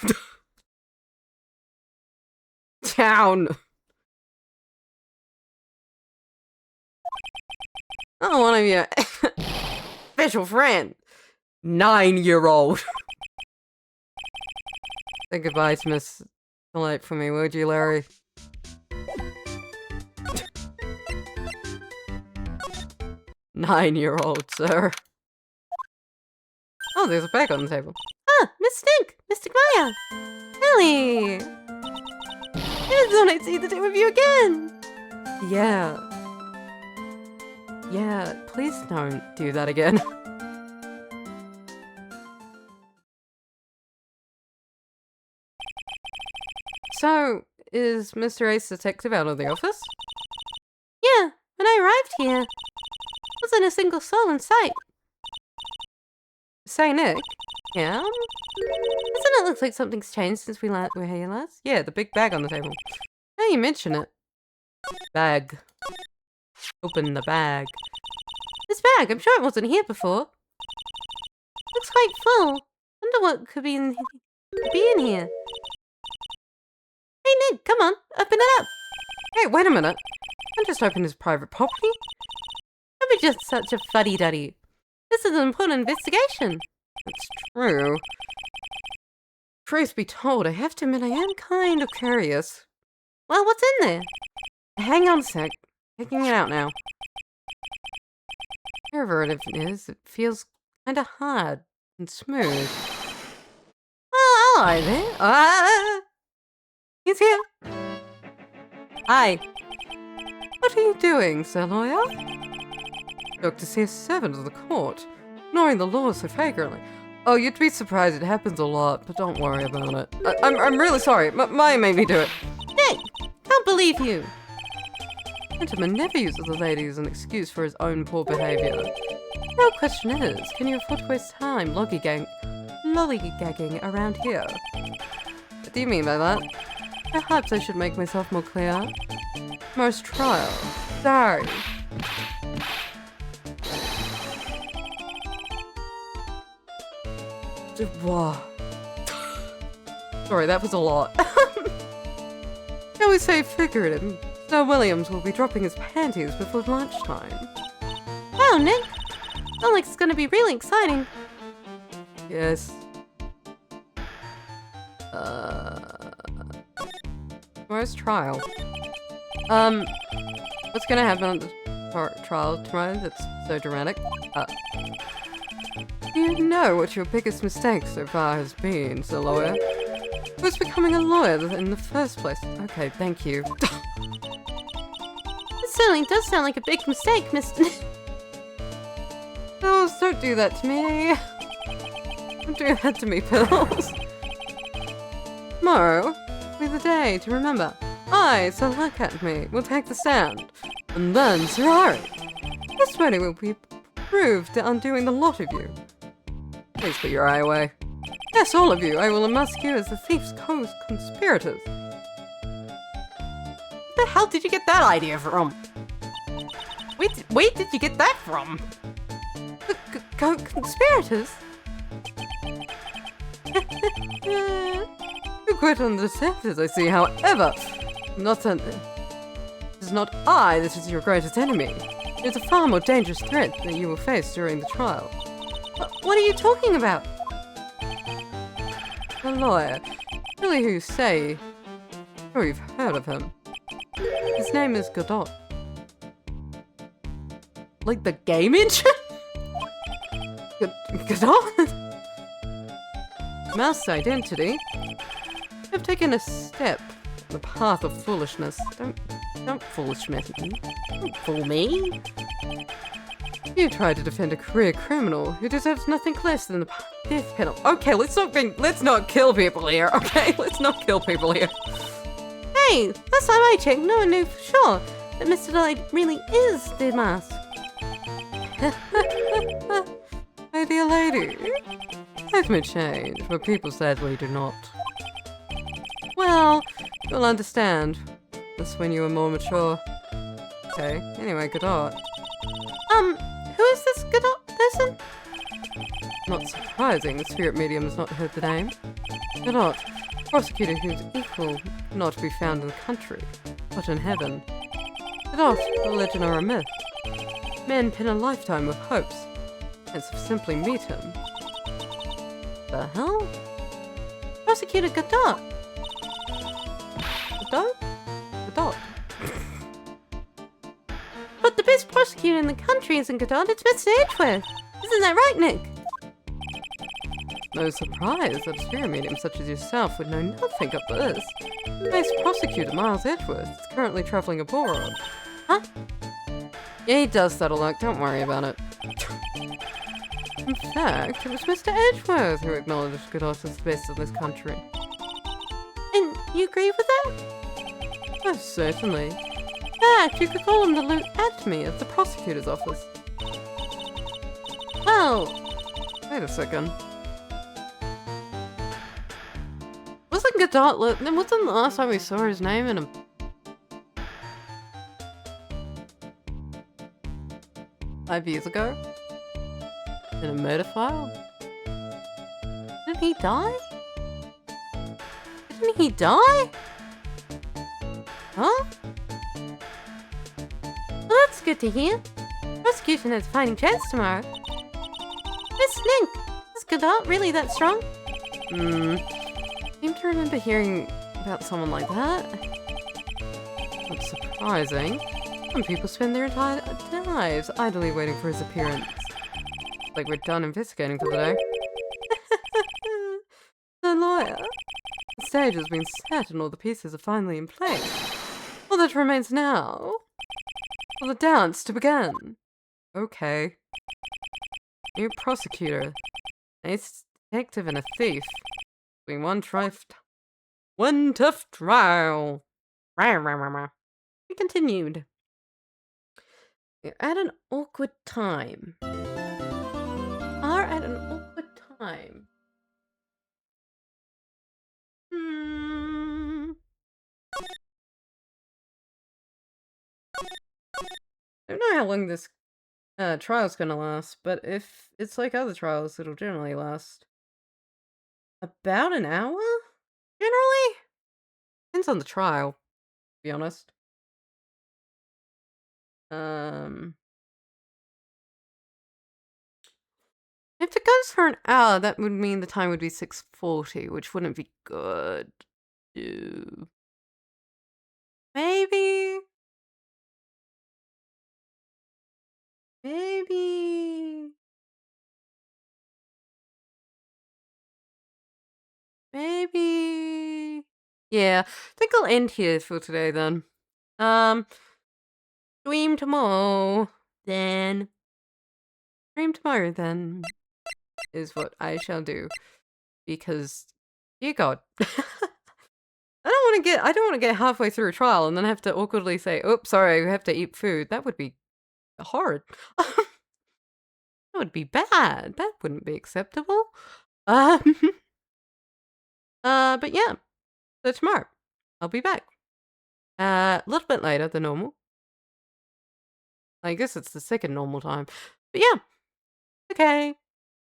Down. Oh, one of your special friend. 9-year-old. Say goodbye to Miss Polite for me, would you, Larry? Nine-year-old, sir. Oh, there's a bag on the table. Ah, Miss Stink! Mystic Maya! Ellie! I thought I'd see the two of you again! Yeah. Yeah, please don't do that again. So, is Mr. Ace Detective out of the office? Yeah, when I arrived here, wasn't a single soul in sight. Say, Nick. Yeah? Doesn't it look like something's changed since we were here last? Yeah, the big bag on the table. Now you mention it. Bag. Open the bag. This bag, I'm sure it wasn't here before. Looks quite full. Wonder what could be in here. Hey Nick, come on, open it up. Hey, wait a minute. I just opened his private property. Don't be just such a fuddy-duddy. This is an important investigation. It's true. Truth be told, I have to admit I am kind of curious. Well, what's in there? Hang on a sec. Taking it out now. Wherever it is, it feels kind of hard and smooth. Oh, hello there. He's here. Hi. What are you doing, Sir Lawyer? Look to see a servant of the court, ignoring the law so flagrantly. Oh, you'd be surprised. It happens a lot, but don't worry about it. I'm really sorry. Maya made me do it. Nick, can't believe you. Gentleman never uses the lady as an excuse for his own poor behaviour. The real question is, can you afford to waste time lollygagging around here? What do you mean by that? Perhaps I should make myself more clear. Tomorrow's trial. Sorry. Whoa. Sorry, that was a lot. Shall we say figurative? Sir Williams will be dropping his panties before lunchtime. Wow, Nick. Sounds like it's gonna be really exciting. Yes. Tomorrow's trial. What's gonna happen on the trial tomorrow that's so dramatic? Do you know what your biggest mistake so far has been, Sir Lawyer? It was becoming a lawyer in the first place. Okay, thank you. It certainly does sound like a big mistake, Mr. Pills, don't do that to me. Don't do that to me, Pills. Tomorrow will be the day to remember. I, Sir Academy, will take the stand. And then Sir Harry. Testimony will be proved undoing the lot of you. Please put your eye away. Yes, all of you. I will unmask you as the thief's co-conspirators. Where the hell did you get that idea from? Where did you get that from? Co-conspirators? You're quite undeceptive, I see. However, it is not I that is your greatest enemy. It's a far more dangerous threat that you will face during the trial. What are you talking about? The lawyer. Really who you say. Sure you've heard of him. His name is Godot. Like the game engine? Godot? Mouse identity. You've taken a step on the path of foolishness. Don't foolish me. Don't fool me. You tried to defend a career criminal who deserves nothing less than the death penalty. Okay, let's not kill people here. Okay, let's not kill people here. Hey, last time I checked, no one knew for sure that Mr. Delight really is the mask. My dear lady, life may change, but people sadly do not. Well, you'll understand. That's when you are more mature. Okay, anyway, Godot. Who is this Godot person? Not surprising, the spirit medium has not heard the name. Godot, prosecutor whose equal could not be found in the country, but in heaven. Godot, a legend or a myth. Men pin a lifetime of hopes, hence simply meet him. The hell? Prosecutor Godot. Godot? Godot. But the best prosecutor in the country isn't Godot, it's Mr. Edgeworth. Isn't that right, Nick? No surprise that a spirit medium such as yourself would know nothing of this. The base prosecutor, Miles Edgeworth, is currently travelling abroad. Huh? Yeah, he does that a lot, don't worry about it. In fact, it was Mr. Edgeworth who acknowledged Godot as the best in this country. And you agree with that? Oh, certainly. In fact, you could call him the Luke Atomy at the prosecutor's office. Well, Wait a second. wasn't Godot, then wasn't the last time we saw his name in a... $5 years ago? In a murder file? Didn't he die? Didn't he die? Huh? Well, that's good to hear. Prosecution has a fighting chance tomorrow. Miss Snink, is Godot really that strong? Seem to remember hearing about someone like that. Not surprising. Some people spend their entire lives idly waiting for his appearance. Like we're done investigating for the day. The lawyer. The stage has been set and all the pieces are finally in place. All that remains now for the dance to begin. Okay. New prosecutor. Nice detective and a thief. Doing one tough trial. We continued. You're at an awkward time. Are at an awkward time. I don't know how long this trial's gonna last, but if it's like other trials, it'll generally last about an hour? Generally? Depends on the trial, to be honest. If it goes for an hour, that would mean the time would be 6:40, which wouldn't be good. Maybe. Maybe. Maybe. Yeah, I think I'll end here for today then. Stream tomorrow. Then. Stream tomorrow then. Is what I shall do. Because, dear God. I don't want to get halfway through a trial and then have to awkwardly say, "Oops, sorry, we have to eat food." That would be horrid. That would be bad. That wouldn't be acceptable. Um, but yeah. So tomorrow, I'll be back. A little bit later than normal. I guess it's the second normal time. But yeah. Okay.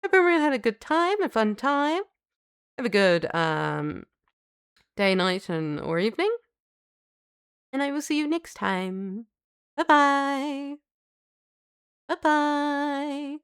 Hope everyone had a good time, a fun time. Have a good day, night, and or evening. And I will see you next time. Bye bye. Bye bye.